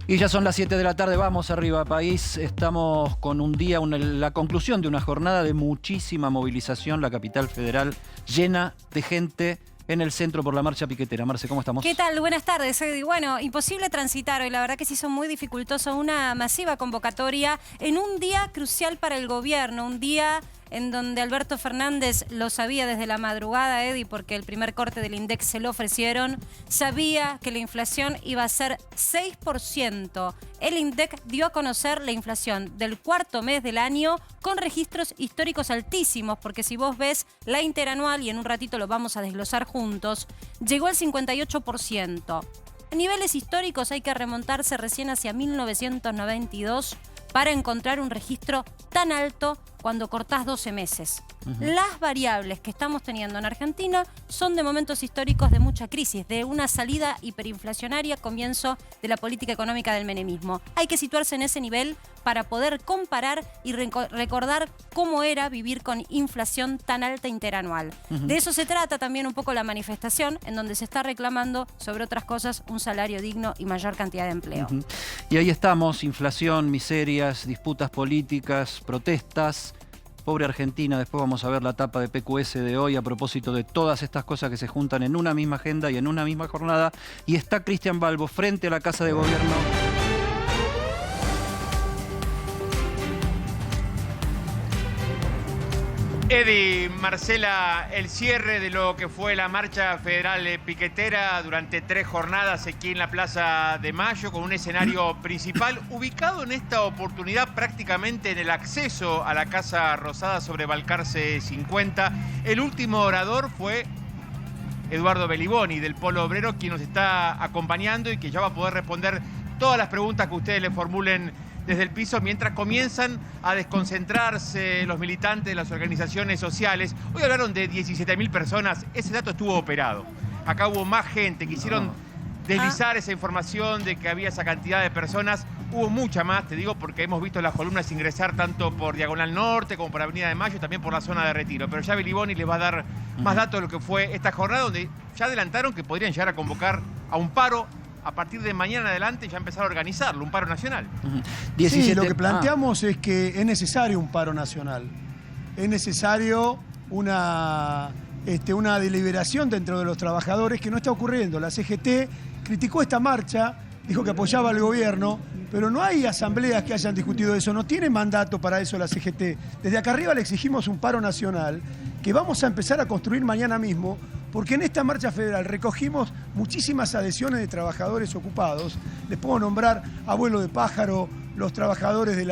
Y ya son las 7 de la tarde, vamos arriba país. Estamos con un día, la conclusión de una jornada de muchísima movilización. La capital federal llena de gente en el centro por la marcha piquetera. Marce, ¿cómo estamos? ¿Qué tal? Buenas tardes, Eddie. Bueno, imposible transitar hoy. La verdad que se hizo muy dificultoso una masiva convocatoria en un día crucial para el gobierno. Un día en donde Alberto Fernández lo sabía desde la madrugada, Eddie, porque el primer corte del INDEC se lo ofrecieron. Sabía que la inflación iba a ser 6%. El INDEC dio a conocer la inflación del cuarto mes del año con registros históricos altísimos, porque si vos ves la interanual, y en un ratito lo vamos a desglosar juntos, llegó al 58%. A niveles históricos hay que remontarse recién hacia 1992 para encontrar un registro tan alto cuando cortás 12 meses. Las variables que estamos teniendo en Argentina son de momentos históricos de mucha crisis, de una salida hiperinflacionaria, comienzo de la política económica del menemismo. Hay que situarse en ese nivel para poder comparar y recordar cómo era vivir con inflación tan alta interanual. De eso se trata también un poco la manifestación, en donde se está reclamando, sobre otras cosas, un salario digno y mayor cantidad de empleo. Y ahí estamos, inflación, miserias, disputas políticas, protestas. Pobre Argentina, después vamos a ver la tapa de PQS de hoy a propósito de todas estas cosas que se juntan en una misma agenda y en una misma jornada. Y está Cristian Balbo frente a la Casa de Gobierno. Eddie, Marcela, el cierre de lo que fue la marcha federal piquetera durante 3 jornadas aquí en la Plaza de Mayo, con un escenario principal ubicado en esta oportunidad prácticamente en el acceso a la Casa Rosada sobre Balcarce 50. El último orador fue Eduardo Beliboni del Polo Obrero, quien nos está acompañando y que ya va a poder responder todas las preguntas que ustedes le formulen desde el piso, mientras comienzan a desconcentrarse los militantes de las organizaciones sociales. Hoy hablaron de 17.000 personas, ese dato estuvo operado. Acá hubo más gente, quisieron deslizar esa información de que había esa cantidad de personas. Hubo mucha más, te digo, porque hemos visto las columnas ingresar tanto por Diagonal Norte como por Avenida de Mayo, también por la zona de Retiro. Pero ya Beliboni les va a dar más datos de lo que fue esta jornada, donde ya adelantaron que podrían llegar a convocar a un paro. A partir de mañana en adelante ya empezar a organizarlo, un paro nacional. 17... Sí, lo que planteamos es que es necesario un paro nacional. Es necesario una deliberación dentro de los trabajadores que no está ocurriendo. La CGT criticó esta marcha, dijo que apoyaba al gobierno, pero no hay asambleas que hayan discutido eso, no tiene mandato para eso la CGT. Desde acá arriba le exigimos un paro nacional que vamos a empezar a construir mañana mismo, porque en esta marcha federal recogimos muchísimas adhesiones de trabajadores ocupados. Les puedo nombrar Abuelo de Pájaro, los trabajadores de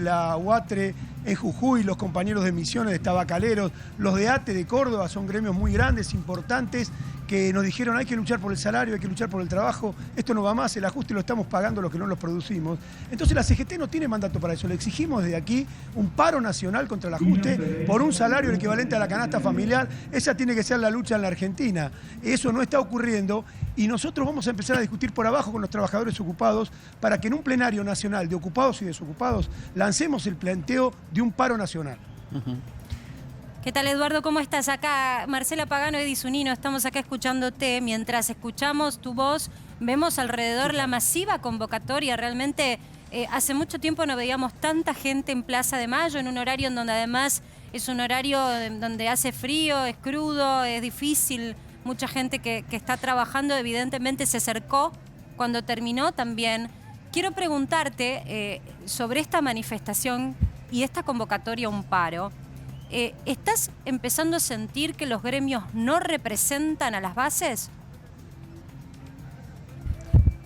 la UATRE en Jujuy, los compañeros de Misiones, de Tabacaleros, los de ATE de Córdoba, son gremios muy grandes, importantes, que nos dijeron hay que luchar por el salario, hay que luchar por el trabajo, esto no va más, el ajuste lo estamos pagando los que no los producimos. Entonces la CGT no tiene mandato para eso, le exigimos desde aquí un paro nacional contra el ajuste por un salario equivalente a la canasta familiar. Esa tiene que ser la lucha en la Argentina. Eso no está ocurriendo y nosotros vamos a empezar a discutir por abajo con los trabajadores ocupados para que en un plenario nacional de ocupados y desocupados lancemos el planteo de un paro nacional. ¿Qué tal, Eduardo? ¿Cómo estás? Acá Marcela Pagano, Eddie Zunino, estamos acá escuchándote. Mientras escuchamos tu voz, vemos alrededor la masiva convocatoria. Realmente hace mucho tiempo no veíamos tanta gente en Plaza de Mayo, en un horario en donde además es un horario donde hace frío, es crudo, es difícil. Mucha gente que está trabajando evidentemente se acercó cuando terminó también. Quiero preguntarte sobre esta manifestación y esta convocatoria a un paro. ¿Estás empezando a sentir que los gremios no representan a las bases?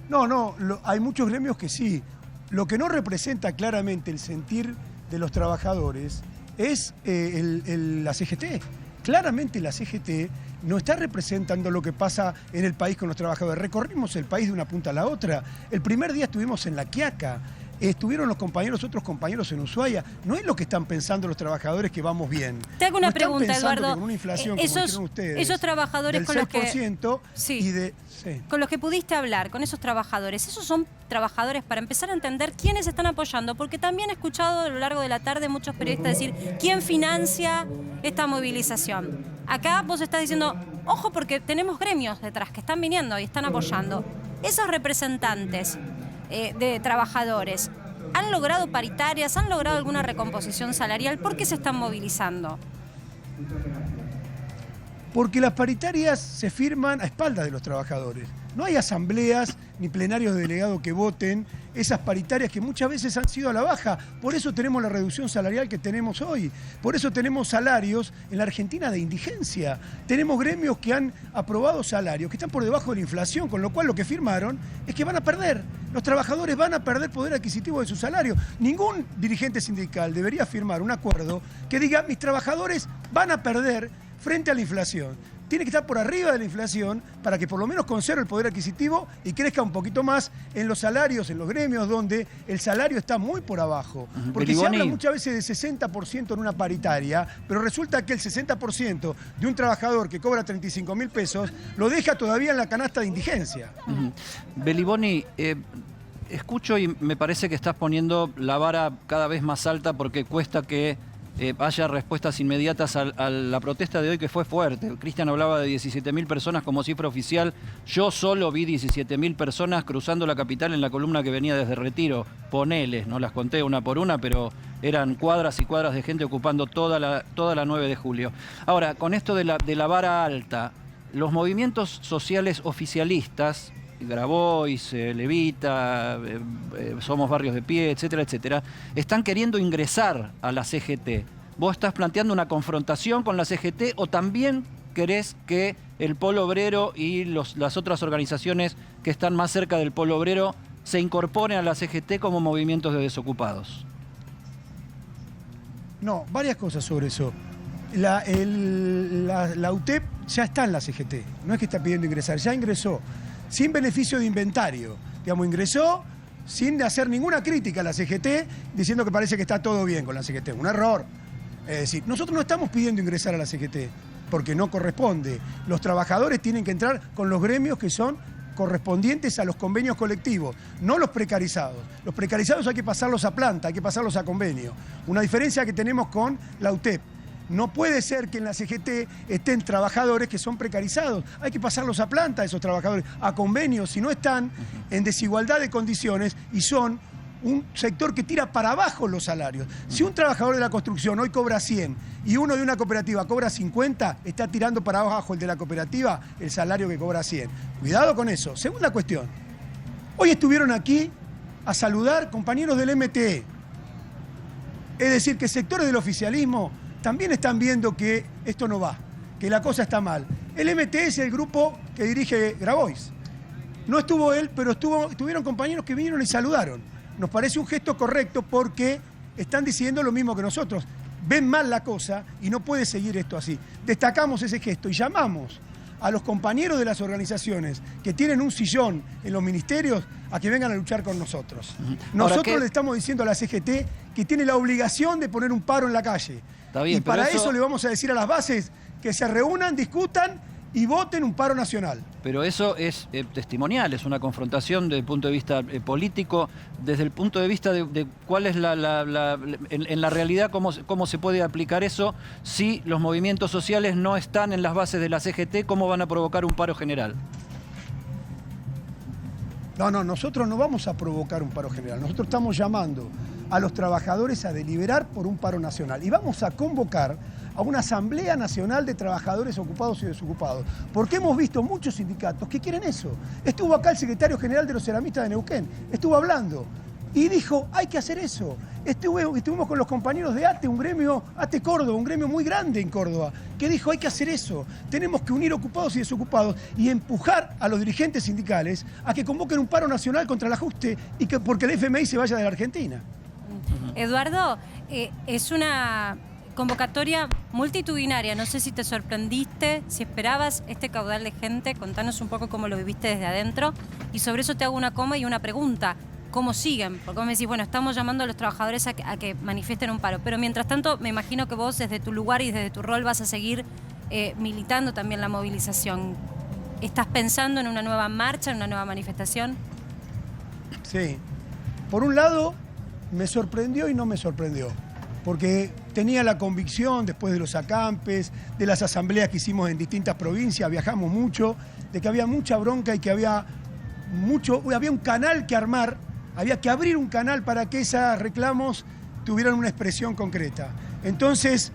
No, hay muchos gremios que sí. Lo que no representa claramente el sentir de los trabajadores es la CGT. Claramente la CGT no está representando lo que pasa en el país con los trabajadores. Recorrimos el país de una punta a la otra. El primer día estuvimos en La Quiaca. Estuvieron otros compañeros en Ushuaia. No es lo que están pensando los trabajadores que vamos bien. Te hago una pregunta, Eduardo. Con una inflación, como dijeron ustedes, esos trabajadores del con 6% con los que pudiste hablar, con esos trabajadores, esos son trabajadores para empezar a entender quiénes están apoyando, porque también he escuchado a lo largo de la tarde muchos periodistas decir quién financia esta movilización. Acá vos estás diciendo, ojo, porque tenemos gremios detrás que están viniendo y están apoyando. Esos representantes, de trabajadores. ¿Han logrado paritarias? ¿Han logrado alguna recomposición salarial? ¿Por qué se están movilizando? Porque las paritarias se firman a espaldas de los trabajadores. No hay asambleas ni plenarios de delegados que voten esas paritarias que muchas veces han sido a la baja. Por eso tenemos la reducción salarial que tenemos hoy. Por eso tenemos salarios en la Argentina de indigencia. Tenemos gremios que han aprobado salarios que están por debajo de la inflación, con lo cual lo que firmaron es que van a perder. Los trabajadores van a perder poder adquisitivo de su salario. Ningún dirigente sindical debería firmar un acuerdo que diga mis trabajadores van a perder frente a la inflación. Tiene que estar por arriba de la inflación para que por lo menos conserve el poder adquisitivo y crezca un poquito más en los salarios, en los gremios donde el salario está muy por abajo. Porque se habla muchas veces de 60% en una paritaria, pero resulta que el 60% de un trabajador que cobra 35.000 pesos lo deja todavía en la canasta de indigencia. Beliboni, escucho y me parece que estás poniendo la vara cada vez más alta porque cuesta que haya respuestas inmediatas a la protesta de hoy, que fue fuerte. Cristian hablaba de 17.000 personas como cifra oficial. Yo solo vi 17.000 personas cruzando la capital en la columna que venía desde Retiro. Poneles, no las conté una por una, pero eran cuadras y cuadras de gente ocupando toda la 9 de julio. Ahora, con esto de la vara alta, los movimientos sociales oficialistas, Grabois, Levita, Somos Barrios de Pie, etcétera, etcétera, están queriendo ingresar a la CGT. ¿Vos estás planteando una confrontación con la CGT o también querés que el Polo Obrero y las otras organizaciones que están más cerca del Polo Obrero se incorporen a la CGT como movimientos de desocupados? No, varias cosas sobre eso. La UTEP ya está en la CGT, no es que está pidiendo ingresar, ya ingresó. Sin beneficio de inventario. Digamos, ingresó sin hacer ninguna crítica a la CGT, diciendo que parece que está todo bien con la CGT. Un error. Es decir, nosotros no estamos pidiendo ingresar a la CGT, porque no corresponde. Los trabajadores tienen que entrar con los gremios que son correspondientes a los convenios colectivos, no los precarizados. Los precarizados hay que pasarlos a planta, hay que pasarlos a convenio. Una diferencia que tenemos con la UTEP. No puede ser que en la CGT estén trabajadores que son precarizados. Hay que pasarlos a planta, esos trabajadores, a convenios, si no están en desigualdad de condiciones y son un sector que tira para abajo los salarios. Si un trabajador de la construcción hoy cobra 100 y uno de una cooperativa cobra 50, está tirando para abajo el de la cooperativa el salario que cobra 100. Cuidado con eso. Segunda cuestión. Hoy estuvieron aquí a saludar compañeros del MTE. Es decir, que sectores del oficialismo también están viendo que esto no va, que la cosa está mal. El MTE es el grupo que dirige Grabois. No estuvo él, pero estuvieron compañeros que vinieron y saludaron. Nos parece un gesto correcto porque están diciendo lo mismo que nosotros. Ven mal la cosa y no puede seguir esto así. Destacamos ese gesto y llamamos a los compañeros de las organizaciones que tienen un sillón en los ministerios a que vengan a luchar con nosotros. Nosotros le estamos diciendo a la CGT que tiene la obligación de poner un paro en la calle. Está bien, y para eso le vamos a decir a las bases que se reúnan, discutan y voten un paro nacional. Pero eso es testimonial, es una confrontación desde el punto de vista político, desde el punto de vista de cuál es en la realidad, cómo se puede aplicar eso si los movimientos sociales no están en las bases de la CGT, cómo van a provocar un paro general. No, nosotros no vamos a provocar un paro general, nosotros estamos llamando a los trabajadores a deliberar por un paro nacional y vamos a convocar a una Asamblea Nacional de Trabajadores Ocupados y Desocupados, porque hemos visto muchos sindicatos que quieren eso. Estuvo acá el secretario general de los ceramistas de Neuquén, estuvo hablando y dijo, hay que hacer eso. Estuvimos con los compañeros de ATE, un gremio, ATE Córdoba, un gremio muy grande en Córdoba, que dijo, hay que hacer eso. Tenemos que unir ocupados y desocupados y empujar a los dirigentes sindicales a que convoquen un paro nacional contra el ajuste y que porque el FMI se vaya de la Argentina. Eduardo, es una convocatoria multitudinaria. No sé si te sorprendiste, si esperabas este caudal de gente. Contanos un poco cómo lo viviste desde adentro. Y sobre eso te hago una coma y una pregunta. ¿Cómo siguen? Porque vos me decís, bueno, estamos llamando a los trabajadores a que manifiesten un paro. Pero mientras tanto, me imagino que vos desde tu lugar y desde tu rol vas a seguir militando también la movilización. ¿Estás pensando en una nueva marcha, en una nueva manifestación? Sí. Por un lado, me sorprendió y no me sorprendió. Porque tenía la convicción, después de los acampes, de las asambleas que hicimos en distintas provincias, viajamos mucho, de que había mucha bronca y que había un canal que armar Había que abrir un canal para que esos reclamos tuvieran una expresión concreta. Entonces,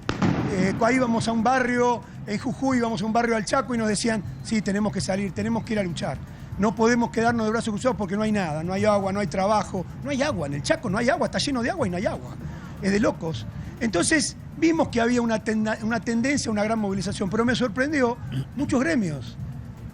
ahí íbamos a un barrio, en Jujuy íbamos a un barrio al Chaco y nos decían, sí, tenemos que salir, tenemos que ir a luchar. No podemos quedarnos de brazos cruzados porque no hay nada, no hay agua, no hay trabajo, no hay agua. En el Chaco no hay agua, está lleno de agua y no hay agua. Es de locos. Entonces vimos que había una tendencia a una gran movilización, pero me sorprendió muchos gremios,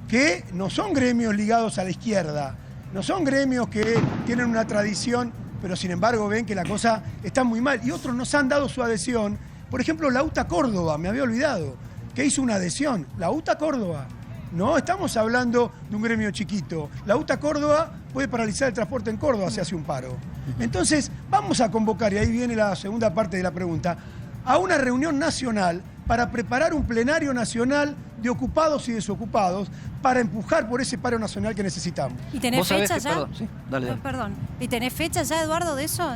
que no son gremios ligados a la izquierda, no son gremios que tienen una tradición, pero sin embargo ven que la cosa está muy mal. Y otros nos han dado su adhesión. Por ejemplo, la UTA Córdoba, me había olvidado, que hizo una adhesión. La UTA Córdoba. No estamos hablando de un gremio chiquito. La UTA Córdoba puede paralizar el transporte en Córdoba si hace un paro. Entonces, vamos a convocar, y ahí viene la segunda parte de la pregunta, a una reunión nacional para preparar un plenario nacional de ocupados y desocupados para empujar por ese paro nacional que necesitamos. ¿Y tenés fecha ya? Perdón, sí, dale. Perdón. ¿Y tenés fecha ya, Eduardo, de eso?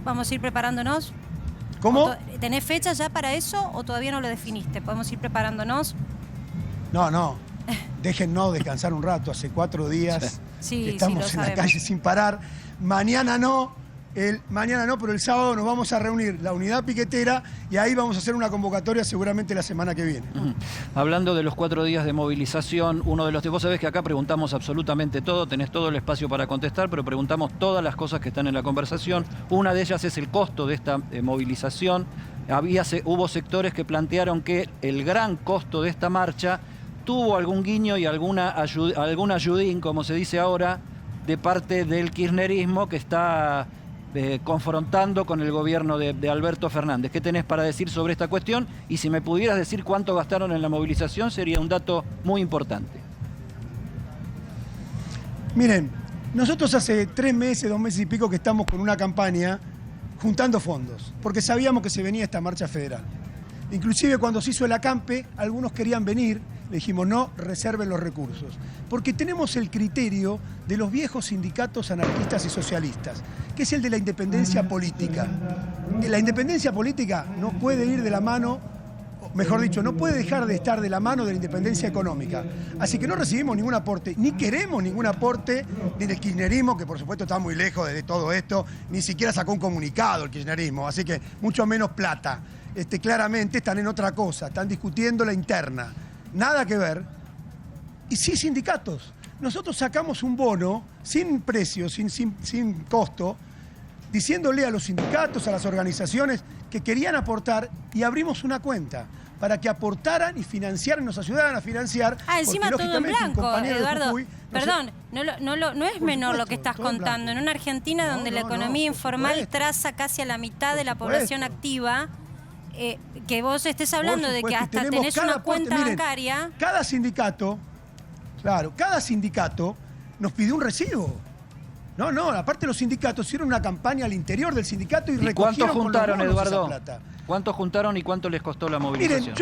¿Vamos a ir preparándonos? ¿Cómo? ¿Tenés fecha ya para eso o todavía no lo definiste? ¿Podemos ir preparándonos? No. Déjennos descansar un rato. Hace 4 días que estamos en la calle sin parar. Mañana no, pero el sábado nos vamos a reunir la unidad piquetera y ahí vamos a hacer una convocatoria seguramente la semana que viene. Hablando de los 4 días de movilización, uno de los vos sabés que acá preguntamos absolutamente todo, tenés todo el espacio para contestar, pero preguntamos todas las cosas que están en la conversación. Una de ellas es el costo de esta movilización. Hubo sectores que plantearon que el gran costo de esta marcha tuvo algún guiño y algún ayudín, como se dice ahora, de parte del kirchnerismo que está confrontando con el gobierno de Alberto Fernández. ¿Qué tenés para decir sobre esta cuestión? Y si me pudieras decir cuánto gastaron en la movilización, sería un dato muy importante. Miren, nosotros hace 3 meses, 2 meses y pico que estamos con una campaña juntando fondos, porque sabíamos que se venía esta marcha federal. Inclusive cuando se hizo el acampe, algunos querían venir, le dijimos no, reserven los recursos. Porque tenemos el criterio de los viejos sindicatos anarquistas y socialistas, que es el de la independencia política. La independencia política no puede ir de la mano, mejor dicho, no puede dejar de estar de la mano de la independencia económica. Así que no recibimos ningún aporte, ni queremos ningún aporte, ni del kirchnerismo, que por supuesto está muy lejos de todo esto, ni siquiera sacó un comunicado el kirchnerismo, así que mucho menos plata. Claramente están en otra cosa, están discutiendo la interna. Nada que ver. Y sí sindicatos. Nosotros sacamos un bono sin precio, sin costo, diciéndole a los sindicatos, a las organizaciones que querían aportar y abrimos una cuenta para que aportaran y financiaran, nos ayudaran a financiar. Encima todo en blanco, Eduardo. Perdón, no es menor lo que estás contando. En una Argentina donde la economía informal traza casi a la mitad de la población activa, que vos estés hablando de que hasta tenés una cuenta bancaria. Cada sindicato nos pidió un recibo. No, aparte los sindicatos hicieron una campaña al interior del sindicato y recogieron. ¿Cuánto juntaron, Eduardo? Esa plata. ¿Cuánto juntaron y cuánto les costó la movilización?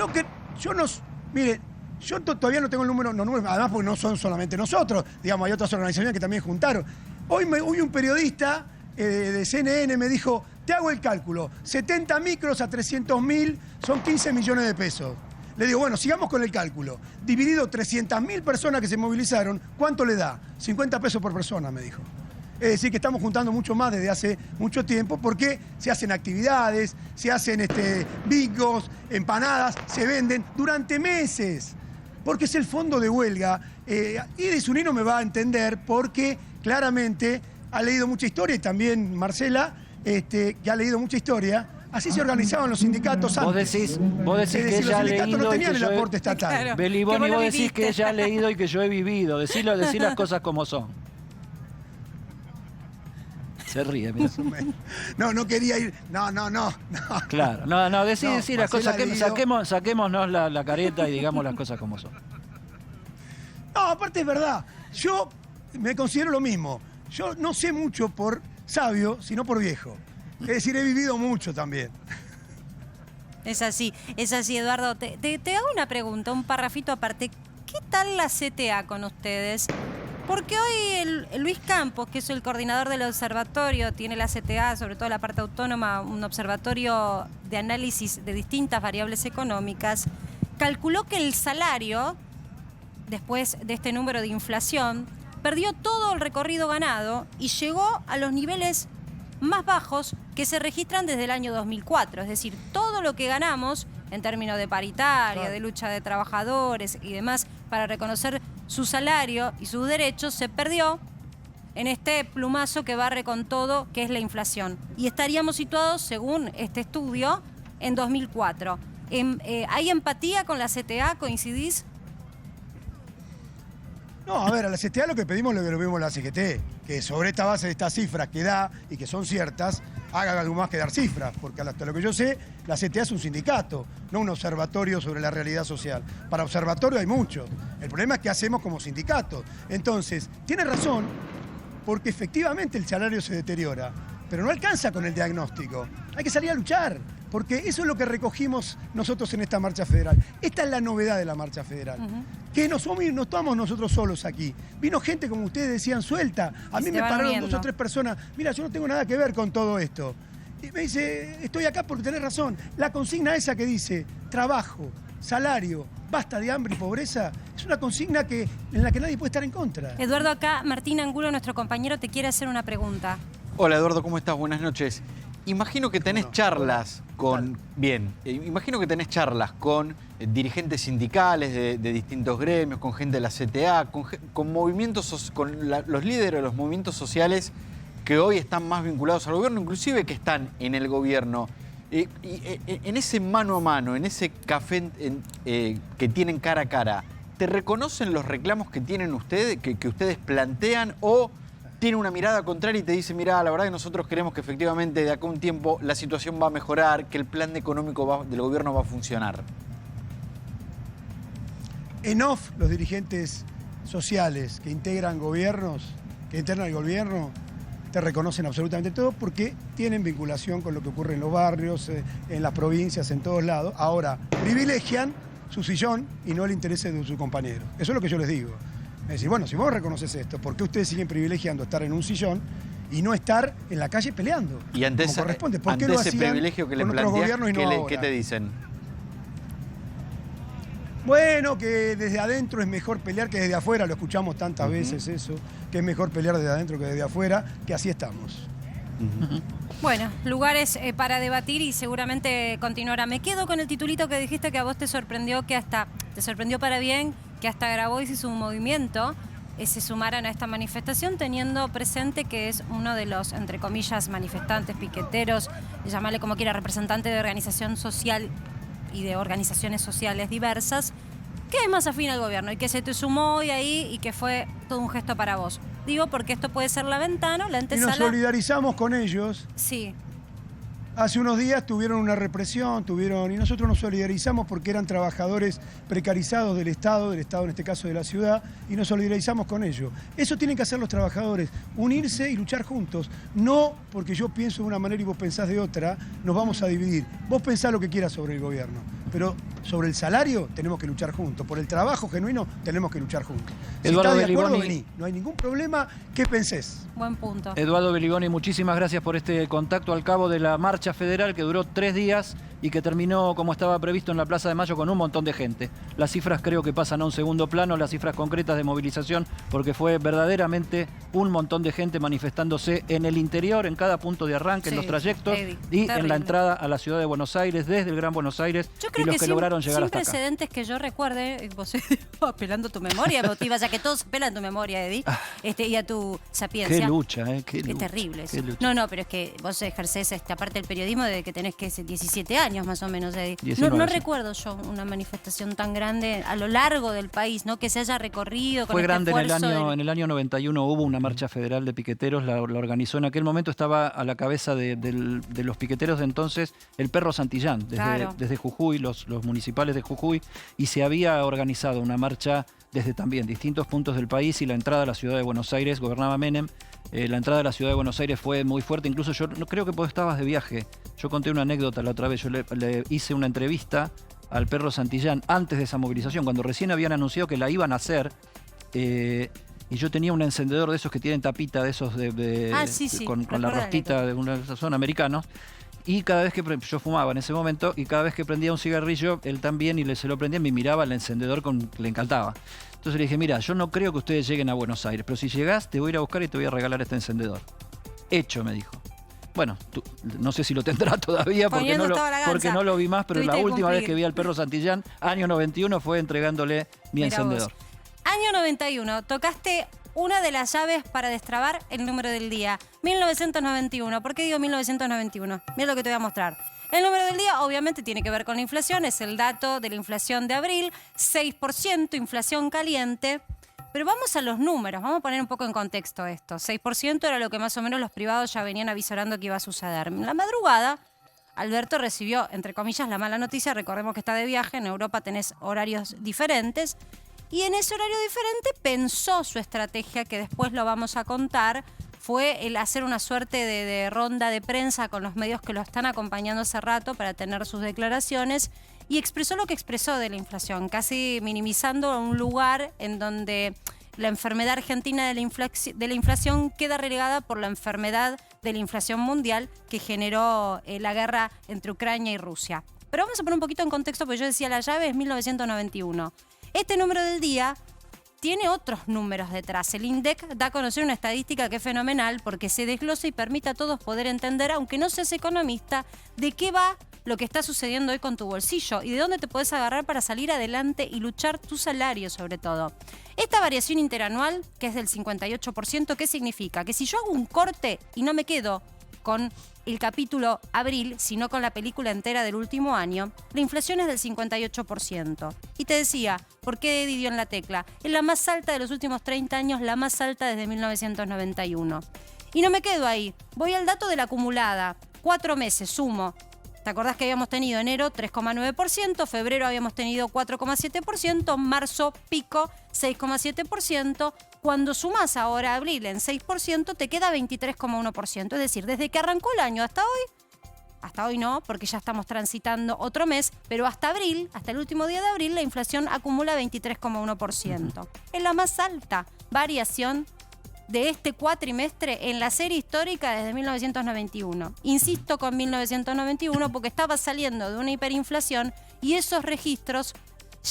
Yo todavía no tengo el número, además porque no son solamente nosotros, digamos, hay otras organizaciones que también juntaron. Hoy un periodista de CNN me dijo, te hago el cálculo, 70 micros a 300.000 son 15 millones de pesos. Le digo, bueno, sigamos con el cálculo. Dividido 300.000 personas que se movilizaron, ¿cuánto le da? 50 pesos por persona, me dijo. Es decir, que estamos juntando mucho más desde hace mucho tiempo porque se hacen actividades, se hacen bingos, empanadas, se venden durante meses. Porque es el fondo de huelga. Y Zunino me va a entender porque claramente ha leído mucha historia y también Marcela, que ha leído mucha historia. Así se organizaban los sindicatos antes. Vos decís que ella ha leído no tenían y que el aporte estatal. Claro. Beliboni, vos decís que ella ha leído y que yo he vivido. Decí las cosas como son. Se ríe, mira. No quería ir. No. Claro, decí las cosas. Saquémonos la careta y digamos las cosas como son. No, aparte es verdad. Yo me considero lo mismo. Yo no sé mucho por sabio, sino por viejo. Es decir, he vivido mucho también. Es así, Eduardo. Te hago una pregunta, un parrafito aparte. ¿Qué tal la CTA con ustedes? Porque hoy Luis Campos, que es el coordinador del observatorio, tiene la CTA, sobre todo la parte autónoma, un observatorio de análisis de distintas variables económicas, calculó que el salario, después de este número de inflación, perdió todo el recorrido ganado y llegó a los niveles más bajos que se registran desde el año 2004. Es decir, todo lo que ganamos en términos de paritaria, de lucha de trabajadores y demás para reconocer su salario y sus derechos se perdió en este plumazo que barre con todo, que es la inflación. Y estaríamos situados, según este estudio, en 2004. ¿Hay empatía con la CTA? ¿Coincidís? No, a ver, a la CTA lo que pedimos es lo que lo vimos la CGT, que sobre esta base de estas cifras que da y que son ciertas, haga algo más que dar cifras, porque hasta lo que yo sé, la CTA es un sindicato, no un observatorio sobre la realidad social. Para observatorio hay muchos. El problema es qué hacemos como sindicato. Entonces, tiene razón, porque efectivamente el salario se deteriora, pero no alcanza con el diagnóstico. Hay que salir a luchar, porque eso es lo que recogimos nosotros en esta marcha federal. Esta es la novedad de la marcha federal. Que no estamos nosotros solos aquí. Vino gente, como ustedes decían, suelta. A mí me pararon 2 o 3 personas. Mira, yo no tengo nada que ver con todo esto. Y me dice, estoy acá porque tenés razón. La consigna esa que dice trabajo, salario, basta de hambre y pobreza, es una consigna en la que nadie puede estar en contra. Eduardo, acá Martín Angulo, nuestro compañero, te quiere hacer una pregunta. Hola Eduardo, ¿cómo estás? Buenas noches. Imagino que tenés charlas con... Bien, imagino que tenés charlas con dirigentes sindicales de distintos gremios, con gente de la CTA, con movimientos, con los líderes de los movimientos sociales que hoy están más vinculados al gobierno, inclusive que están en el gobierno. En ese mano a mano, en ese café que tienen cara a cara, ¿te reconocen los reclamos que tienen ustedes, que ustedes plantean, o tiene una mirada contraria y te dice, mira, la verdad que nosotros queremos que efectivamente de acá a un tiempo la situación va a mejorar, que el plan económico del gobierno va a funcionar? En off, los dirigentes sociales que integran gobiernos, que integran el gobierno, te reconocen absolutamente todo porque tienen vinculación con lo que ocurre en los barrios, en las provincias, en todos lados. Ahora, privilegian su sillón y no el interés de su compañero. Eso es lo que yo les digo. Es decir, bueno, si vos reconoces esto, ¿por qué ustedes siguen privilegiando estar en un sillón y no estar en la calle peleando? Y ante como corresponde. ¿Por qué ante lo ese hacían privilegio que le con otros planteas, gobiernos y no ahora? ¿qué te dicen? Bueno, que desde adentro es mejor pelear que desde afuera, lo escuchamos tantas veces eso, que es mejor pelear desde adentro que desde afuera, que así estamos. Bueno, lugares para debatir y seguramente continuará. Me quedo con el titulito que dijiste que a vos te sorprendió, te sorprendió para bien, que hasta Grabois hizo un movimiento, se sumaran a esta manifestación, teniendo presente que es uno de los, entre comillas, manifestantes, piqueteros, llamarle como quiera, representante de organización social y de organizaciones sociales diversas, que es más afín al gobierno y que se te sumó hoy ahí y que fue todo un gesto para vos. Digo porque esto puede ser la ventana, la antesala. Y nos solidarizamos con ellos. Sí. Hace unos días tuvieron una represión, y nosotros nos solidarizamos porque eran trabajadores precarizados del Estado en este caso de la ciudad, y nos solidarizamos con ellos. Eso tienen que hacer los trabajadores, unirse y luchar juntos. No porque yo pienso de una manera y vos pensás de otra, nos vamos a dividir. Vos pensás lo que quieras sobre el gobierno, pero sobre el salario tenemos que luchar juntos. Por el trabajo genuino tenemos que luchar juntos. Si Eduardo estás de acuerdo, Beliboni, vení. No hay ningún problema. ¿Qué pensés? Buen punto. Eduardo Beliboni, muchísimas gracias por este contacto al cabo de la marcha federal que duró 3 días y que terminó como estaba previsto en la Plaza de Mayo con un montón de gente. Las cifras creo que pasan a un segundo plano, las cifras concretas de movilización, porque fue verdaderamente un montón de gente manifestándose en el interior, en cada punto de arranque, Sí, en los trayectos heavy, y terrible. en la entrada a la ciudad de Buenos Aires, desde el Gran Buenos Aires, Yo y creo los que lograron llegar sin hasta acá. precedentes que yo recuerde, vos apelando a tu memoria, motivas a que todos apelan a tu memoria, Eddie, y a tu sapiencia. Qué lucha, qué lucha. Es terrible eso. Qué lucha. No, pero es que vos ejercés aparte del periodismo desde que tenés 17 años más o menos, Eddie. 19, no sí. recuerdo yo una manifestación tan grande a lo largo del país, ¿no? Que se haya recorrido con Fue este grande esfuerzo en el año 91, hubo una marcha federal de piqueteros, la organizó en aquel momento, estaba a la cabeza de los piqueteros de entonces el Perro Santillán, desde Jujuy, los municipales de Jujuy, y se había organizado una marcha desde también distintos puntos del país, y la entrada a la ciudad de Buenos Aires, gobernaba Menem, la entrada a la ciudad de Buenos Aires fue muy fuerte, incluso yo no creo que vos estabas de viaje, yo conté una anécdota la otra vez, yo le hice una entrevista al Perro Santillán antes de esa movilización, cuando recién habían anunciado que la iban a hacer, y yo tenía un encendedor de esos que tienen tapita, de esos con la rostita de son americanos, y cada vez que yo fumaba en ese momento, y cada vez que prendía un cigarrillo, él también, y se lo prendía, me miraba el encendedor le encantaba. Entonces le dije, mira, yo no creo que ustedes lleguen a Buenos Aires, pero si llegás, te voy a ir a buscar y te voy a regalar este encendedor. Hecho, me dijo. Bueno, no sé si lo tendrá todavía porque no lo vi más, pero la última vez que vi al perro Santillán, año 91, fue entregándole mi encendedor. Año 91, tocaste una de las llaves para destrabar el número del día. 1991. ¿Por qué digo 1991? Mira lo que te voy a mostrar. El número del día obviamente tiene que ver con la inflación, es el dato de la inflación de abril, 6%, inflación caliente. Pero vamos a los números, vamos a poner un poco en contexto esto. 6% era lo que más o menos los privados ya venían avisorando que iba a suceder. En la madrugada, Alberto recibió, entre comillas, la mala noticia. Recordemos que está de viaje, en Europa tenés horarios diferentes. Y en ese horario diferente pensó su estrategia, que después lo vamos a contar, fue el hacer una suerte de ronda de prensa con los medios que lo están acompañando hace rato para tener sus declaraciones, y expresó lo que expresó de la inflación, casi minimizando un lugar en donde la enfermedad argentina de la inflación queda relegada por la enfermedad de la inflación mundial que generó la guerra entre Ucrania y Rusia. Pero vamos a poner un poquito en contexto, porque yo decía, la llave es 1991. Este número del día tiene otros números detrás. El INDEC da a conocer una estadística que es fenomenal porque se desglosa y permite a todos poder entender, aunque no seas economista, de qué va lo que está sucediendo hoy con tu bolsillo y de dónde te puedes agarrar para salir adelante y luchar tu salario sobre todo. Esta variación interanual, que es del 58%, ¿qué significa? Que si yo hago un corte y no me quedo con el capítulo abril, sino con la película entera del último año, la inflación es del 58%. Y te decía, ¿por qué dio en la tecla? Es la más alta de los últimos 30 años, la más alta desde 1991. Y no me quedo ahí, voy al dato de la acumulada. 4 meses, sumo. ¿Te acordás que habíamos tenido enero 3,9%, febrero habíamos tenido 4,7%, marzo pico 6,7%? Cuando sumás ahora abril en 6%, te queda 23,1%. Es decir, desde que arrancó el año hasta hoy no, porque ya estamos transitando otro mes, pero hasta abril, hasta el último día de abril, la inflación acumula 23,1%. Es la más alta variación de este cuatrimestre en la serie histórica desde 1991. Insisto con 1991 porque estaba saliendo de una hiperinflación y esos registros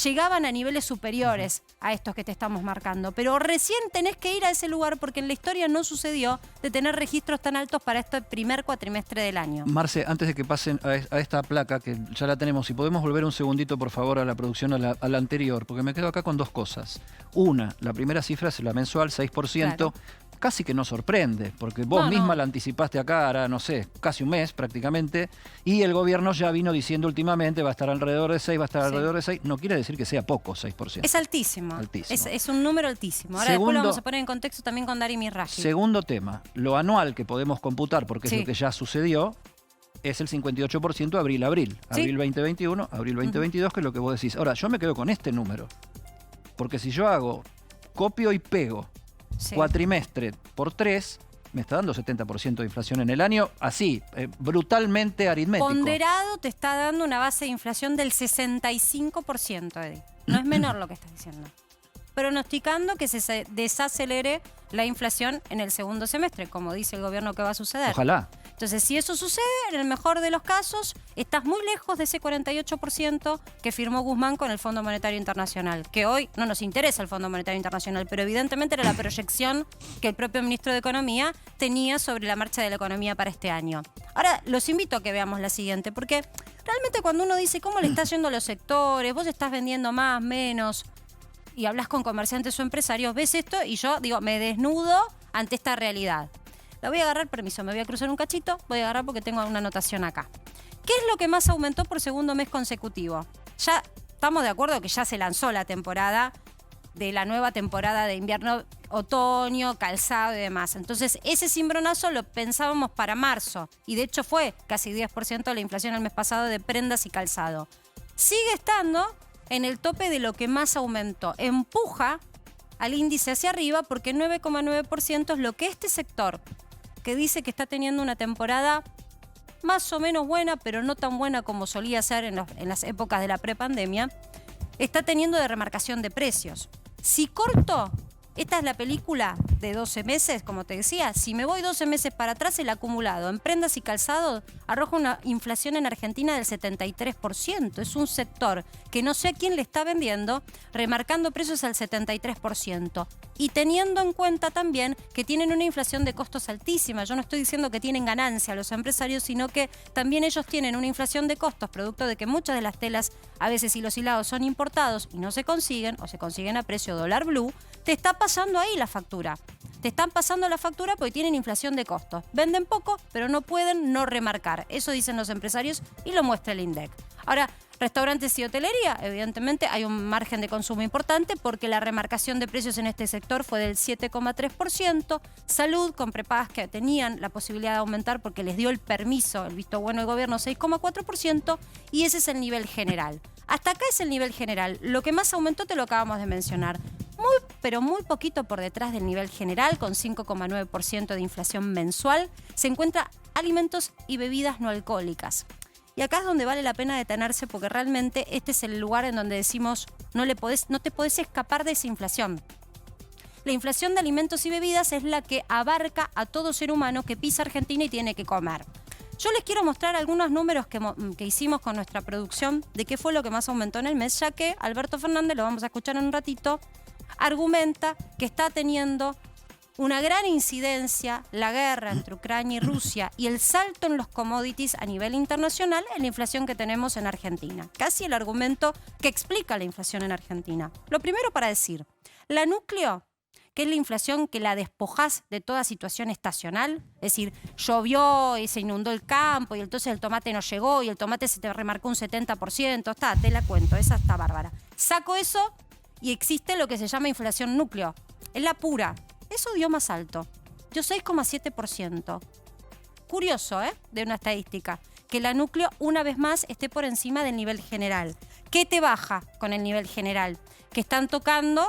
llegaban a niveles superiores a estos que te estamos marcando. Pero recién tenés que ir a ese lugar porque en la historia no sucedió de tener registros tan altos para este primer cuatrimestre del año. Marce, antes de que pasen a esta placa, que ya la tenemos, si podemos volver un segundito, por favor, a la producción, a la anterior, porque me quedo acá con dos cosas. Una, la primera cifra es la mensual, 6%. Claro. Casi que no sorprende, porque vos misma la anticipaste acá, hará, no sé, casi un mes prácticamente, y el gobierno ya vino diciendo últimamente va a estar alrededor de 6, va a estar alrededor de 6. No quiere decir que sea poco, 6%. Es altísimo. Es un número altísimo. Ahora después lo vamos a poner en contexto también con Dari Miraji. Segundo tema, lo anual que podemos computar, porque es lo que ya sucedió, es el 58% abril-abril. Abril 2021, abril 2022, que es lo que vos decís. Ahora, yo me quedo con este número, porque si yo hago copio y pego cuatrimestre por 3, me está dando 70% de inflación en el año, así, brutalmente aritmético. Ponderado te está dando una base de inflación del 65%, Eddie. No es menor lo que estás diciendo. Pronosticando que se desacelere la inflación en el segundo semestre, como dice el gobierno que va a suceder. Ojalá. Entonces, si eso sucede, en el mejor de los casos, estás muy lejos de ese 48% que firmó Guzmán con el Fondo Monetario Internacional, que hoy no nos interesa el Fondo Monetario Internacional, pero evidentemente era la proyección que el propio ministro de Economía tenía sobre la marcha de la economía para este año. Ahora, los invito a que veamos la siguiente, porque realmente cuando uno dice cómo le está yendo a los sectores, vos estás vendiendo más, menos, y hablas con comerciantes o empresarios, ves esto y yo digo, me desnudo ante esta realidad. La voy a agarrar, permiso, me voy a cruzar un cachito, voy a agarrar porque tengo una anotación acá. ¿Qué es lo que más aumentó por segundo mes consecutivo? Ya estamos de acuerdo que ya se lanzó la temporada de la nueva temporada de invierno, otoño, calzado y demás. Entonces, ese cimbronazo lo pensábamos para marzo y de hecho fue casi 10% la inflación el mes pasado de prendas y calzado. Sigue estando en el tope de lo que más aumentó. Empuja al índice hacia arriba porque 9,9% es lo que este sector, que dice que está teniendo una temporada más o menos buena, pero no tan buena como solía ser en las épocas de la prepandemia, está teniendo de remarcación de precios. Si corto Esta es la película de 12 meses, como te decía. Si me voy 12 meses para atrás, el acumulado en prendas y calzado arroja una inflación en Argentina del 73%. Es un sector que no sé a quién le está vendiendo, remarcando precios al 73%. Y teniendo en cuenta también que tienen una inflación de costos altísima. Yo no estoy diciendo que tienen ganancia los empresarios, sino que también ellos tienen una inflación de costos, producto de que muchas de las telas, a veces y los hilados son importados y no se consiguen, o se consiguen a precio dólar blue. Te está pasando ahí la factura. Te están pasando la factura porque tienen inflación de costos. Venden poco, pero no pueden no remarcar. Eso dicen los empresarios y lo muestra el INDEC. Ahora, restaurantes y hotelería, evidentemente hay un margen de consumo importante porque la remarcación de precios en este sector fue del 7,3%. Salud, con prepagas que tenían la posibilidad de aumentar porque les dio el permiso, el visto bueno del gobierno, 6,4%. Y ese es el nivel general. Hasta acá es el nivel general. Lo que más aumentó te lo acabamos de mencionar. Pero muy poquito por detrás del nivel general, con 5,9% de inflación mensual, se encuentra alimentos y bebidas no alcohólicas. Y acá es donde vale la pena detenerse porque realmente este es el lugar en donde decimos no te podés escapar de esa inflación. La inflación de alimentos y bebidas es la que abarca a todo ser humano que pisa Argentina y tiene que comer. Yo les quiero mostrar algunos números que hicimos con nuestra producción de qué fue lo que más aumentó en el mes, ya que Alberto Fernández, lo vamos a escuchar en un ratito, argumenta que está teniendo una gran incidencia la guerra entre Ucrania y Rusia y el salto en los commodities a nivel internacional en la inflación que tenemos en Argentina. Casi el argumento que explica la inflación en Argentina. Lo primero para decir, la núcleo, que es la inflación que la despojás de toda situación estacional, es decir, llovió y se inundó el campo y entonces el tomate no llegó y el tomate se te remarcó un 70%, te la cuento, esa está bárbara. Saco eso y existe lo que se llama inflación núcleo. Es la pura. Eso dio más alto. Dio 6,7%. Curioso, de una estadística. Que la núcleo, una vez más, esté por encima del nivel general. ¿Qué te baja con el nivel general? Que están tocando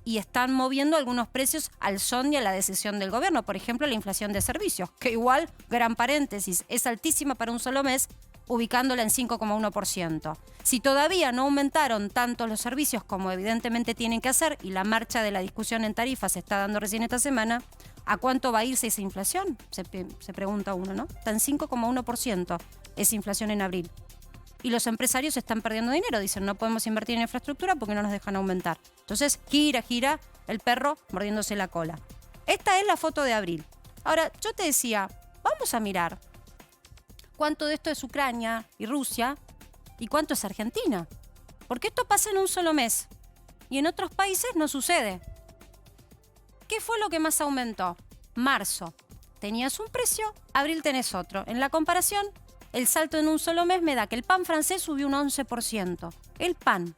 y están moviendo algunos precios al son y a la decisión del gobierno. Por ejemplo, la inflación de servicios, que igual, gran paréntesis, es altísima para un solo mes, ubicándola en 5,1%. Si todavía no aumentaron tanto los servicios como evidentemente tienen que hacer, y la marcha de la discusión en tarifas se está dando recién esta semana, ¿a cuánto va a irse esa inflación? Se pregunta uno, ¿no? Está en 5,1% esa inflación en abril. Y los empresarios están perdiendo dinero. Dicen, no podemos invertir en infraestructura porque no nos dejan aumentar. Entonces, gira el perro mordiéndose la cola. Esta es la foto de abril. Ahora, yo te decía, vamos a mirar cuánto de esto es Ucrania y Rusia y cuánto es Argentina. Porque esto pasa en un solo mes. Y en otros países no sucede. ¿Qué fue lo que más aumentó? Marzo. Tenías un precio, abril tenés otro. En la comparación, el salto en un solo mes me da que el pan francés subió un 11%. El pan,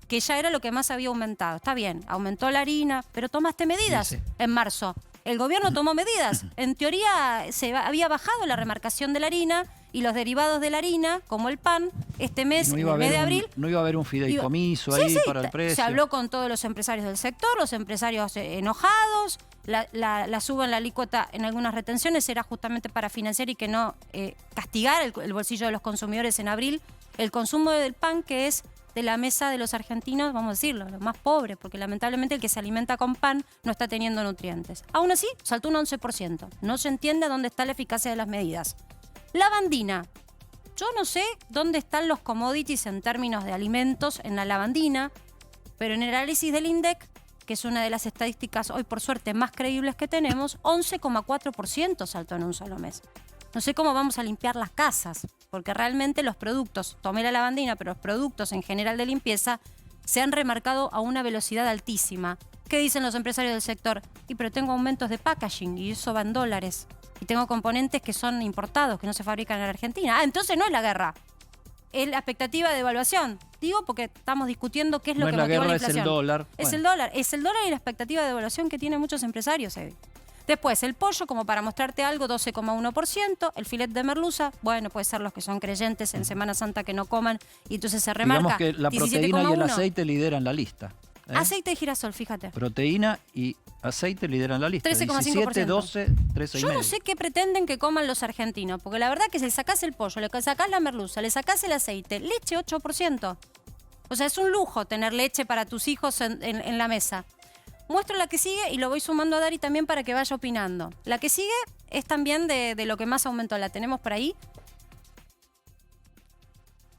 que ya era lo que más había aumentado. Está bien, aumentó la harina, pero tomaste medidas en marzo. El gobierno tomó medidas. En teoría se había bajado la remarcación de la harina y los derivados de la harina, como el pan, este mes, en el mes de abril. No iba a haber un fideicomiso ahí para el precio. Se habló con todos los empresarios del sector, los empresarios enojados. La suba en la alícuota en algunas retenciones era justamente para financiar y que no castigar el bolsillo de los consumidores en abril. El consumo del pan, que es de la mesa de los argentinos, vamos a decirlo, los más pobres, porque lamentablemente el que se alimenta con pan no está teniendo nutrientes. Aún así, saltó un 11%. No se entiende dónde está la eficacia de las medidas. Lavandina. Yo no sé dónde están los commodities en términos de alimentos en la lavandina, pero en el análisis del INDEC, que es una de las estadísticas hoy por suerte más creíbles que tenemos, 11,4% saltó en un solo mes. No sé cómo vamos a limpiar las casas, porque realmente los productos, tomé la lavandina, pero los productos en general de limpieza se han remarcado a una velocidad altísima. ¿Qué dicen los empresarios del sector? Pero tengo aumentos de packaging y eso va en dólares. Y tengo componentes que son importados, que no se fabrican en la Argentina. Entonces no es la guerra. Es la expectativa de devaluación. Digo porque estamos discutiendo qué es lo que motivó la inflación. Es el dólar. Es el dólar. Es el dólar y la expectativa de devaluación que tienen muchos empresarios, Evi. Después, el pollo, como para mostrarte algo, 12,1%. El filet de merluza, bueno, puede ser los que son creyentes en Semana Santa que no coman y entonces se remarca. Digamos que la proteína y el aceite lideran la lista. Aceite de girasol, fíjate. Proteína y aceite lideran la lista. 13,5%. 17, 12, 13,5%. Yo no sé qué pretenden que coman los argentinos, porque la verdad que si le sacás el pollo, le sacás la merluza, le sacás el aceite, leche 8%. O sea, es un lujo tener leche para tus hijos en la mesa. Muestro la que sigue y lo voy sumando a Dari también para que vaya opinando. La que sigue es también de lo que más aumentó. ¿La tenemos por ahí?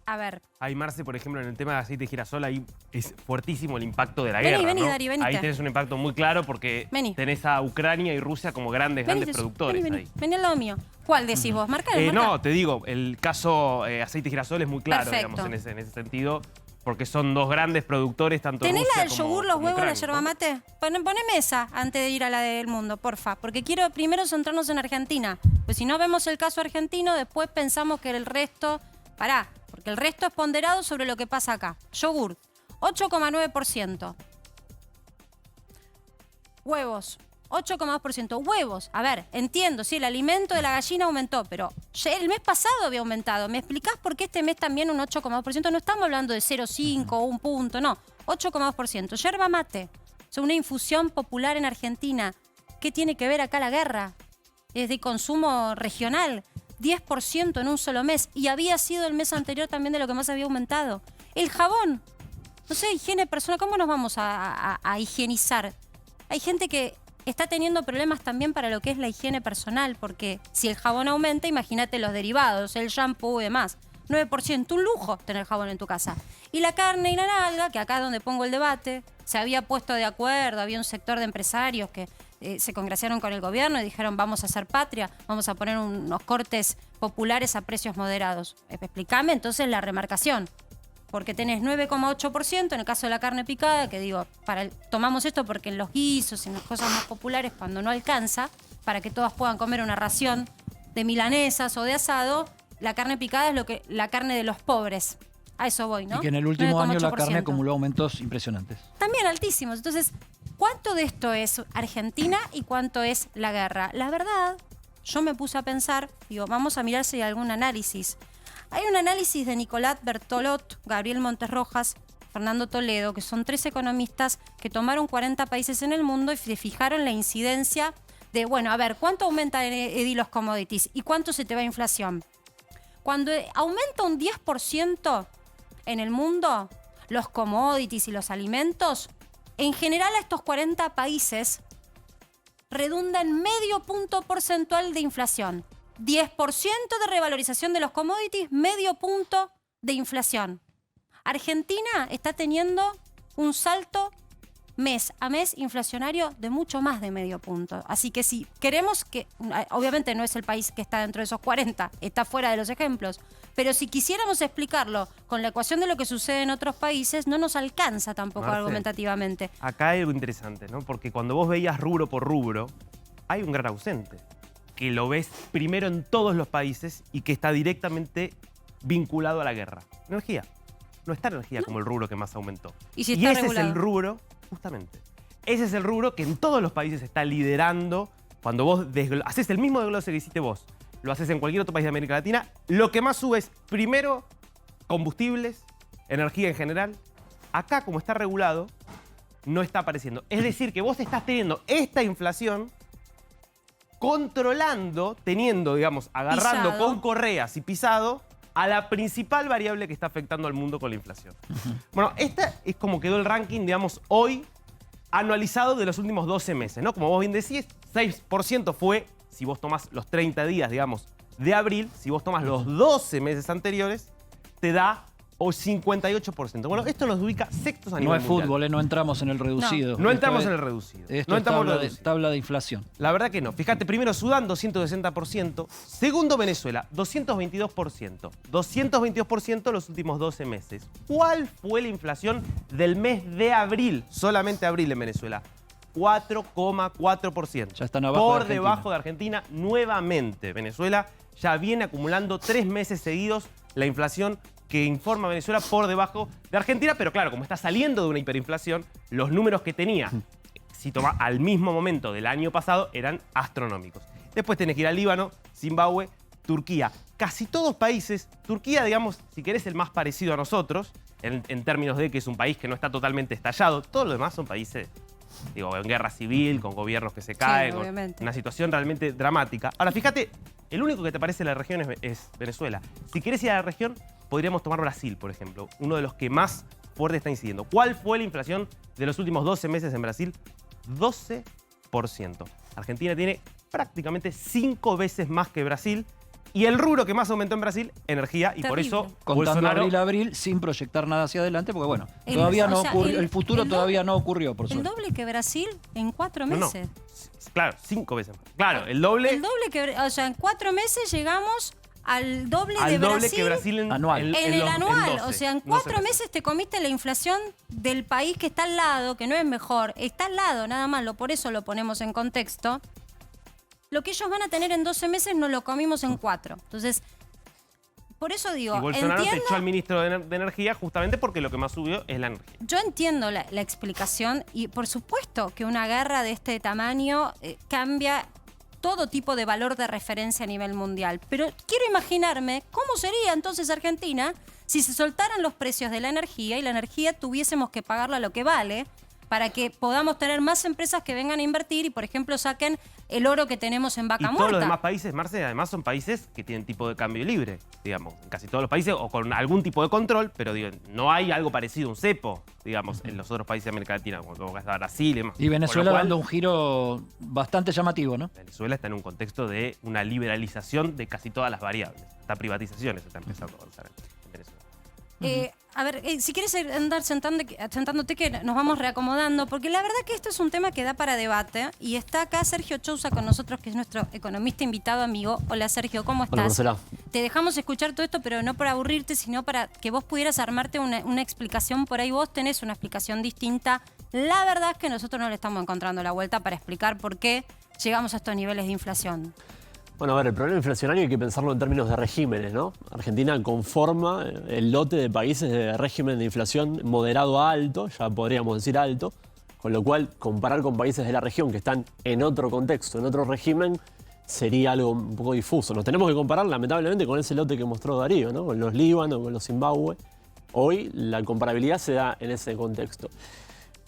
A ver. Ahí, Marce, por ejemplo, en el tema de aceite de girasol, ahí es fuertísimo el impacto de la Vení, guerra, vení, ¿no? Dari, venite. Ahí tenés un impacto muy claro porque tenés a Ucrania y Rusia como grandes productores ahí. Vení al lado mío. ¿Cuál decís vos? ¿Marca? No, te digo, el caso aceite de girasol es muy claro, digamos, en ese sentido, porque son dos grandes productores, tanto ¿tenés Rusia la del yogur, los huevos, Ucrania, la yerba mate? Poneme esa antes de ir a la del mundo, porfa. Porque quiero primero centrarnos en Argentina. Pues si no vemos el caso argentino, después pensamos que el resto... Pará, porque el resto es ponderado sobre lo que pasa acá. Yogur, 8,9%. Huevos, 8,2%. Huevos, a ver, entiendo, sí, el alimento de la gallina aumentó, pero ya el mes pasado había aumentado. ¿Me explicás por qué este mes también un 8,2%? No estamos hablando de 0,5 o un punto, no. 8,2%. Yerba mate, o sea, una infusión popular en Argentina. ¿Qué tiene que ver acá la guerra? Es de consumo regional. 10% en un solo mes. Y había sido el mes anterior también de lo que más había aumentado. El jabón. No sé, higiene personal. ¿Cómo nos vamos a higienizar? Hay gente que está teniendo problemas también para lo que es la higiene personal, porque si el jabón aumenta, imagínate los derivados, el shampoo y demás. 9%, un lujo tener jabón en tu casa. Y la carne y la nalga, que acá es donde pongo el debate, se había puesto de acuerdo, había un sector de empresarios que se congraciaron con el gobierno y dijeron vamos a hacer patria, vamos a poner unos cortes populares a precios moderados. Explícame entonces la remarcación. Porque tenés 9,8% en el caso de la carne picada, que digo, tomamos esto porque en los guisos, en las cosas más populares, cuando no alcanza, para que todos puedan comer una ración de milanesas o de asado, la carne picada es la carne de los pobres. A eso voy, ¿no? Y que en el último año la 9,8%. carne acumuló aumentos impresionantes. También altísimos. Entonces, ¿cuánto de esto es Argentina y cuánto es la guerra? La verdad, yo me puse a pensar, digo, vamos a mirar si hay algún análisis. Hay un análisis de Nicolás Bertolot, Gabriel Montes Rojas, Fernando Toledo, que son 3 economistas que tomaron 40 países en el mundo y se fijaron la incidencia de, bueno, a ver, ¿cuánto aumenta Edi los commodities y cuánto se te va a inflación? Cuando aumenta un 10% en el mundo, los commodities y los alimentos, en general a estos 40 países redundan medio punto porcentual de inflación. 10% de revalorización de los commodities, medio punto de inflación. Argentina está teniendo un salto mes a mes inflacionario de mucho más de medio punto. Así que si queremos que, obviamente no es el país que está dentro de esos 40, está fuera de los ejemplos, pero si quisiéramos explicarlo con la ecuación de lo que sucede en otros países, no nos alcanza tampoco argumentativamente. Acá hay algo interesante, ¿no? Porque cuando vos veías rubro por rubro, hay un gran ausente, que lo ves primero en todos los países y que está directamente vinculado a la guerra. Energía. No está energía como el rubro que más aumentó. Y si está ese regulado. es el rubro, justamente, ese es el rubro que en todos los países está liderando. Cuando vos haces el mismo desglose que hiciste vos, lo haces en cualquier otro país de América Latina, lo que más sube es, primero, combustibles, energía en general. Acá, como está regulado, no está apareciendo. Es decir, que vos estás teniendo esta inflación controlando, teniendo, digamos, agarrando pisado con correas y pisado a la principal variable que está afectando al mundo con la inflación. Bueno, esta es como quedó el ranking, digamos, hoy anualizado de los últimos 12 meses, ¿no? Como vos bien decís, 6% fue, si vos tomás los 30 días, digamos, de abril, si vos tomás los 12 meses anteriores, te da o 58%. Bueno, esto los ubica sextos a nivel No es mundial. fútbol, no entramos en el reducido. No entramos en el reducido. Esto No es entramos en el tabla reducido. tabla de inflación. La verdad que no. Fíjate, primero Sudán, 260%. Segundo, Venezuela, 222%. 222% los últimos 12 meses. ¿Cuál fue la inflación del mes de abril? Solamente abril en Venezuela. 4,4%. Ya están abajo Por de Argentina. debajo de Argentina nuevamente. Venezuela ya viene acumulando 3 meses seguidos la inflación que informa Venezuela por debajo de Argentina, pero claro, como está saliendo de una hiperinflación, los números que tenía, si toma al mismo momento del año pasado, eran astronómicos. Después tenés que ir a Líbano, Zimbabue, Turquía. Casi todos países, Turquía, digamos, si querés, el más parecido a nosotros, en términos de que es un país que no está totalmente estallado. Todos los demás son países, digo, en guerra civil, con gobiernos que se caen, con obviamente. una situación realmente dramática. Ahora, fíjate, el único que te parece la región es Venezuela. Si querés ir a la región, podríamos tomar Brasil, por ejemplo, uno de los que más fuerte está incidiendo. ¿Cuál fue la inflación de los últimos 12 meses en Brasil? 12%. Argentina tiene prácticamente 5 veces más que Brasil. Y el rubro que más aumentó en Brasil, energía, y por eso Contando Bolsonaro... abril, sin proyectar nada hacia adelante, porque bueno, todavía no ocurrió, el futuro todavía no ocurrió, por suerte. El doble que Brasil en 4 meses. Claro, 5 veces más. Claro, el doble... El doble que... O sea, en 4 meses llegamos al doble de al doble Brasil. que Brasil en, anual. En el anual, 12, o sea, en 12 4 meses te comiste la inflación del país que está al lado, que no es mejor, está al lado, nada más, por eso lo ponemos en contexto. Lo que ellos van a tener en 12 meses no lo comimos en 4. Entonces, por eso digo, Y Bolsonaro entiendo, echó al ministro de Energía justamente porque lo que más subió es la energía. yo entiendo la explicación y por supuesto que una guerra de este tamaño cambia todo tipo de valor de referencia a nivel mundial. Pero quiero imaginarme cómo sería entonces Argentina si se soltaran los precios de la energía y la energía tuviésemos que pagarla lo que vale para que podamos tener más empresas que vengan a invertir y, por ejemplo, saquen el oro que tenemos en Vaca Y todos Muerta. los demás países, Marce, además son países que tienen tipo de cambio libre, digamos. En casi todos los países, o con algún tipo de control, pero digo, no hay algo parecido a un cepo, digamos, en los otros países de América Latina, como está Brasil y demás. Y Venezuela Con lo cual, dando un giro bastante llamativo, ¿no? Venezuela está en un contexto de una liberalización de casi todas las variables. Hasta privatizaciones se está empezando a avanzar en Venezuela. A ver, si quieres andar sentándote que nos vamos reacomodando, porque la verdad que esto es un tema que da para debate y está acá Sergio Chousa con nosotros, que es nuestro economista invitado amigo. Hola Sergio, ¿cómo estás? Hola Marcela. Te dejamos escuchar todo esto, pero no para aburrirte, sino para que vos pudieras armarte una explicación. Por ahí vos tenés una explicación distinta. La verdad es que nosotros no le estamos encontrando la vuelta para explicar por qué llegamos a estos niveles de inflación. Bueno, a ver, el problema inflacionario hay que pensarlo en términos de regímenes, ¿no? Argentina conforma el lote de países de régimen de inflación moderado a alto, ya podríamos decir alto, con lo cual comparar con países de la región que están en otro contexto, en otro régimen, sería algo un poco difuso. Nos tenemos que comparar, lamentablemente, con ese lote que mostró Darío, ¿no? Con los Líbano, con los Zimbabue. Hoy la comparabilidad se da en ese contexto.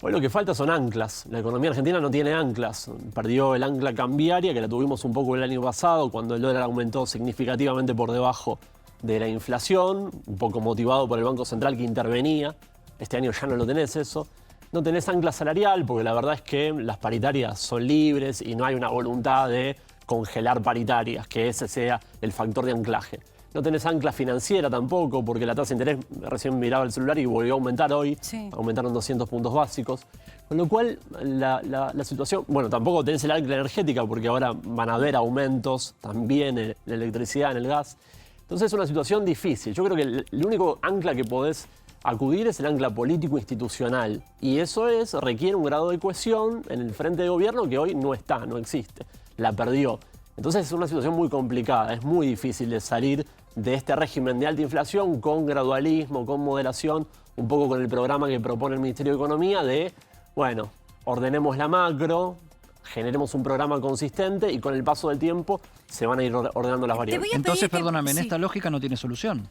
Hoy lo que falta son anclas. La economía argentina no tiene anclas. Perdió el ancla cambiaria, que la tuvimos un poco el año pasado, cuando el dólar aumentó significativamente por debajo de la inflación, un poco motivado por el Banco Central que intervenía. Este año ya no lo tenés eso. No tenés ancla salarial, porque la verdad es que las paritarias son libres y no hay una voluntad de congelar paritarias, que ese sea el factor de anclaje. No tenés ancla financiera tampoco, porque la tasa de interés, recién miraba el celular y volvió a aumentar hoy. Sí. Aumentaron 200 puntos básicos. Con lo cual, la situación... Bueno, tampoco tenés el ancla energética, porque ahora van a haber aumentos también en la electricidad, en el gas. Entonces es una situación difícil. Yo creo que el único ancla que podés acudir es el ancla político-institucional. Y eso requiere un grado de cohesión en el frente de gobierno que hoy no está, no existe. La perdió. Entonces es una situación muy complicada. Es muy difícil de salir de este régimen de alta inflación con gradualismo, con moderación, un poco con el programa que propone el Ministerio de Economía de, bueno, ordenemos la macro, generemos un programa consistente y con el paso del tiempo se van a ir ordenando las variables. Entonces, perdóname, en esta lógica no tiene solución.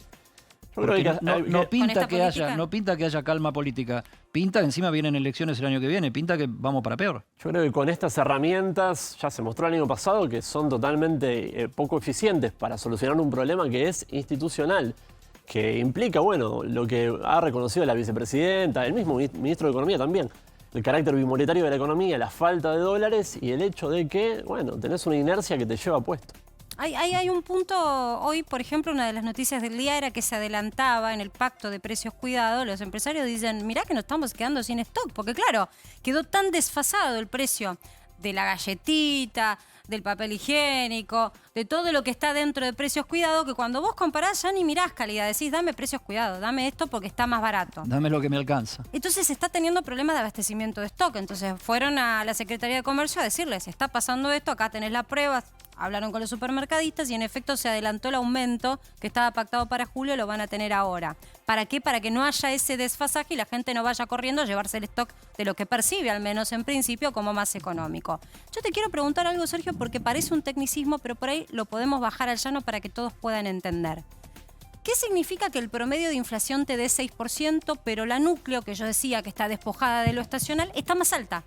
Yo creo que no pinta que haya calma política. Pinta que encima vienen elecciones el año que viene. Pinta que vamos para peor. Yo creo que con estas herramientas, ya se mostró el año pasado, que son totalmente poco eficientes para solucionar un problema que es institucional, que implica, bueno, lo que ha reconocido la vicepresidenta, el mismo ministro de Economía también, el carácter bimonetario de la economía, la falta de dólares y el hecho de que, bueno, tenés una inercia que te lleva puesto. Hay un punto, hoy por ejemplo, una de las noticias del día era que se adelantaba en el pacto de precios cuidados. Los empresarios dicen, mirá que nos estamos quedando sin stock, porque claro, quedó tan desfasado el precio de la galletita, del papel higiénico, de todo lo que está dentro de precios cuidados, que cuando vos comparás ya ni mirás calidad, decís, dame precios cuidados, dame esto porque está más barato. Dame lo que me alcanza. Entonces se está teniendo problemas de abastecimiento de stock. Entonces fueron a la Secretaría de Comercio a decirles, está pasando esto, acá tenés las pruebas. Hablaron con los supermercadistas y en efecto se adelantó el aumento que estaba pactado para julio, lo van a tener ahora. ¿Para qué? Para que no haya ese desfasaje y la gente no vaya corriendo a llevarse el stock de lo que percibe, al menos en principio, como más económico. Yo te quiero preguntar algo, Sergio, porque parece un tecnicismo, pero por ahí lo podemos bajar al llano para que todos puedan entender. ¿Qué significa que el promedio de inflación te dé 6%, pero la núcleo, que yo decía que está despojada de lo estacional, está más alta?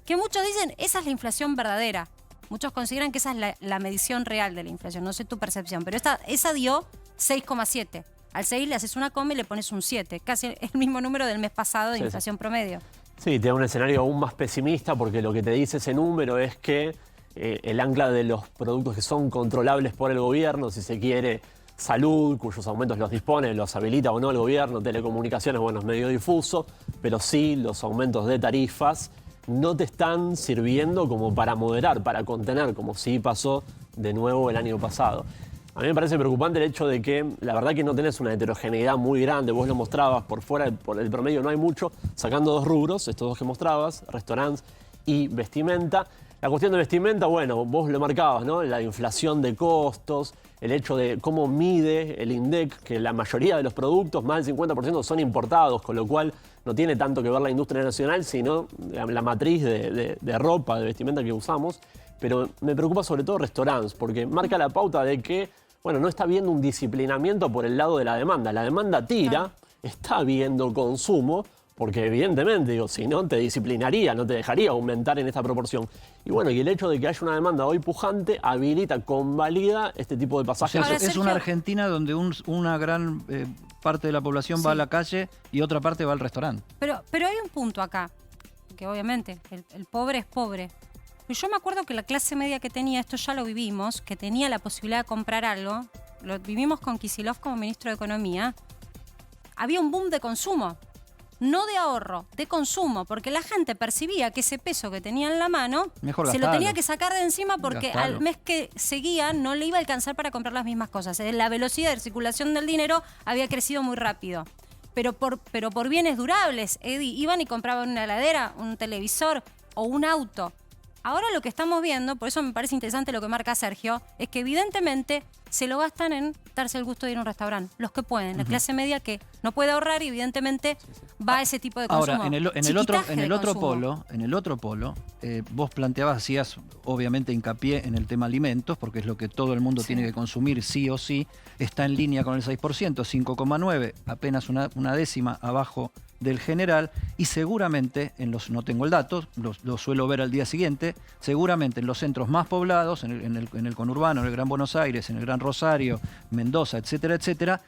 Que muchos dicen, esa es la inflación verdadera. Muchos consideran que esa es la medición real de la inflación. No sé tu percepción, pero esa dio 6,7. Al 6 le haces una coma y le pones un 7. Casi el mismo número del mes pasado de inflación promedio. Sí, te da un escenario aún más pesimista porque lo que te dice ese número es que el ancla de los productos que son controlables por el gobierno, si se quiere, salud, cuyos aumentos los dispone, los habilita o no el gobierno, telecomunicaciones, bueno, es medio difuso, pero sí los aumentos de tarifas no te están sirviendo como para moderar, para contener, como sí pasó de nuevo el año pasado. A mí me parece preocupante el hecho de que la verdad que no tenés una heterogeneidad muy grande, vos lo mostrabas, por fuera, por el promedio no hay mucho, sacando dos rubros, estos dos que mostrabas, restaurantes y vestimenta. La cuestión de vestimenta, bueno, vos lo marcabas, ¿no? La inflación de costos, el hecho de cómo mide el INDEC, que la mayoría de los productos, más del 50% son importados, con lo cual no tiene tanto que ver la industria nacional, sino la matriz de ropa, de vestimenta que usamos. Pero me preocupa sobre todo restaurantes, porque marca la pauta de que, bueno, no está habiendo un disciplinamiento por el lado de la demanda. La demanda tira, está habiendo consumo, porque evidentemente, digo, si no te disciplinaría, no te dejaría aumentar en esta proporción. Y bueno, y el hecho de que haya una demanda hoy pujante habilita, convalida este tipo de pasajes. O sea, es una Argentina donde una gran parte de la población va a la calle y otra parte va al restaurante. Pero hay un punto acá, que obviamente el pobre es pobre. Pero yo me acuerdo que la clase media que tenía, esto ya lo vivimos, que tenía la posibilidad de comprar algo, lo vivimos con Kicillof como ministro de Economía, había un boom de consumo. No de ahorro, de consumo, porque la gente percibía que ese peso que tenía en la mano se lo tenía que sacar de encima porque al mes que seguía no le iba a alcanzar para comprar las mismas cosas. La velocidad de circulación del dinero había crecido muy rápido. Pero por bienes durables, Eddie, iban y compraban una heladera, un televisor o un auto. Ahora lo que estamos viendo, por eso me parece interesante lo que marca Sergio, es que evidentemente se lo gastan en darse el gusto de ir a un restaurante. Los que pueden, la clase media que no puede ahorrar y evidentemente va a ese tipo de consumo. Ahora, en el otro polo, vos planteabas, hacías obviamente hincapié en el tema alimentos, porque es lo que todo el mundo tiene que consumir sí o sí, está en línea con el 6%, 5,9, apenas una décima abajo del general, y seguramente, no tengo el dato, lo suelo ver al día siguiente, seguramente en los centros más poblados, en el conurbano, en el Gran Buenos Aires, en el Gran Rosario, Mendoza, etcétera, etcétera,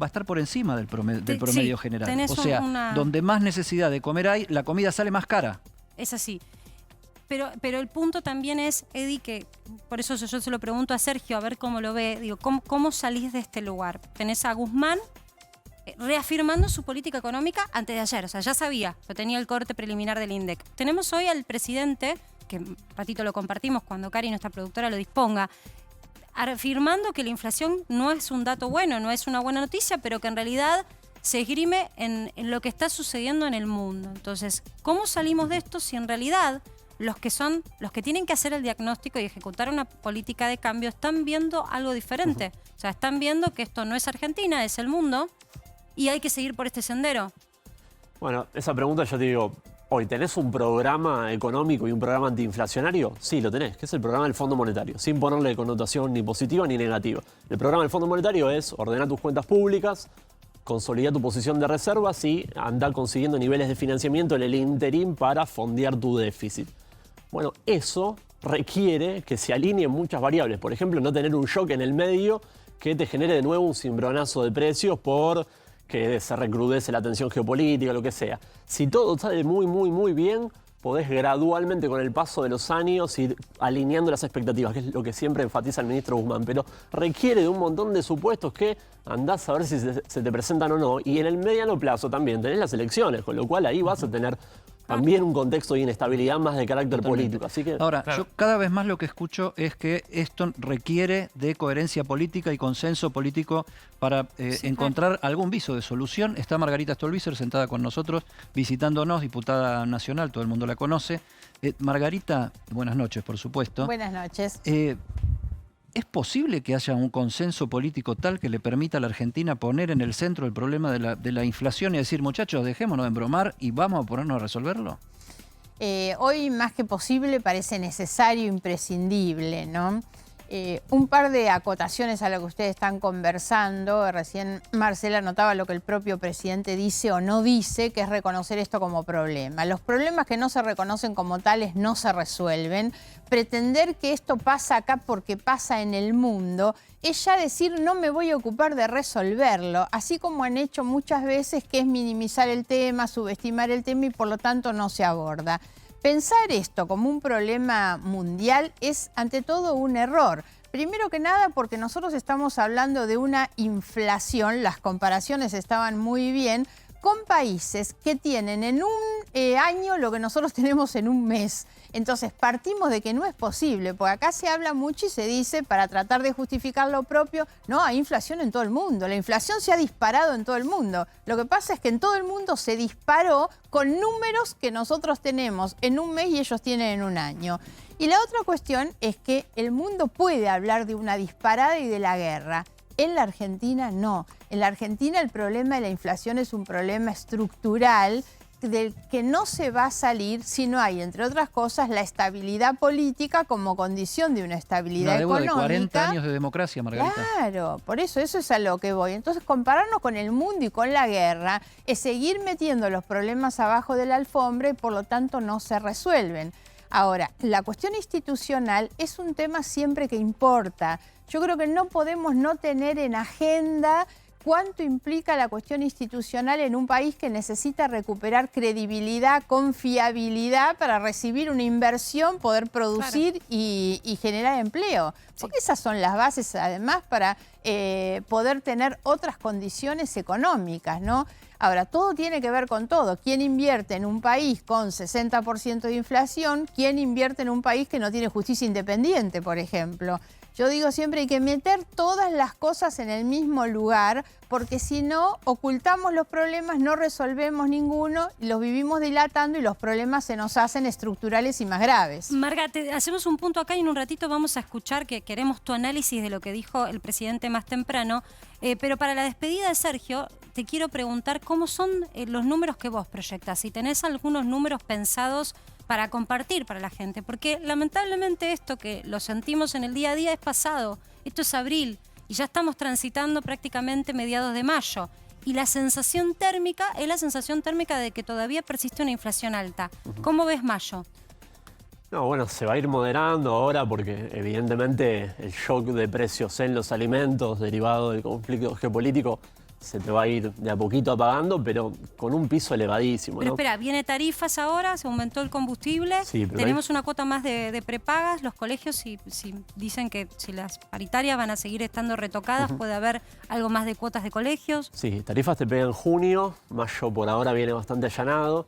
va a estar por encima del promedio general. O sea, donde más necesidad de comer hay, la comida sale más cara. Es así. Pero el punto también es, Eddie, que por eso yo se lo pregunto a Sergio, a ver cómo lo ve, digo, ¿cómo salís de este lugar? Tenés a Guzmán reafirmando su política económica antes de ayer. O sea, ya sabía, lo tenía el corte preliminar del INDEC. Tenemos hoy al presidente, que un ratito lo compartimos cuando Cari, nuestra productora, lo disponga, afirmando que la inflación no es un dato bueno, no es una buena noticia, pero que en realidad se esgrime en lo que está sucediendo en el mundo. Entonces, ¿cómo salimos de esto si en realidad los que tienen que hacer el diagnóstico y ejecutar una política de cambio están viendo algo diferente? O sea, están viendo que esto no es Argentina, es el mundo, y hay que seguir por este sendero. Bueno, esa pregunta yo te digo, hoy, ¿tenés un programa económico y un programa antiinflacionario? Sí, lo tenés, que es el programa del Fondo Monetario, sin ponerle connotación ni positiva ni negativa. El programa del Fondo Monetario es ordenar tus cuentas públicas, consolidar tu posición de reservas y andar consiguiendo niveles de financiamiento en el interín para fondear tu déficit. Bueno, eso requiere que se alineen muchas variables. Por ejemplo, no tener un shock en el medio que te genere de nuevo un cimbronazo de precios por que se recrudece la tensión geopolítica, lo que sea. Si todo sale muy, muy, muy bien, podés gradualmente con el paso de los años ir alineando las expectativas, que es lo que siempre enfatiza el ministro Guzmán, pero requiere de un montón de supuestos que andás a ver si se te presentan o no, y en el mediano plazo también tenés las elecciones, con lo cual ahí vas a tener también un contexto de inestabilidad más de carácter político. Así que, ahora, yo cada vez más lo que escucho es que esto requiere de coherencia política y consenso político para encontrar algún viso de solución. Está Margarita Stolbizer sentada con nosotros, visitándonos, diputada nacional, todo el mundo la conoce. Margarita, buenas noches, por supuesto. Buenas noches. ¿Es posible que haya un consenso político tal que le permita a la Argentina poner en el centro el problema de la inflación y decir, muchachos, dejémonos de embromar y vamos a ponernos a resolverlo? Hoy, más que posible, parece necesario, imprescindible, ¿no? Un par de acotaciones a lo que ustedes están conversando. Recién Marcela notaba lo que el propio presidente dice o no dice, que es reconocer esto como problema. Los problemas que no se reconocen como tales no se resuelven. Pretender que esto pasa acá porque pasa en el mundo es ya decir no me voy a ocupar de resolverlo, así como han hecho muchas veces, que es minimizar el tema, subestimar el tema y por lo tanto no se aborda. Pensar esto como un problema mundial es ante todo un error. Primero que nada porque nosotros estamos hablando de una inflación, las comparaciones estaban muy bien, con países que tienen en un año lo que nosotros tenemos en un mes. Entonces partimos de que no es posible, porque acá se habla mucho y se dice, para tratar de justificar lo propio, no, hay inflación en todo el mundo. La inflación se ha disparado en todo el mundo. Lo que pasa es que en todo el mundo se disparó con números que nosotros tenemos en un mes y ellos tienen en un año. Y la otra cuestión es que el mundo puede hablar de una disparada y de la guerra. En la Argentina no. En la Argentina el problema de la inflación es un problema estructural del que no se va a salir si no hay, entre otras cosas, la estabilidad política como condición de una estabilidad económica. De 40 años de democracia, Margarita. Claro, por eso es a lo que voy. Entonces, compararnos con el mundo y con la guerra es seguir metiendo los problemas abajo de la alfombra y por lo tanto no se resuelven. Ahora, la cuestión institucional es un tema siempre que importa. Yo creo que no podemos no tener en agenda cuánto implica la cuestión institucional en un país que necesita recuperar credibilidad, confiabilidad para recibir una inversión, poder producir y generar empleo. Porque esas son las bases, además, para poder tener otras condiciones económicas, ¿no? Ahora, todo tiene que ver con todo. ¿Quién invierte en un país con 60% de inflación? ¿Quién invierte en un país que no tiene justicia independiente, por ejemplo? Yo digo siempre hay que meter todas las cosas en el mismo lugar, porque si no, ocultamos los problemas, no resolvemos ninguno, los vivimos dilatando y los problemas se nos hacen estructurales y más graves. Marga, hacemos un punto acá y en un ratito vamos a escuchar que queremos tu análisis de lo que dijo el presidente más temprano. Pero para la despedida de Sergio, te quiero preguntar cómo son los números que vos proyectás. Si tenés algunos números pensados para compartir para la gente, porque lamentablemente esto que lo sentimos en el día a día es pasado, esto es abril y ya estamos transitando prácticamente mediados de mayo y la sensación térmica es la sensación térmica de que todavía persiste una inflación alta. ¿Cómo ves mayo? No, bueno, se va a ir moderando ahora porque evidentemente el shock de precios en los alimentos derivado del conflicto geopolítico se te va a ir de a poquito apagando, pero con un piso elevadísimo. Pero ¿no? espera, viene tarifas ahora, se aumentó el combustible, sí, tenemos una cuota más de prepagas, los colegios si dicen que si las paritarias van a seguir estando retocadas, puede haber algo más de cuotas de colegios. Sí, tarifas te pegan en junio, mayo por ahora viene bastante allanado,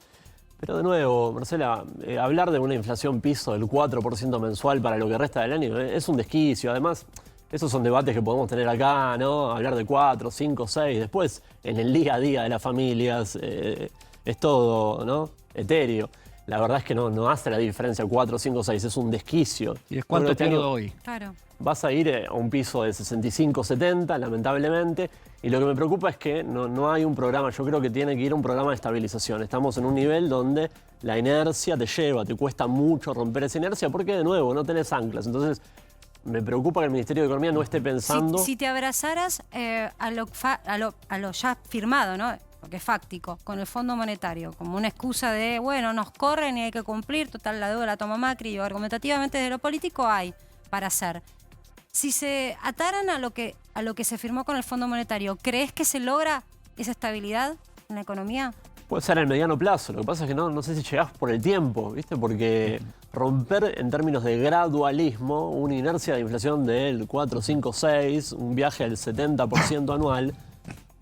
pero de nuevo, Marcela, hablar de una inflación piso del 4% mensual para lo que resta del año es un desquicio, además. Esos son debates que podemos tener acá, ¿no? Hablar de 4, 5, 6. Después, en el día a día de las familias, es todo, ¿no? Etéreo. La verdad es que no hace la diferencia 4, 5, 6. Es un desquicio. ¿Y es cuánto pierdo hoy? Claro. Vas a ir a un piso de 65, 70, lamentablemente. Y lo que me preocupa es que no hay un programa. Yo creo que tiene que ir un programa de estabilización. Estamos en un nivel donde la inercia te lleva, te cuesta mucho romper esa inercia porque, de nuevo, no tenés anclas. Entonces, me preocupa que el Ministerio de Economía no esté pensando... Si te abrazaras a lo ya firmado, ¿no? Porque es fáctico, con el Fondo Monetario, como una excusa de, bueno, nos corren y hay que cumplir, total la deuda la toma Macri, y argumentativamente desde lo político hay para hacer. Si se ataran a lo que se firmó con el Fondo Monetario, ¿crees que se logra esa estabilidad en la economía? Puede ser en el mediano plazo, lo que pasa es que no sé si llegás por el tiempo, ¿viste? Porque romper en términos de gradualismo una inercia de inflación del 4, 5, 6, un viaje al 70% anual,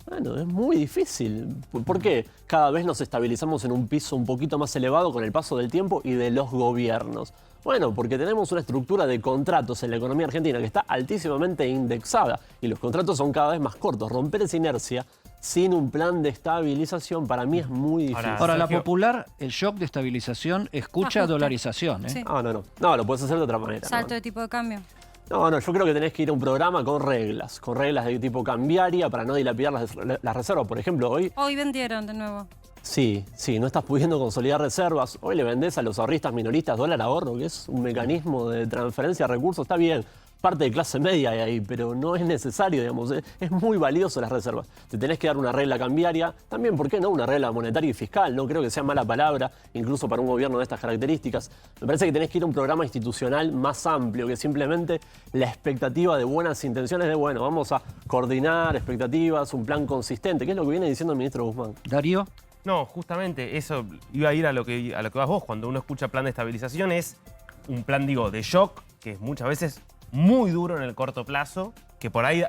bueno, es muy difícil. ¿Por qué? Cada vez nos estabilizamos en un piso un poquito más elevado con el paso del tiempo y de los gobiernos. Bueno, porque tenemos una estructura de contratos en la economía argentina que está altísimamente indexada y los contratos son cada vez más cortos. Romper esa inercia sin un plan de estabilización para mí es muy difícil. Ahora, la popular, el shock de estabilización, escucha dolarización. Sí. No, lo puedes hacer de otra manera. Salto de tipo de cambio. No, yo creo que tenés que ir a un programa con reglas de tipo cambiaria para no dilapidar las reservas. Por ejemplo, Hoy vendieron de nuevo. Sí, no estás pudiendo consolidar reservas. Hoy le vendés a los ahorristas minoristas dólar ahorro, que es un mecanismo de transferencia de recursos. Está bien, parte de clase media hay ahí, pero no es necesario, digamos. Es muy valioso las reservas. Te tenés que dar una regla cambiaria. También, ¿por qué no? Una regla monetaria y fiscal. No creo que sea mala palabra, incluso para un gobierno de estas características. Me parece que tenés que ir a un programa institucional más amplio, que simplemente la expectativa de buenas intenciones de, bueno, vamos a coordinar expectativas, un plan consistente, que es lo que viene diciendo el ministro Guzmán. Darío. No, justamente eso iba a ir a lo que vas vos. Cuando uno escucha plan de estabilización es un plan, digo, de shock, que es muchas veces muy duro en el corto plazo, que por ahí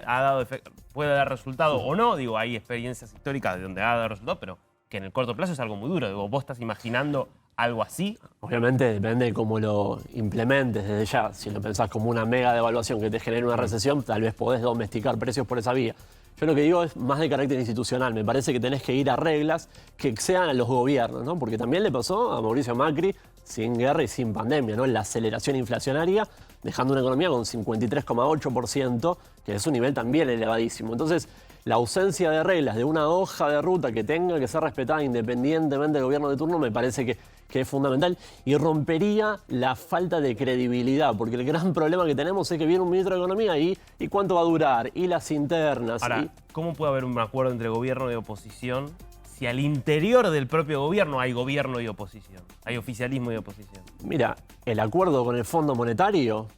puede dar resultado o no. Digo, hay experiencias históricas de donde ha dado resultado, pero que en el corto plazo es algo muy duro. Digo, ¿vos estás imaginando algo así? Obviamente depende de cómo lo implementes desde ya. Si lo pensás como una mega devaluación que te genere una recesión, tal vez podés domesticar precios por esa vía. Yo lo que digo es más de carácter institucional. Me parece que tenés que ir a reglas que excedan a los gobiernos, ¿no? Porque también le pasó a Mauricio Macri sin guerra y sin pandemia, ¿no? La aceleración inflacionaria, dejando una economía con 53,8%, que es un nivel también elevadísimo. Entonces, la ausencia de reglas, de una hoja de ruta que tenga que ser respetada independientemente del gobierno de turno, me parece que es fundamental y rompería la falta de credibilidad, porque el gran problema que tenemos es que viene un ministro de Economía y ¿cuánto va a durar? Y las internas. Ahora, ¿cómo puede haber un acuerdo entre gobierno y oposición si al interior del propio gobierno hay gobierno y oposición? Hay oficialismo y oposición. Mira, el acuerdo con el Fondo Monetario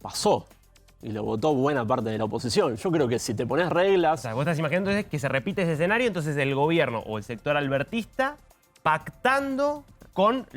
pasó y lo votó buena parte de la oposición. Yo creo que si te pones reglas... O sea, vos estás imaginando entonces que se repite ese escenario, entonces el gobierno o el sector albertista pactando con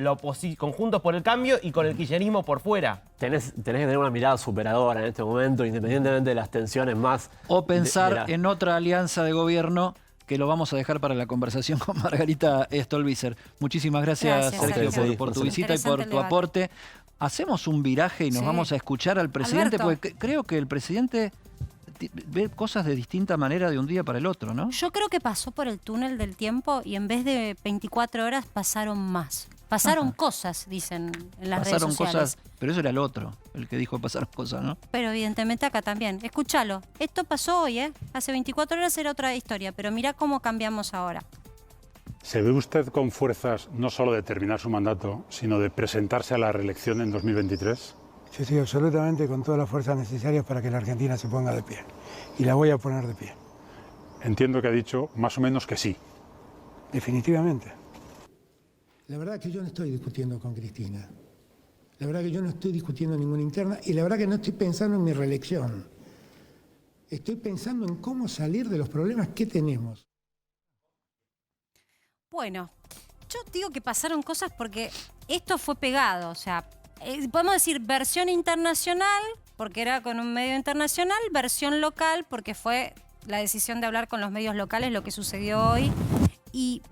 Juntos por el Cambio y con el kirchnerismo por fuera. Tenés que tener una mirada superadora en este momento, independientemente de las tensiones más... O pensar en otra alianza de gobierno, que lo vamos a dejar para la conversación con Margarita Stolbizer. Muchísimas gracias Sergio, por tu visita y por tu aporte. Hacemos un viraje y nos vamos a escuchar al presidente, Alberto, porque creo que el presidente ve cosas de distinta manera de un día para el otro, ¿no? Yo creo que pasó por el túnel del tiempo y en vez de 24 horas pasaron más. Pasaron cosas, dicen en las redes sociales. Pasaron cosas, pero eso era el otro, el que dijo pasaron cosas, ¿no? Pero evidentemente acá también. Escúchalo, esto pasó hoy, ¿eh? Hace 24 horas era otra historia, pero mira cómo cambiamos ahora. ¿Se ve usted con fuerzas no solo de terminar su mandato, sino de presentarse a la reelección en 2023? Sí, sí, absolutamente, con todas las fuerzas necesarias para que la Argentina se ponga de pie. Y la voy a poner de pie. Entiendo que ha dicho más o menos que sí. Definitivamente. La verdad que yo no estoy discutiendo con Cristina. La verdad que yo no estoy discutiendo ninguna interna y la verdad que no estoy pensando en mi reelección. Estoy pensando en cómo salir de los problemas que tenemos. Bueno, yo digo que pasaron cosas porque esto fue pegado, o sea, podemos decir versión internacional, porque era con un medio internacional, versión local, porque fue la decisión de hablar con los medios locales, lo que sucedió hoy, y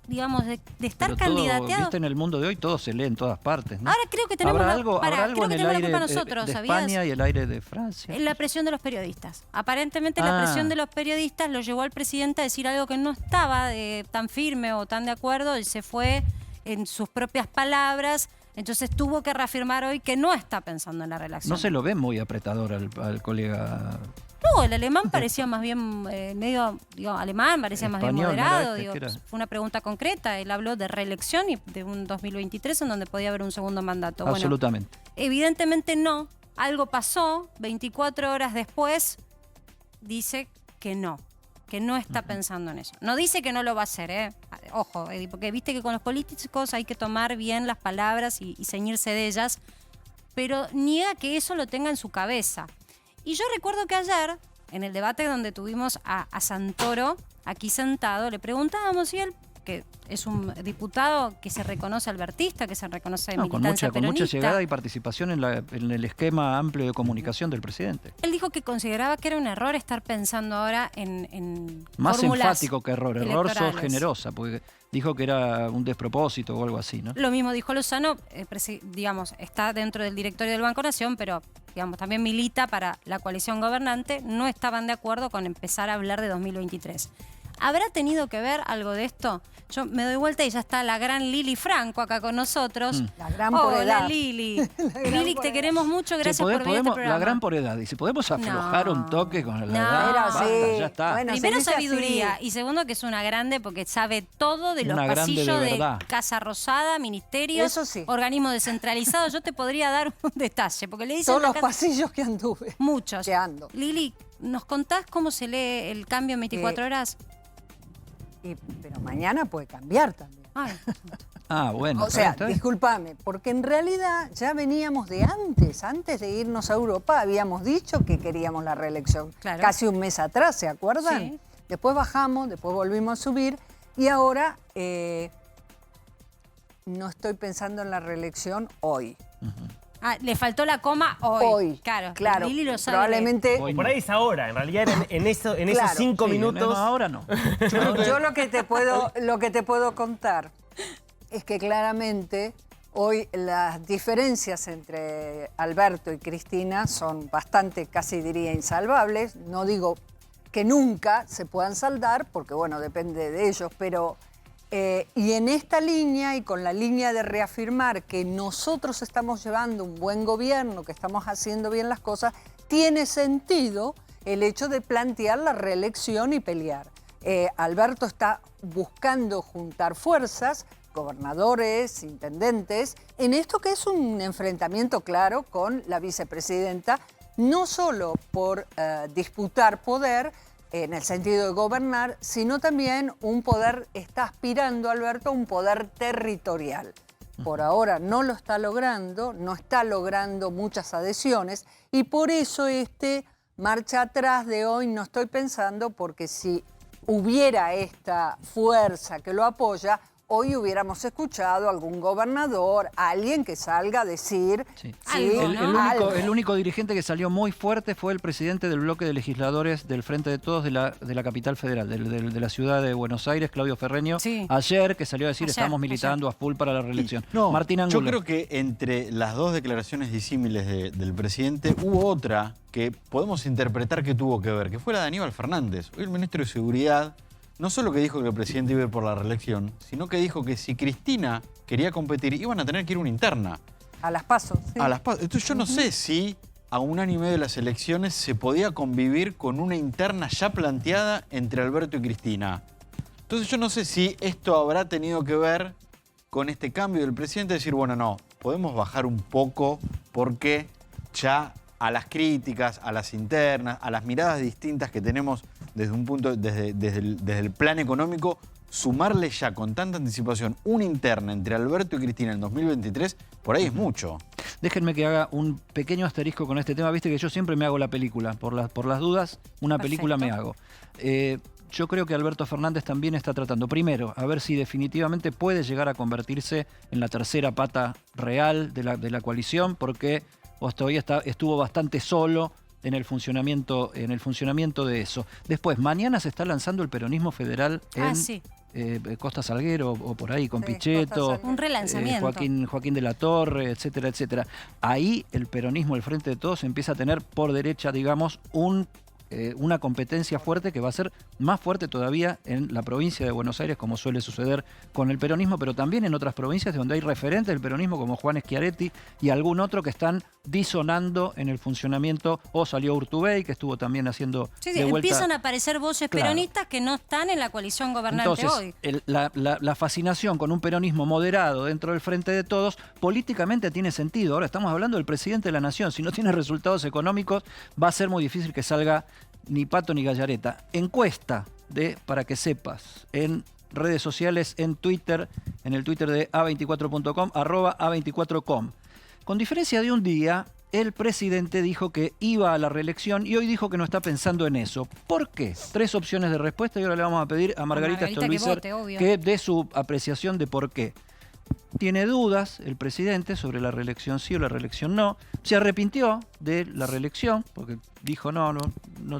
digamos, de estar candidateado. Viste, en el mundo de hoy todo se lee en todas partes, ¿no? Ahora creo que tenemos ¿Habrá algo en el aire nosotros, de ¿sabías? España y el aire de Francia? La presión de los periodistas. Aparentemente la presión de los periodistas lo llevó al presidente a decir algo que no estaba tan firme o tan de acuerdo. Él se fue en sus propias palabras. Entonces tuvo que reafirmar hoy que no está pensando en la relación. No se lo ve muy apretador al colega. No, el alemán parecía más bien medio, alemán, parecía más bien moderado. Fue una pregunta concreta. Él habló de reelección y de un 2023 en donde podía haber un segundo mandato. Absolutamente. Bueno, evidentemente no. Algo pasó. 24 horas después dice que no está pensando en eso. No dice que no lo va a hacer, ¿eh? Ojo, porque viste que con los políticos hay que tomar bien las palabras y ceñirse de ellas, pero niega que eso lo tenga en su cabeza. Y yo recuerdo que ayer, en el debate donde tuvimos a Santoro aquí sentado, le preguntábamos si él, que es un diputado que se reconoce albertista, que se reconoce militancia peronista. Con mucha llegada y participación en el esquema amplio de comunicación del presidente. Él dijo que consideraba que era un error estar pensando ahora en más fórmulas enfático que error. Error sos generosa, porque dijo que era un despropósito o algo así, ¿no? Lo mismo dijo Lozano, digamos, está dentro del directorio del Banco Nación, pero digamos, también milita para la coalición gobernante. No estaban de acuerdo con empezar a hablar de 2023. ¿Habrá tenido que ver algo de esto? Yo me doy vuelta y ya está la gran Lili Franco acá con nosotros. La gran por Hola, edad. Lili. Lili, te queremos mucho. Gracias por venir a este programa. La gran por edad. Dice, ¿podemos aflojar un toque con la edad? Era Basta, así. ya está. Bueno, Primero, se dice sabiduría. así. Y segundo, que es una grande porque sabe todo de los Una grande pasillos de de verdad. Casa Rosada, ministerios, Eso sí. organismos descentralizados. Yo te podría dar un detalle, porque le dicen Todos la los casa- pasillos que anduve. muchos. Que ando. Lili, ¿nos contás cómo se lee el cambio en 24 horas? Pero mañana puede cambiar también. Ay, Ah, bueno. O sea, está bien. discúlpame, porque en realidad ya veníamos de antes de irnos a Europa, habíamos dicho que queríamos la reelección. Claro. Casi un mes atrás, ¿se acuerdan? Sí. Después bajamos, después volvimos a subir y ahora no estoy pensando en la reelección hoy. le faltó la coma hoy. Hoy. Claro, Lili lo sabe. Probablemente. Hoy Por ahí es ahora, en realidad en esos Claro. 5 Sí, minutos. no, ahora no. Yo lo que te puedo contar es que claramente hoy las diferencias entre Alberto y Cristina son bastante, casi diría, insalvables. No digo que nunca se puedan saldar, porque bueno, depende de ellos, pero y en esta línea y con la línea de reafirmar que nosotros estamos llevando un buen gobierno, que estamos haciendo bien las cosas, tiene sentido el hecho de plantear la reelección y pelear. Alberto está buscando juntar fuerzas, gobernadores, intendentes, en esto que es un enfrentamiento claro con la vicepresidenta, no solo por disputar poder, en el sentido de gobernar, sino también un poder, está aspirando Alberto a un poder territorial. Por ahora no lo está logrando, no está logrando muchas adhesiones y por eso marcha atrás de hoy no estoy pensando, porque si hubiera esta fuerza que lo apoya, hoy hubiéramos escuchado a algún gobernador, a alguien que salga a decir... Sí. Algo, ¿no? El único dirigente que salió muy fuerte fue el presidente del bloque de legisladores del Frente de Todos de la capital federal, de la ciudad de Buenos Aires, Claudio Ferreño, Sí. ayer, que salió a decir Ayer, estamos militando a full para la reelección. No, Martín yo Angulo. creo que entre las dos declaraciones disímiles del presidente hubo otra que podemos interpretar que tuvo que ver, que fue la de Aníbal Fernández. Hoy el ministro de Seguridad no solo que dijo que el presidente iba a ir por la reelección, sino que dijo que si Cristina quería competir, iban a tener que ir a una interna. A las pasos. Sí. A las PASO. Entonces yo no sé si a un año y medio de las elecciones se podía convivir con una interna ya planteada entre Alberto y Cristina. Entonces yo no sé si esto habrá tenido que ver con este cambio del presidente, decir, bueno, no, podemos bajar un poco porque ya a las críticas, a las internas, a las miradas distintas que tenemos desde un punto, desde el plan económico, sumarle ya con tanta anticipación una interna entre Alberto y Cristina en 2023, por ahí es mucho. Déjenme que haga un pequeño asterisco con este tema. Viste que yo siempre me hago la película. Por las dudas, una película me hago. Yo creo que Alberto Fernández también está tratando, primero, a ver si definitivamente puede llegar a convertirse en la tercera pata real de la coalición, porque hasta hoy estuvo bastante solo en el funcionamiento de eso. Después, mañana se está lanzando el peronismo federal en Costa Salguero o por ahí, con Pichetto, un relanzamiento. Joaquín de la Torre, etcétera, etcétera. Ahí el peronismo, el Frente de Todos, empieza a tener por derecha, digamos, una competencia fuerte que va a ser más fuerte todavía en la provincia de Buenos Aires, como suele suceder con el peronismo, pero también en otras provincias donde hay referentes del peronismo como Juan Schiaretti y algún otro que están disonando en el funcionamiento, o salió Urtubey, que estuvo también haciendo de vuelta. Empiezan a aparecer voces peronistas que no están en la coalición gobernante Entonces, hoy. La fascinación con un peronismo moderado dentro del Frente de Todos políticamente tiene sentido. Ahora estamos hablando del presidente de la Nación. Si no tiene resultados económicos, va a ser muy difícil que salga ni Pato ni Gallareta. Encuesta para que sepas, en redes sociales, en Twitter, en el Twitter de a24.com, @a24com. Con diferencia de un día, el presidente dijo que iba a la reelección y hoy dijo que no está pensando en eso. ¿Por qué? 3 opciones de respuesta y ahora le vamos a pedir a Margarita Stolbizer que dé su apreciación de por qué. Tiene dudas el presidente sobre la reelección sí o la reelección no. Se arrepintió de la reelección porque dijo no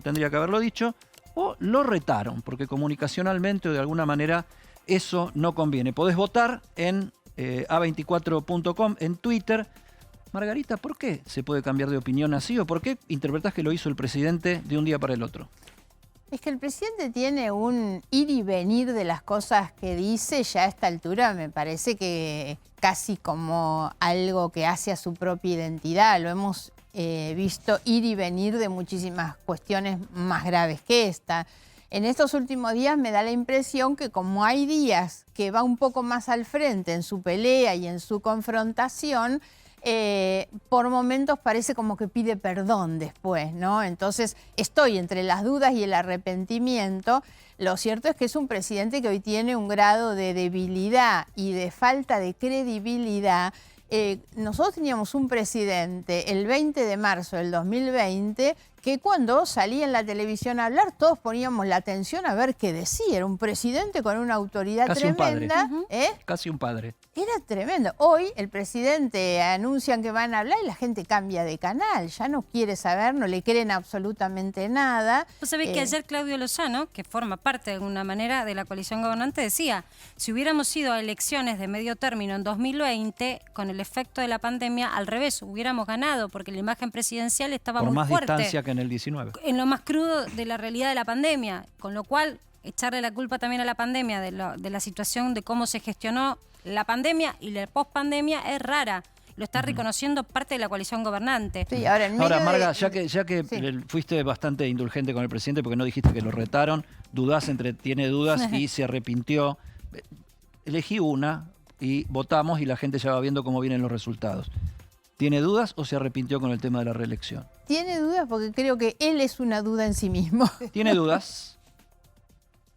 tendría que haberlo dicho. O lo retaron porque comunicacionalmente o de alguna manera eso no conviene. Podés votar en a24.com, en Twitter. Margarita, ¿por qué se puede cambiar de opinión así o por qué interpretás que lo hizo el presidente de un día para el otro? Es que el presidente tiene un ir y venir de las cosas que dice, ya a esta altura me parece que casi como algo que hace a su propia identidad. Lo hemos visto ir y venir de muchísimas cuestiones más graves que esta. En estos últimos días me da la impresión que como hay días que va un poco más al frente en su pelea y en su confrontación, por momentos parece como que pide perdón después, ¿no? Entonces estoy entre las dudas y el arrepentimiento. Lo cierto es que es un presidente que hoy tiene un grado de debilidad y de falta de credibilidad. Nosotros teníamos un presidente el 20 de marzo del 2020 que cuando salía en la televisión a hablar todos poníamos la atención a ver qué decía. Era un presidente con una autoridad Casi tremenda. un padre. Casi un padre. Era tremendo. Hoy el presidente anuncian que van a hablar y la gente cambia de canal. Ya no quiere saber, no le creen absolutamente nada. Vos sabés que ayer Claudio Lozano, que forma parte de alguna manera de la coalición gobernante, decía, si hubiéramos ido a elecciones de medio término en 2020, con el efecto de la pandemia, al revés, hubiéramos ganado, porque la imagen presidencial estaba muy fuerte. Por más distancia que en el 19. En lo más crudo de la realidad de la pandemia, con lo cual echarle la culpa también a la pandemia de la situación de cómo se gestionó la pandemia y la pospandemia es rara. Lo está reconociendo parte de la coalición gobernante. Sí, ahora, Marga, ya que sí, fuiste bastante indulgente con el presidente porque no dijiste que lo retaron, tiene dudas y se arrepintió. Elegí una y votamos y la gente ya va viendo cómo vienen los resultados. ¿Tiene dudas o se arrepintió con el tema de la reelección? Tiene dudas porque creo que él es una duda en sí mismo. ¿Tiene dudas?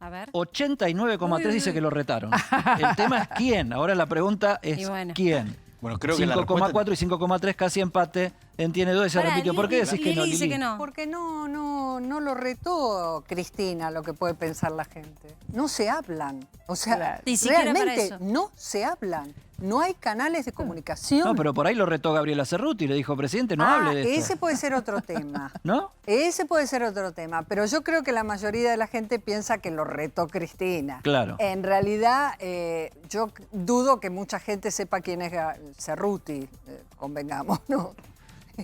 A ver. 89,3 dice que lo retaron. El tema es quién. Ahora la pregunta es quién. Bueno, creo que 5,4 y 5,3 casi empate. Tiene dudas y se repitió. ¿Por qué decís que no, dice Lili? que no. Porque no lo retó Cristina lo que puede pensar la gente. No se hablan. O sea, Ni siquiera para realmente eso. no se hablan. No hay canales de comunicación. No, pero por ahí lo retó Gabriela Cerruti y le dijo, presidente, no hable de esto. Ese puede ser otro tema. ¿No? Ese puede ser otro tema. Pero yo creo que la mayoría de la gente piensa que lo retó Cristina. Claro. En realidad, yo dudo que mucha gente sepa quién es Cerruti, convengamos, ¿no?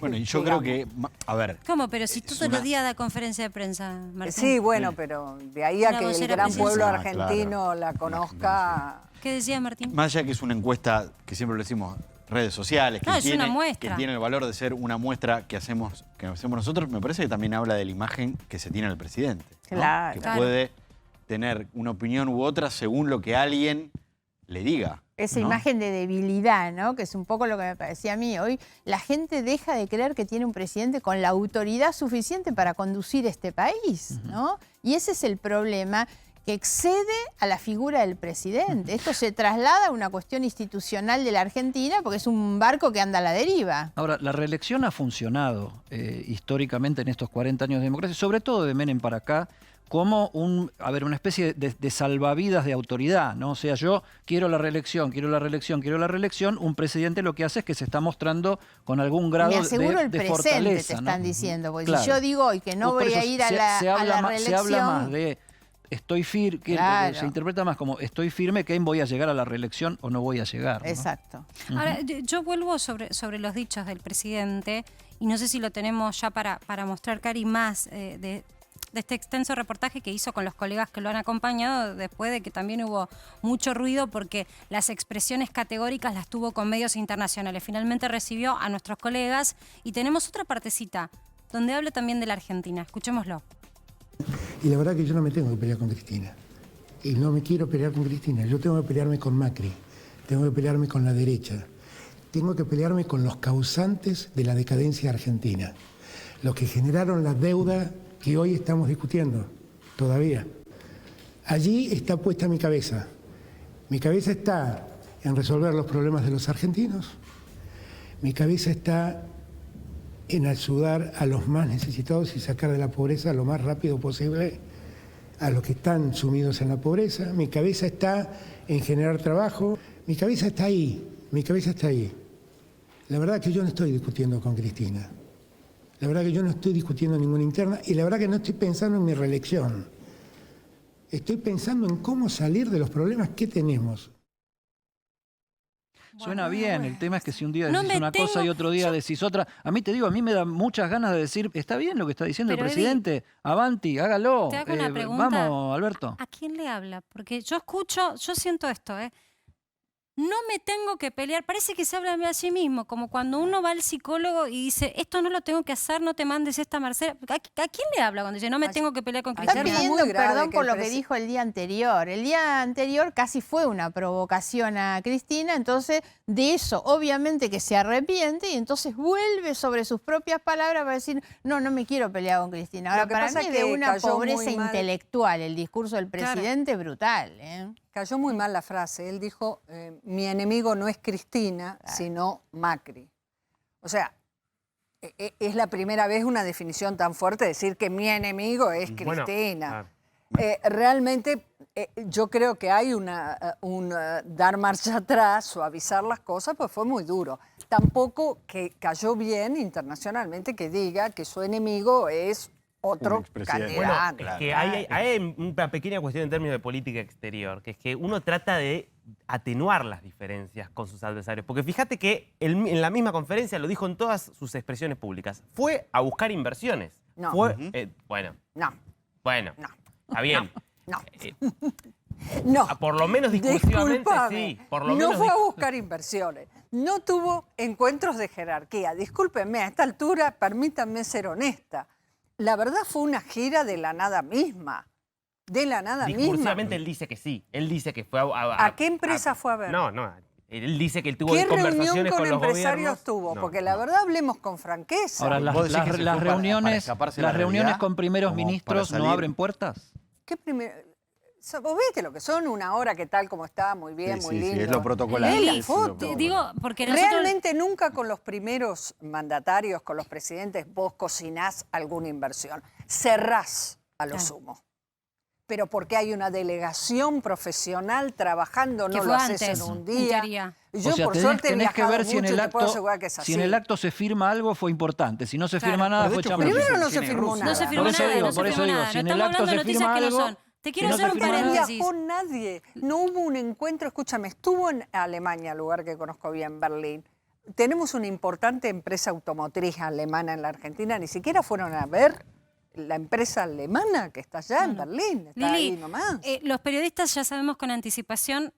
Bueno, y yo creo que, a ver... ¿Cómo? Pero si todos los días da conferencia de prensa, Martín. Sí, bueno, pero de ahí a Una que el vocera gran pueblo presidencial. argentino la conozca... ¿Qué decía Martín? Más allá que es una encuesta, que siempre lo decimos, redes sociales, No, es una muestra. que tiene el valor de ser una muestra que hacemos nosotros, me parece que también habla de la imagen que se tiene del presidente. ¿no? Claro. Que Claro. puede tener una opinión u otra según lo que alguien le diga. Esa ¿no? imagen de debilidad, ¿no? Que es un poco lo que me parecía a mí. Hoy la gente deja de creer que tiene un presidente con la autoridad suficiente para conducir este país, ¿no? Y ese es el problema que excede a la figura del presidente. Esto se traslada a una cuestión institucional de la Argentina porque es un barco que anda a la deriva. Ahora, la reelección ha funcionado históricamente en estos 40 años de democracia, sobre todo de Menem para acá, como una especie de salvavidas de autoridad, ¿no? O sea, yo quiero la reelección, un presidente lo que hace es que se está mostrando con algún grado Me aseguro el de presente, fortaleza, te ¿no? están diciendo, porque Claro. si yo digo hoy que no Por voy eso a ir a la reelección... Se habla más de estoy firme, Claro. se interpreta más como estoy firme que en voy a llegar a la reelección o no voy a llegar, ¿no? Exacto. Ahora, yo vuelvo sobre los dichos del presidente y no sé si lo tenemos ya para mostrar, Cari, más de este extenso reportaje que hizo con los colegas que lo han acompañado después de que también hubo mucho ruido porque las expresiones categóricas las tuvo con medios internacionales. Finalmente recibió a nuestros colegas y tenemos otra partecita donde habla también de la Argentina. Escuchémoslo. Y la verdad que yo no me tengo que pelear con Cristina. Y no me quiero pelear con Cristina. Yo tengo que pelearme con Macri. Tengo que pelearme con la derecha. Tengo que pelearme con los causantes de la decadencia argentina. Los que generaron la deuda que hoy estamos discutiendo todavía. Allí está puesta mi cabeza. Mi cabeza está en resolver los problemas de los argentinos. Mi cabeza está en ayudar a los más necesitados y sacar de la pobreza lo más rápido posible a los que están sumidos en la pobreza. Mi cabeza está en generar trabajo. Mi cabeza está ahí. Mi cabeza está ahí. La verdad que yo no estoy discutiendo con Cristina. La verdad que yo no estoy discutiendo ninguna interna y la verdad que no estoy pensando en mi reelección. Estoy pensando en cómo salir de los problemas que tenemos. Suena bien. El tema es que si un día No decís me una cosa y otro día decís otra. A mí te digo, a mí me da muchas ganas de decir, está bien lo que está diciendo Pero, el presidente, avanti, hágalo. Te hago una pregunta. Vamos, Alberto. ¿A quién le habla? Porque yo siento esto, No me tengo que pelear. Parece que se habla a sí mismo, como cuando uno va al psicólogo y dice, esto no lo tengo que hacer, no te mandes esta Marcela. ¿A quién le habla cuando dice, no me tengo que pelear con Está Cristina? pidiendo perdón por lo que dijo el día anterior. El día anterior casi fue una provocación a Cristina, entonces de eso obviamente que se arrepiente y entonces vuelve sobre sus propias palabras para decir, no me quiero pelear con Cristina. Ahora, para mí es de una pobreza intelectual el discurso del presidente, brutal. Cayó muy mal la frase. Él dijo, mi enemigo no es Cristina, sino Macri. O sea, es la primera vez una definición tan fuerte de decir que mi enemigo es Cristina. Realmente yo creo que hay un dar marcha atrás, suavizar las cosas, pues fue muy duro. Tampoco que cayó bien internacionalmente que diga que su enemigo es otro candidato. Bueno, es que hay una pequeña cuestión en términos de política exterior, que es que uno trata de atenuar las diferencias con sus adversarios. Porque fíjate que en la misma conferencia lo dijo en todas sus expresiones públicas. Fue a buscar inversiones. No. Bueno. No. Bueno. No. Está bien. No. No. Por lo menos discursivamente Disculpame, sí. Por lo menos no fue a buscar inversiones. No tuvo encuentros de jerarquía. Discúlpenme, a esta altura, permítanme ser honesta. La verdad fue una gira de la nada misma. De la nada misma. Discursivamente él dice que sí. Él dice que fue ¿A qué empresa fue a ver? No. Él dice que él tuvo ¿Qué conversaciones reunión con los empresarios gobiernos. tuvo? Porque la verdad hablemos con franqueza. Ahora, las reuniones con primeros ministros no abren puertas. ¿Qué primero? Vos viste lo que son, una hora que tal como está, muy bien, muy lindo. Sí, es lo protocolar. Porque realmente nunca con los primeros mandatarios, con los presidentes, vos cocinás alguna inversión. Cerrás a lo sumo. Pero porque hay una delegación profesional trabajando, no lo haces en un día. Yo, por suerte, tenés que ver si en el acto se firma algo, fue importante. Si no se firma nada, fue chamán. Primero no se firmó nada. No se firmó nada. Por eso digo, si en el acto se firma algo... Te quiero hacer un paréntesis. No viajó nadie. No hubo un encuentro. Escúchame, estuvo en Alemania, lugar que conozco bien, Berlín. Tenemos una importante empresa automotriz alemana en la Argentina. Ni siquiera fueron a ver la empresa alemana que está allá en Berlín. Está ahí nomás. Los periodistas ya sabemos con anticipación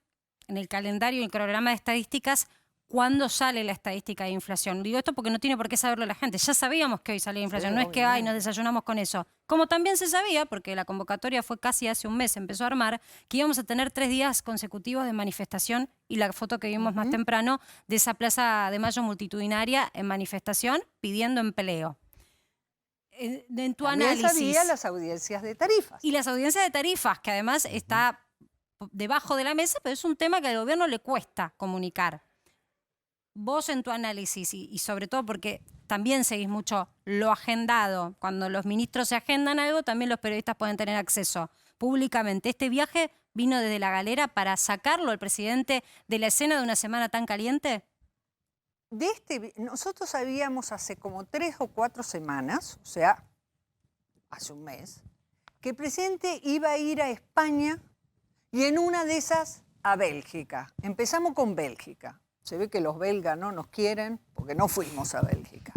en el calendario y el programa de estadísticas cuándo sale la estadística de inflación. Digo esto porque no tiene por qué saberlo la gente. Ya sabíamos que hoy salía inflación, no es que nos desayunamos con eso. Como también se sabía, porque la convocatoria fue casi hace un mes, empezó a armar, que íbamos a tener 3 días consecutivos de manifestación y la foto que vimos más temprano de esa Plaza de Mayo multitudinaria en manifestación pidiendo empleo. En tu análisis. Sabía las audiencias de tarifas. Y las audiencias de tarifas, que además está debajo de la mesa, pero es un tema que al gobierno le cuesta comunicar. Vos en tu análisis, y sobre todo porque también seguís mucho lo agendado, cuando los ministros se agendan algo, también los periodistas pueden tener acceso públicamente. ¿Este viaje vino desde la galera para sacarlo al presidente de la escena de una semana tan caliente? Nosotros sabíamos hace como 3 o 4 semanas, o sea, hace un mes, que el presidente iba a ir a España y en una de esas a Bélgica. Empezamos con Bélgica. Se ve que los belgas no nos quieren porque no fuimos a Bélgica.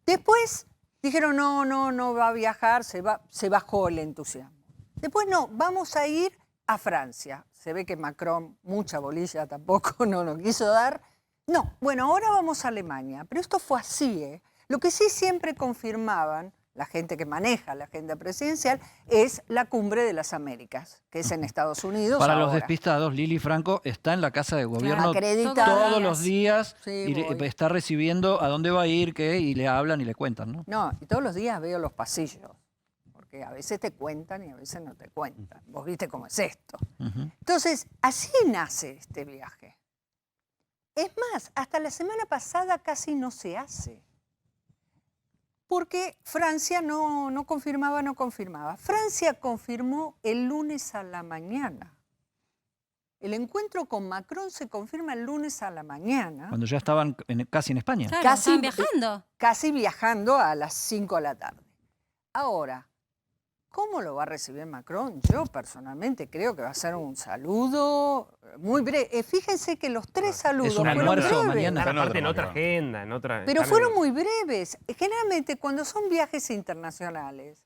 Después dijeron, no va a viajar, se bajó el entusiasmo. Después no, vamos a ir a Francia. Se ve que Macron, mucha bolilla tampoco, no lo quiso dar. No, bueno, ahora vamos a Alemania. Pero esto fue así, ¿eh? Lo que sí siempre confirmaban la gente que maneja la agenda presidencial, es la Cumbre de las Américas, que es en Estados Unidos. Para los despistados, Lili Franco está en la Casa de Gobierno todos los días y está recibiendo a dónde va a ir, qué, y le hablan y le cuentan, ¿no? No, y todos los días veo los pasillos, porque a veces te cuentan y a veces no te cuentan. Vos viste cómo es esto. Entonces, así nace este viaje. Es más, hasta la semana pasada casi no se hace. Porque Francia no confirmaba. Francia confirmó el lunes a la mañana. El encuentro con Macron se confirma el lunes a la mañana. Cuando ya estaban casi en España. Claro, estaban viajando. Casi viajando a las 5 de la tarde. Ahora, ¿Cómo lo va a recibir Macron? Yo personalmente creo que va a ser un saludo muy breve. Fíjense que los 3 saludos Es un fueron almuerzo breves. mañana. Aparte en otra agenda, en otra... Pero están fueron en- muy breves. Generalmente cuando son viajes internacionales,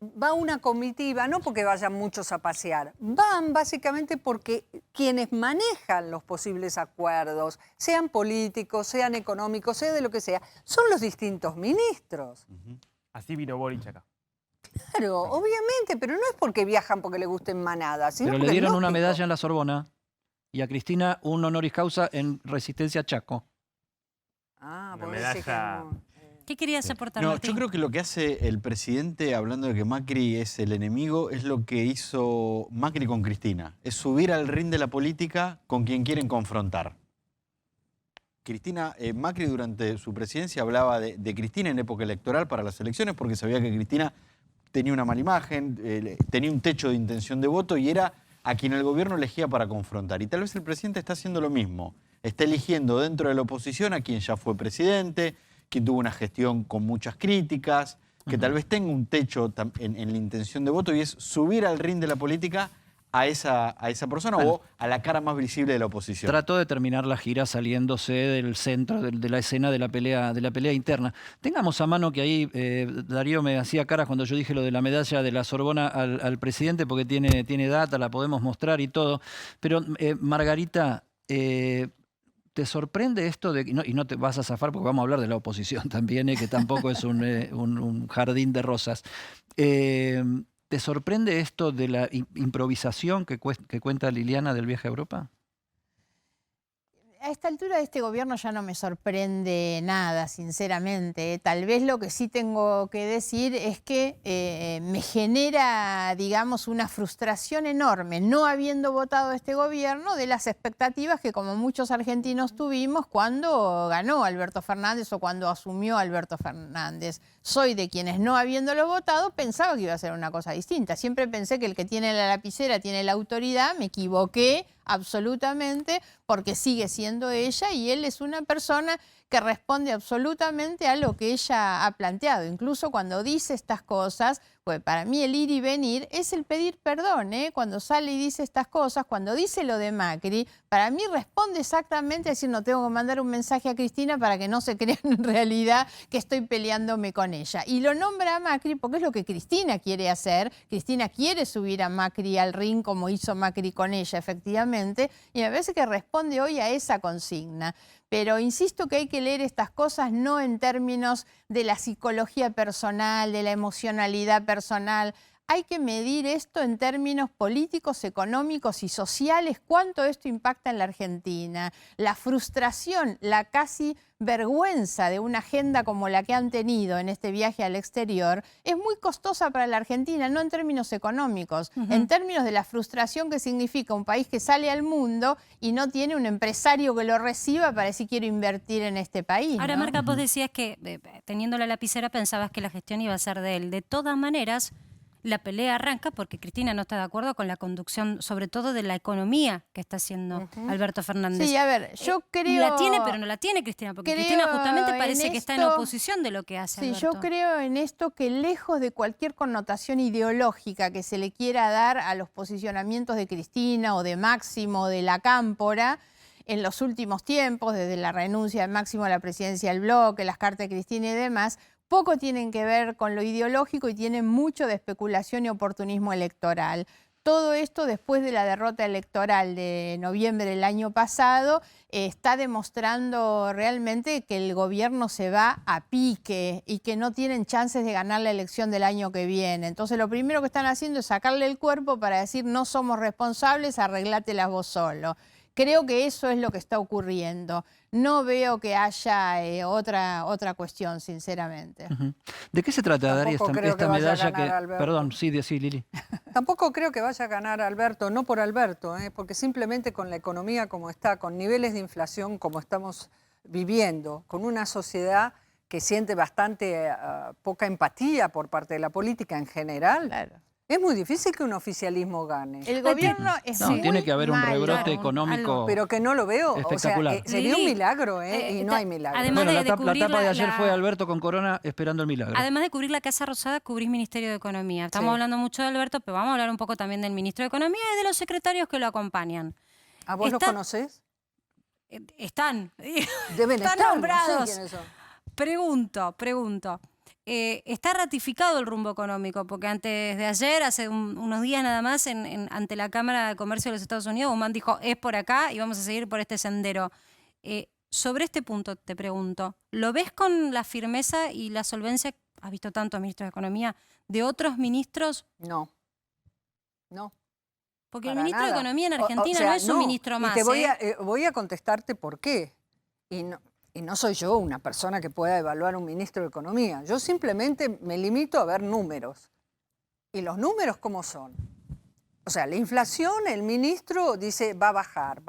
va una comitiva, no porque vayan muchos a pasear, van básicamente porque quienes manejan los posibles acuerdos, sean políticos, sean económicos, sea de lo que sea, son los distintos ministros. Así vino Boric acá. Claro, obviamente, pero no es porque viajan porque les gusten manadas, sino Pero le porque es dieron una lógico. medalla en la Sorbona y a Cristina un honoris causa en Resistencia Chaco. Ah, Una porque dice que medalla. no. ¿Qué querías aportar, No, Martín? yo creo que lo que hace el presidente, hablando de que Macri es el enemigo, es lo que hizo Macri con Cristina. Es subir al ring de la política con quien quieren confrontar. Macri durante su presidencia hablaba de Cristina en época electoral para las elecciones porque sabía que Cristina tenía una mala imagen, tenía un techo de intención de voto y era a quien el gobierno elegía para confrontar. Y tal vez el presidente está haciendo lo mismo. Está eligiendo dentro de la oposición a quien ya fue presidente, quien tuvo una gestión con muchas críticas, que tal vez tenga un techo en la intención de voto y es subir al ring de la política a esa persona o a la cara más visible de la oposición. Trató de terminar la gira saliéndose del centro de la escena de la pelea interna. Tengamos a mano que ahí Darío me hacía caras cuando yo dije lo de la medalla de la Sorbona al presidente porque tiene data, la podemos mostrar y todo. Pero Margarita, ¿te sorprende esto de y no te vas a zafar porque vamos a hablar de la oposición también, que tampoco es un jardín de rosas? ¿Te sorprende esto de la improvisación que cuenta Liliana del viaje a Europa? A esta altura de este gobierno ya no me sorprende nada, sinceramente. Tal vez lo que sí tengo que decir es que me genera, digamos, una frustración enorme, no habiendo votado este gobierno, de las expectativas que como muchos argentinos tuvimos cuando ganó Alberto Fernández o cuando asumió Alberto Fernández. Soy de quienes no habiéndolo votado pensaba que iba a ser una cosa distinta. Siempre pensé que el que tiene la lapicera tiene la autoridad, me equivoqué absolutamente, porque sigue siendo ella y él es una persona que responde absolutamente a lo que ella ha planteado. Incluso cuando dice estas cosas, pues para mí el ir y venir es el pedir perdón, ¿eh? Cuando sale y dice estas cosas, cuando dice lo de Macri, para mí responde exactamente a decir, no tengo que mandar un mensaje a Cristina para que no se crean en realidad que estoy peleándome con ella. Y lo nombra a Macri porque es lo que Cristina quiere hacer. Cristina quiere subir a Macri al ring como hizo Macri con ella, efectivamente, y me parece que responde hoy a esa consigna. Pero insisto que hay que leer estas cosas no en términos de la psicología personal, de la emocionalidad personal. Hay que medir esto en términos políticos, económicos y sociales, cuánto esto impacta en la Argentina. La frustración, la casi vergüenza de una agenda como la que han tenido en este viaje al exterior es muy costosa para la Argentina, no en términos económicos, en términos de la frustración que significa un país que sale al mundo y no tiene un empresario que lo reciba para decir quiero invertir en este país. Ahora, ¿no? Marca, vos decías que teniendo la lapicera pensabas que la gestión iba a ser de él. De todas maneras, la pelea arranca porque Cristina no está de acuerdo con la conducción, sobre todo de la economía que está haciendo Alberto Fernández. Sí, a ver, yo creo... La tiene, pero no la tiene Cristina, porque creo Cristina justamente en parece que está en esto- oposición de lo que hace Sí, Alberto. yo creo en esto que lejos de cualquier connotación ideológica que se le quiera dar a los posicionamientos de Cristina o de Máximo o de la Cámpora, en los últimos tiempos, desde la renuncia de Máximo a la presidencia del bloque, las cartas de Cristina y demás, poco tienen que ver con lo ideológico y tienen mucho de especulación y oportunismo electoral. Todo esto después de la derrota electoral de noviembre del año pasado está demostrando realmente que el gobierno se va a pique y que no tienen chances de ganar la elección del año que viene. Entonces lo primero que están haciendo es sacarle el cuerpo para decir no somos responsables, arreglátelas vos solo. Creo que eso es lo que está ocurriendo. No veo que haya otra cuestión, sinceramente. ¿De qué se trata, Darío, Tampoco creo esta que vaya a medalla ganar que... Alberto. Perdón, sí, Lili. Tampoco creo que vaya a ganar Alberto, no por Alberto, porque simplemente con la economía como está, con niveles de inflación como estamos viviendo, con una sociedad que siente bastante poca empatía por parte de la política en general, Claro. Es muy difícil que un oficialismo gane. El gobierno es No, muy tiene que haber un malo. rebrote económico Pero que no lo veo. espectacular. O sea, sería un Lili, milagro, y no hay milagro. además Bueno, de la cubrir tapa de ayer la- fue Alberto con Corona esperando el milagro. Además de cubrir la Casa Rosada, cubrís Ministerio de Economía. Estamos Sí. hablando mucho de Alberto, pero vamos a hablar un poco también del Ministro de Economía y de los secretarios que lo acompañan. ¿A vos los conocés? Están. Deben Están estar, nombrados. no sé quiénes son. Pregunto. ¿Está ratificado el rumbo económico? Porque antes de ayer, hace unos días nada más, ante la Cámara de Comercio de los Estados Unidos, Guzmán dijo, es por acá y vamos a seguir por este sendero. Sobre este punto te pregunto, ¿lo ves con la firmeza y la solvencia, has visto tantos ministros de Economía, de otros ministros? No. Porque el Para ministro de nada. Economía en O Argentina sea, no es un ministro y más. te voy a contestarte por qué. Y no soy yo una persona que pueda evaluar un ministro de Economía. Yo simplemente me limito a ver números. ¿Y los números cómo son? O sea, la inflación, el ministro dice va a bajar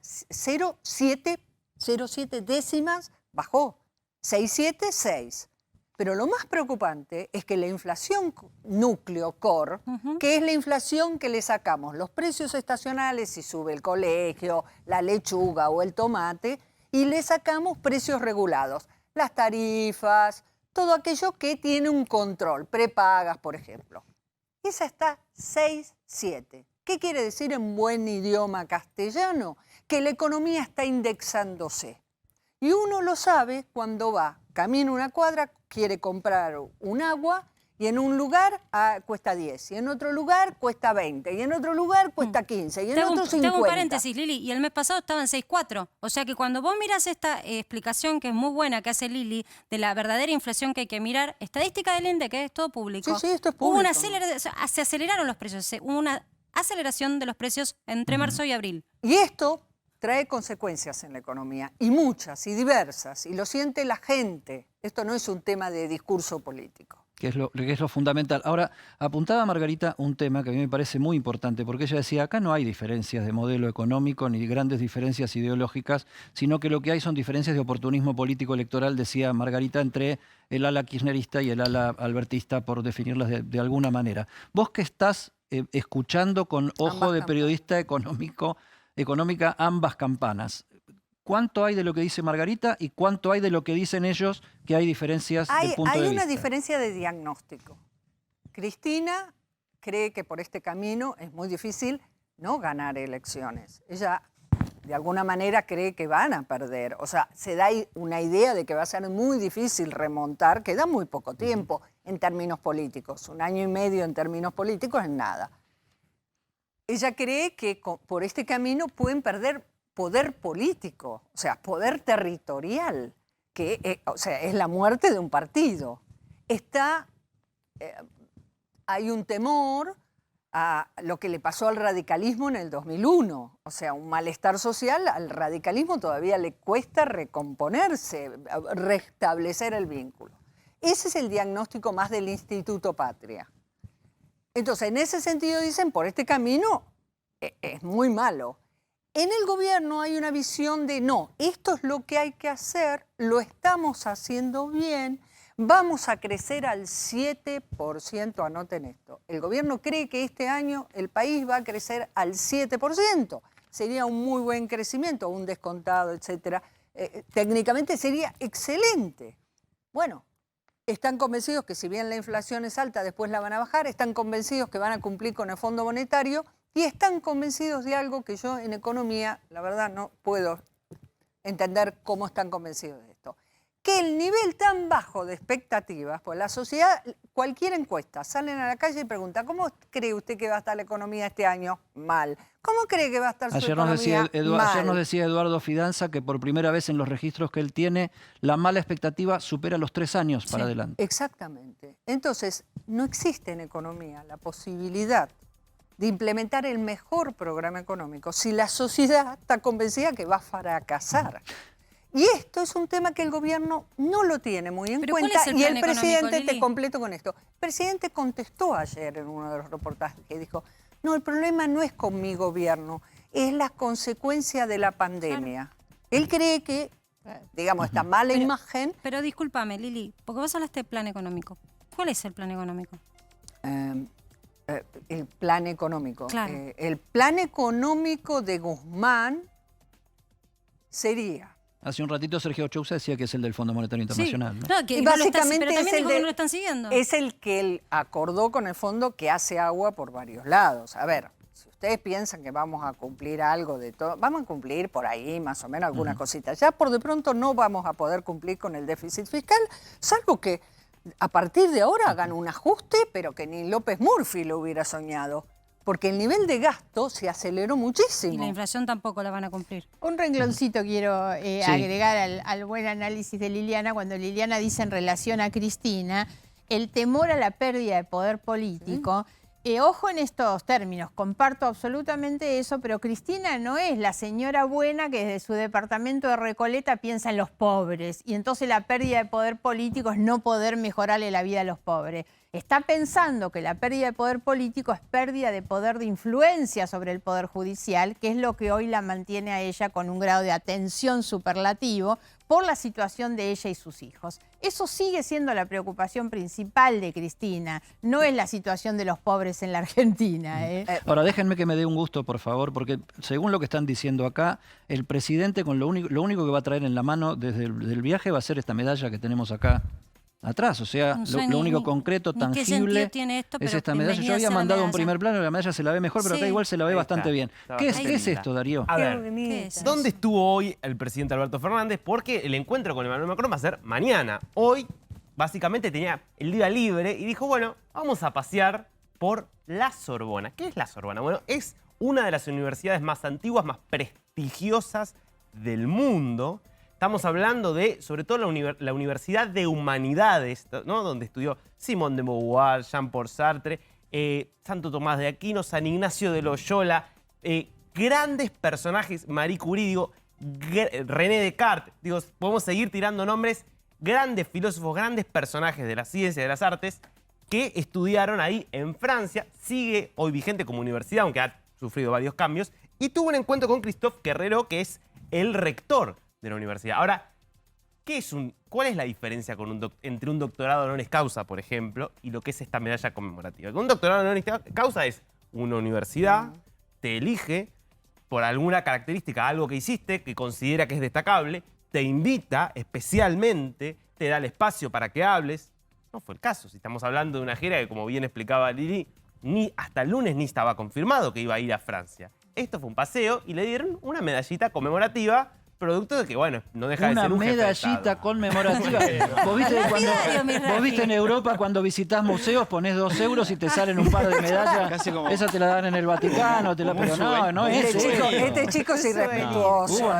0,7 décimas, bajó. 6,7, 6. Pero lo más preocupante es que la inflación núcleo, core, que es la inflación que le sacamos los precios estacionales, si sube el colegio, la lechuga o el tomate, y le sacamos precios regulados, las tarifas, todo aquello que tiene un control, prepagas, por ejemplo. Esa está 6,7. ¿Qué quiere decir en buen idioma castellano? Que la economía está indexándose. Y uno lo sabe cuando va, camina una cuadra, quiere comprar un agua y en un lugar cuesta 10, y en otro lugar cuesta 20, y en otro lugar cuesta 15, y en otro 50. Tengo un paréntesis, Lili, y el mes pasado estaba en 6,4. O sea que cuando vos mirás esta explicación que es muy buena que hace Lili de la verdadera inflación que hay que mirar, estadística del INDE, que es todo público. Sí, esto es Hubo público. se aceleraron los precios, hubo una aceleración de los precios entre marzo y abril. Y esto trae consecuencias en la economía, y muchas, y diversas, y lo siente la gente. Esto no es un tema de discurso político. Que es lo fundamental. Ahora, apuntaba Margarita un tema que a mí me parece muy importante, porque ella decía, acá no hay diferencias de modelo económico ni grandes diferencias ideológicas, sino que lo que hay son diferencias de oportunismo político electoral, decía Margarita, entre el ala kirchnerista y el ala albertista, por definirlas de alguna manera. Vos que estás escuchando con ojo de periodista económica ambas campanas, ¿cuánto hay de lo que dice Margarita y cuánto hay de lo que dicen ellos que hay diferencias de punto de vista? Hay una diferencia de diagnóstico. Cristina cree que por este camino es muy difícil no ganar elecciones. Ella, de alguna manera, cree que van a perder. O sea, se da una idea de que va a ser muy difícil remontar, queda muy poco tiempo en términos políticos. 1 año y medio en términos políticos es nada. Ella cree que por este camino pueden perder poder político, o sea, poder territorial, que o sea, es la muerte de un partido. Hay un temor a lo que le pasó al radicalismo en el 2001, o sea, un malestar social. Al radicalismo todavía le cuesta recomponerse, restablecer el vínculo. Ese es el diagnóstico más del Instituto Patria. Entonces, en ese sentido dicen, por este camino es muy malo. En el gobierno hay una visión de no, esto es lo que hay que hacer, lo estamos haciendo bien, vamos a crecer al 7%, anoten esto. El gobierno cree que este año el país va a crecer al 7%. Sería un muy buen crecimiento, un descontado, etcétera. Técnicamente sería excelente. Bueno, están convencidos que si bien la inflación es alta, después la van a bajar, están convencidos que van a cumplir con el Fondo Monetario, y están convencidos de algo que yo en economía, la verdad, no puedo entender cómo están convencidos de esto. Que el nivel tan bajo de expectativas, pues la sociedad, cualquier encuesta, salen a la calle y preguntan, ¿cómo cree usted que va a estar la economía este año? Mal. ¿Cómo cree que va a estar su economía? Ayer nos decía Eduardo Fidanza que por primera vez en los registros que él tiene, la mala expectativa supera los 3 años para adelante. Exactamente. Entonces, no existe en economía la posibilidad de implementar el mejor programa económico si la sociedad está convencida que va a fracasar. Y esto es un tema que el gobierno no lo tiene muy en cuenta. Y el presidente, te completo con esto, el presidente contestó ayer en uno de los reportajes que dijo, no, el problema no es con mi gobierno, es la consecuencia de la pandemia. Claro. Él cree que, digamos, esta mala imagen... Pero discúlpame, Lili, porque vos hablaste de plan económico. ¿Cuál es el plan económico? el plan económico. Claro. El plan económico de Guzmán sería... Hace un ratito Sergio Chousa decía que es el del Fondo Monetario Internacional. ¿no? No, que Y no lo está- básicamente pero también es el dijo que de- no lo están siguiendo. Es el que él acordó con el fondo que hace agua por varios lados. A ver, si ustedes piensan que vamos a cumplir algo de todo, vamos a cumplir por ahí más o menos algunas cositas. Ya por de pronto no vamos a poder cumplir con el déficit fiscal, salvo que a partir de ahora hagan un ajuste, pero que ni López Murphy lo hubiera soñado. Porque el nivel de gasto se aceleró Y la muchísimo. inflación tampoco la van a cumplir. Un rengloncito quiero agregar al buen análisis de Liliana, cuando Liliana dice en relación a Cristina, el temor a la pérdida de poder político. Ojo en estos términos, comparto absolutamente eso, pero Cristina no es la señora buena que desde su departamento de Recoleta piensa en los pobres y entonces la pérdida de poder político es no poder mejorarle la vida a los pobres. Está pensando que la pérdida de poder político es pérdida de poder de influencia sobre el poder judicial, que es lo que hoy la mantiene a ella con un grado de atención superlativo por la situación de ella y sus hijos. Eso sigue siendo la preocupación principal de Cristina, no es la situación de los pobres en la Argentina. Ahora, déjenme que me dé un gusto, por favor, porque según lo que están diciendo acá, el presidente con lo único que va a traer en la mano desde el viaje va a ser esta medalla que tenemos acá atrás. O sea, No sé lo único ni concreto, qué sentido tangible, tiene esto, es pero esta medalla. Yo bienvenida había sea la mandado un medalla. primer plano, la medalla se la ve mejor, pero acá Sí. igual se la ve Ahí bastante está. bien. Está ¿Qué bastante es linda. esto, Darío? A ver, ¿Qué es ¿dónde eso? estuvo hoy el presidente Alberto Fernández? Porque el encuentro con Emmanuel Macron va a ser mañana. Hoy, básicamente, tenía el día libre y dijo, bueno, vamos a pasear por la Sorbona. ¿Qué es la Sorbona? Bueno, es una de las universidades más antiguas, más prestigiosas del mundo. Estamos hablando de, sobre todo, la Universidad de Humanidades, ¿no? Donde estudió Simone de Beauvoir, Jean-Paul Sartre, Santo Tomás de Aquino, San Ignacio de Loyola, grandes personajes, Marie Curie, digo, René Descartes, digo, podemos seguir tirando nombres, grandes filósofos, grandes personajes de la ciencia y de las artes que estudiaron ahí en Francia, sigue hoy vigente como universidad, aunque ha sufrido varios cambios, y tuvo un encuentro con Christophe Guerrero, que es el rector de la universidad. Ahora, ¿cuál es la diferencia entre un doctorado honoris causa, por ejemplo, y lo que es esta medalla conmemorativa? Un doctorado honoris causa es una universidad, te elige por alguna característica, algo que hiciste, que considera que es destacable, te invita especialmente, te da el espacio para que hables. No fue el caso. Si estamos hablando de una gira que, como bien explicaba Lili, hasta el lunes ni estaba confirmado que iba a ir a Francia. Esto fue un paseo y le dieron una medallita conmemorativa, producto de que, bueno, no deja de Una ser un jefe de medallita Estado. conmemorativa. ¿Vos viste en Europa cuando visitas museos, ponés 2 euros y te salen un par de medallas? Casi como- Esa te la dan en el Vaticano, pero no es eso. Este chico es irrespetuoso. Hubo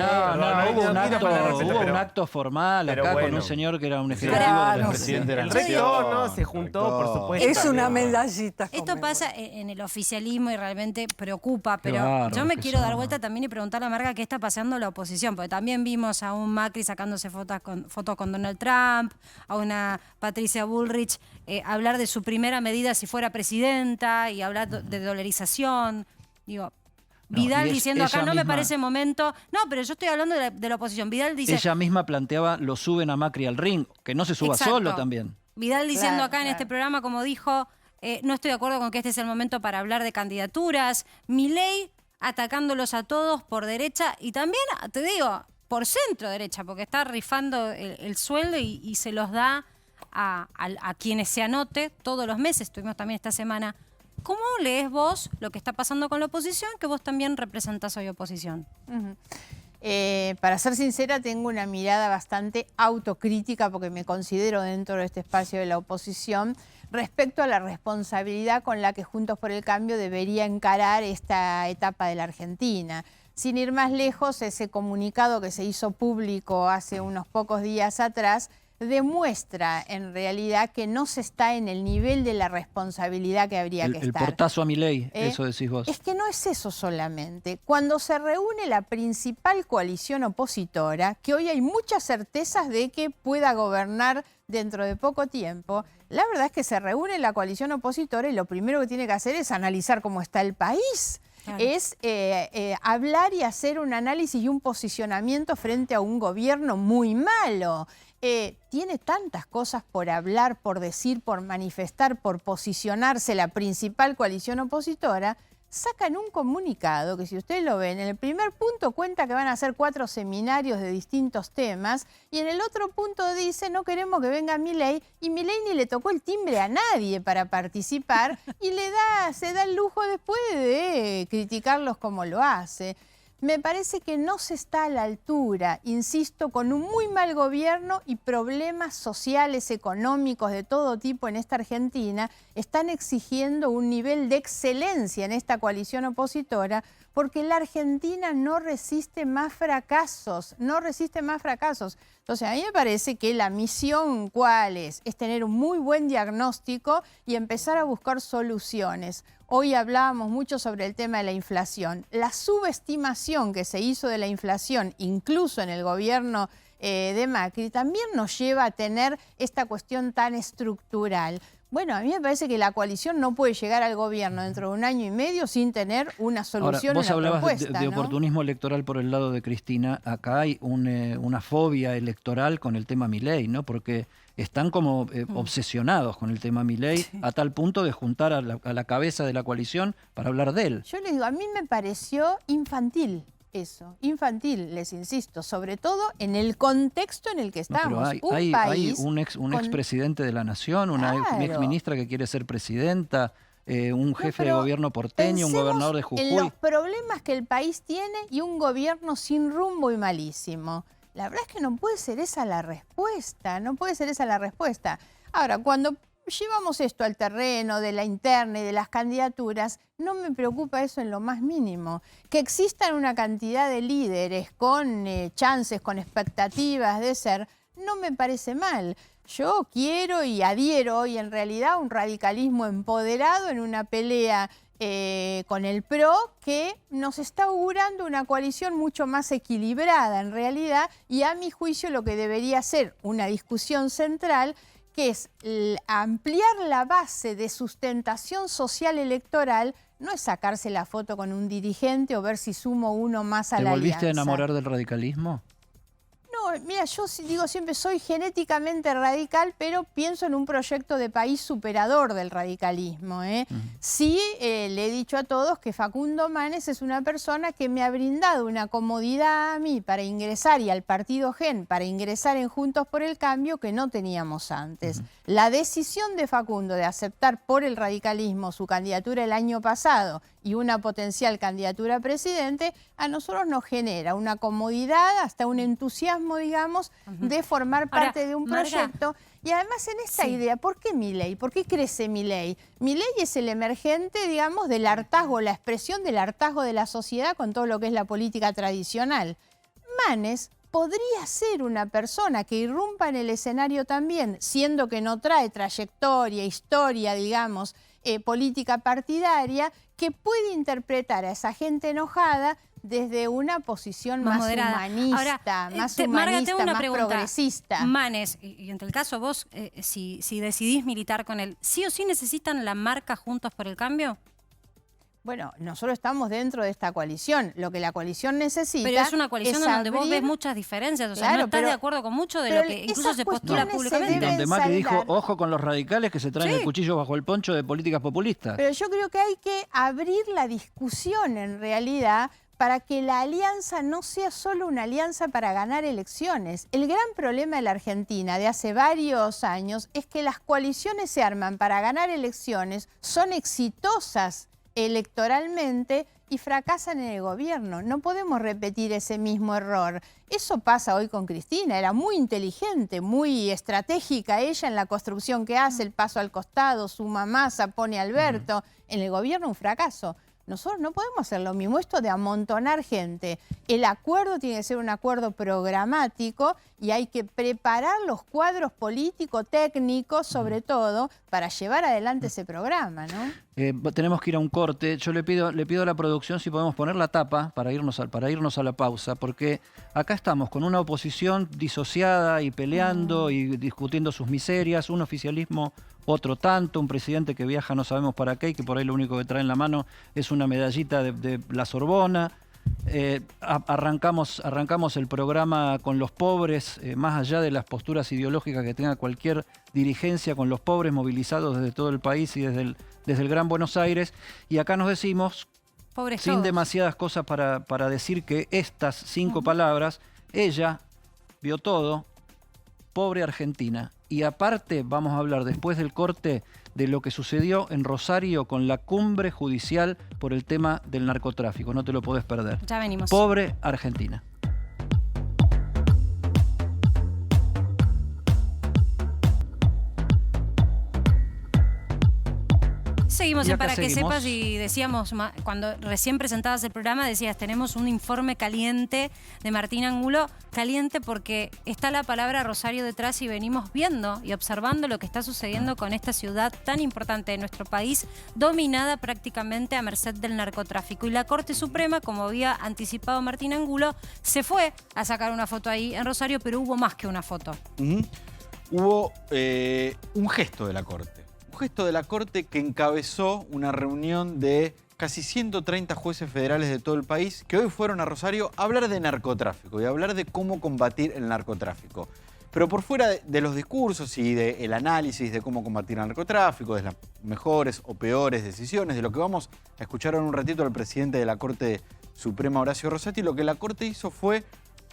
un pero- acto formal pero acá con bueno. un señor que era un ejecutivo Claro, del sí. presidente de la El nación. rector, ¿no? Se juntó, por supuesto. Es una medallita. Esto pasa en el oficialismo y realmente preocupa, pero Claro, yo me que quiero dar son- vuelta también y preguntarle a Marga qué está pasando en la oposición, porque también vimos a un Macri sacándose fotos con Donald Trump, a una Patricia Bullrich hablar de su primera medida si fuera presidenta y hablar de dolarización. Digo, No, Vidal y diciendo acá ella no me misma- parece momento. No, pero yo estoy hablando de la oposición. Vidal dice. Ella misma planteaba, lo suben a Macri al ring, que no se suba Exacto. solo también. Vidal diciendo Claro, acá en claro. este programa, como dijo, no estoy de acuerdo con que este es el momento para hablar de candidaturas. Milei atacándolos a todos por derecha y también, te digo, por centro derecha, porque está rifando el sueldo y se los da a quienes se anote todos los meses. Tuvimos también esta semana. ¿Cómo lees vos lo que está pasando con la oposición, que vos también representás hoy oposición? Para ser sincera, tengo una mirada bastante autocrítica porque me considero dentro de este espacio de la oposición respecto a la responsabilidad con la que Juntos por el Cambio debería encarar esta etapa de la Argentina. Sin ir más lejos, ese comunicado que se hizo público hace unos pocos días atrás demuestra en realidad que no se está en el nivel de la responsabilidad que habría que El estar. portazo a Milei, eso decís vos. Es que no es eso solamente. Cuando se reúne la principal coalición opositora, que hoy hay muchas certezas de que pueda gobernar dentro de poco tiempo, la verdad es que se reúne la coalición opositora y lo primero que tiene que hacer es analizar cómo está el país. Claro. Es hablar y hacer un análisis y un posicionamiento frente a un gobierno muy malo. tiene tantas cosas por hablar, por decir, por manifestar, por posicionarse la principal coalición opositora, sacan un comunicado que, si ustedes lo ven, en el primer punto cuenta que van a hacer 4 seminarios de distintos temas y en el otro punto dice no queremos que venga Milei, y Milei ni le tocó el timbre a nadie para participar y se da el lujo después de criticarlos como lo hace. Me parece que no se está a la altura, insisto, con un muy mal gobierno y problemas sociales, económicos de todo tipo en esta Argentina, están exigiendo un nivel de excelencia en esta coalición opositora, porque la Argentina no resiste más fracasos, no resiste más fracasos. Entonces, a mí me parece que la misión, ¿cuál es? Es tener un muy buen diagnóstico y empezar a buscar soluciones. Hoy hablábamos mucho sobre el tema de la inflación. La subestimación que se hizo de la inflación, incluso en el gobierno de Macri, también nos lleva a tener esta cuestión tan estructural. Bueno, a mí me parece que la coalición no puede llegar al gobierno dentro de 1 año y medio sin tener una solución, Ahora, vos una hablabas propuesta, de ¿no? oportunismo electoral por el lado de Cristina. Acá hay una fobia electoral con el tema Milei, ¿no? Porque están como obsesionados con el tema Milei, a tal punto de juntar a la cabeza de la coalición para hablar de él. Yo les digo, a mí me pareció infantil eso, infantil, les insisto, sobre todo en el contexto en el que estamos. No, pero hay un expresidente de la Nación, una ex ministra que quiere ser presidenta, un jefe de gobierno porteño, un gobernador de Jujuy. En los problemas que el país tiene y un gobierno sin rumbo y malísimo. La verdad es que no puede ser esa la respuesta, no puede ser esa la respuesta. Ahora, cuando llevamos esto al terreno de la interna y de las candidaturas, no me preocupa eso en lo más mínimo. Que existan una cantidad de líderes con chances, con expectativas de ser, no me parece mal. Yo quiero y adhiero hoy en realidad a un radicalismo empoderado en una pelea con el PRO, que nos está augurando una coalición mucho más equilibrada en realidad, y a mi juicio lo que debería ser una discusión central, que es ampliar la base de sustentación social electoral, no es sacarse la foto con un dirigente o ver si sumo uno más a la alianza. ¿Te volviste a enamorar del radicalismo? No, mira, yo digo siempre, soy genéticamente radical, pero pienso en un proyecto de país superador del radicalismo. Sí, le he dicho a todos que Facundo Manes es una persona que me ha brindado una comodidad a mí para ingresar, y al partido GEN para ingresar en Juntos por el Cambio, que no teníamos antes. La decisión de Facundo de aceptar por el radicalismo su candidatura el año pasado y una potencial candidatura a presidente, a nosotros nos genera una comodidad, hasta un entusiasmo, digamos, de formar parte de un proyecto. Y además en esta idea, ¿por qué Milei? ¿Por qué crece Milei? Milei es el emergente, digamos, del hartazgo, la expresión del hartazgo de la sociedad con todo lo que es la política tradicional. Manes podría ser una persona que irrumpa en el escenario también, siendo que no trae trayectoria, historia, digamos, política partidaria, que puede interpretar a esa gente enojada desde una posición más humanista, más progresista. Manes, y en el caso vos, si decidís militar con él, ¿sí o sí necesitan la marca Juntos por el Cambio? Bueno, nosotros estamos dentro de esta coalición. Lo que la coalición necesita. Pero es una coalición donde vos ves muchas diferencias. O sea, no estás de acuerdo con mucho de lo que incluso se postula públicamente. Donde Macri dijo, ojo con los radicales que se traen el cuchillo bajo el poncho de políticas populistas. Pero yo creo que hay que abrir la discusión en realidad para que la alianza no sea solo una alianza para ganar elecciones. El gran problema de la Argentina de hace varios años es que las coaliciones se arman para ganar elecciones, son exitosas electoralmente y fracasan en el gobierno. No podemos repetir ese mismo error. Eso pasa hoy con Cristina. Era muy inteligente, muy estratégica ella en la construcción que hace, el paso al costado, suma masa, pone a Alberto. En el gobierno un fracaso. Nosotros no podemos hacer lo mismo, esto de amontonar gente. El acuerdo tiene que ser un acuerdo programático y hay que preparar los cuadros político-técnicos, sobre todo, para llevar adelante ese programa, ¿no? Tenemos que ir a un corte. Yo le pido a la producción si podemos poner la tapa para irnos a la pausa, porque acá estamos con una oposición disociada y peleando y discutiendo sus miserias, un oficialismo otro tanto, un presidente que viaja no sabemos para qué y que por ahí lo único que trae en la mano es una medallita de la Sorbona. Arrancamos el programa con los pobres, más allá de las posturas ideológicas que tenga cualquier dirigencia, con los pobres movilizados desde todo el país y desde el Gran Buenos Aires. Y acá nos decimos, pobres sin todos. demasiadas cosas para decir que estas 5 palabras, ella vio todo, pobre Argentina. Y aparte vamos a hablar después del corte de lo que sucedió en Rosario con la cumbre judicial por el tema del narcotráfico. No te lo podés perder. Ya venimos. Pobre Argentina. Seguimos Y en acá Para que seguimos. sepas y decíamos, cuando recién presentabas el programa, decías, tenemos un informe caliente de Martín Angulo, caliente porque está la palabra Rosario detrás y venimos viendo y observando lo que está sucediendo con esta ciudad tan importante de nuestro país, dominada prácticamente a merced del narcotráfico. Y la Corte Suprema, como había anticipado Martín Angulo, se fue a sacar una foto ahí en Rosario, pero hubo más que una foto. Hubo un gesto de la Corte. Un gesto de la Corte que encabezó una reunión de casi 130 jueces federales de todo el país que hoy fueron a Rosario a hablar de narcotráfico y a hablar de cómo combatir el narcotráfico. Pero por fuera de los discursos y del análisis de cómo combatir el narcotráfico, de las mejores o peores decisiones, de lo que vamos a escuchar en un ratito al presidente de la Corte Suprema, Horacio Rosati, lo que la Corte hizo fue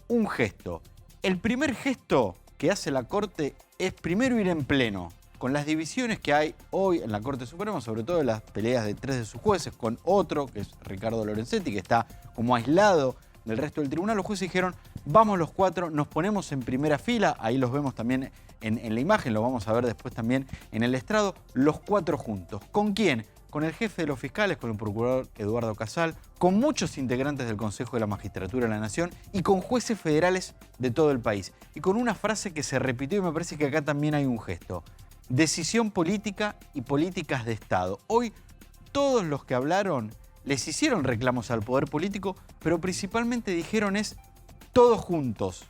un gesto. El primer gesto que hace la Corte es primero ir en pleno con las divisiones que hay hoy en la Corte Suprema, sobre todo las peleas de 3 de sus jueces, con otro, que es Ricardo Lorenzetti, que está como aislado del resto del tribunal. Los jueces dijeron, vamos los 4, nos ponemos en primera fila, ahí los vemos también en la imagen, lo vamos a ver después también en el estrado, los 4 juntos. ¿Con quién? Con el jefe de los fiscales, con el procurador Eduardo Casal, con muchos integrantes del Consejo de la Magistratura de la Nación y con jueces federales de todo el país. Y con una frase que se repitió y me parece que acá también hay un gesto. Decisión política y políticas de Estado. Hoy todos los que hablaron les hicieron reclamos al poder político, pero principalmente dijeron es todos juntos.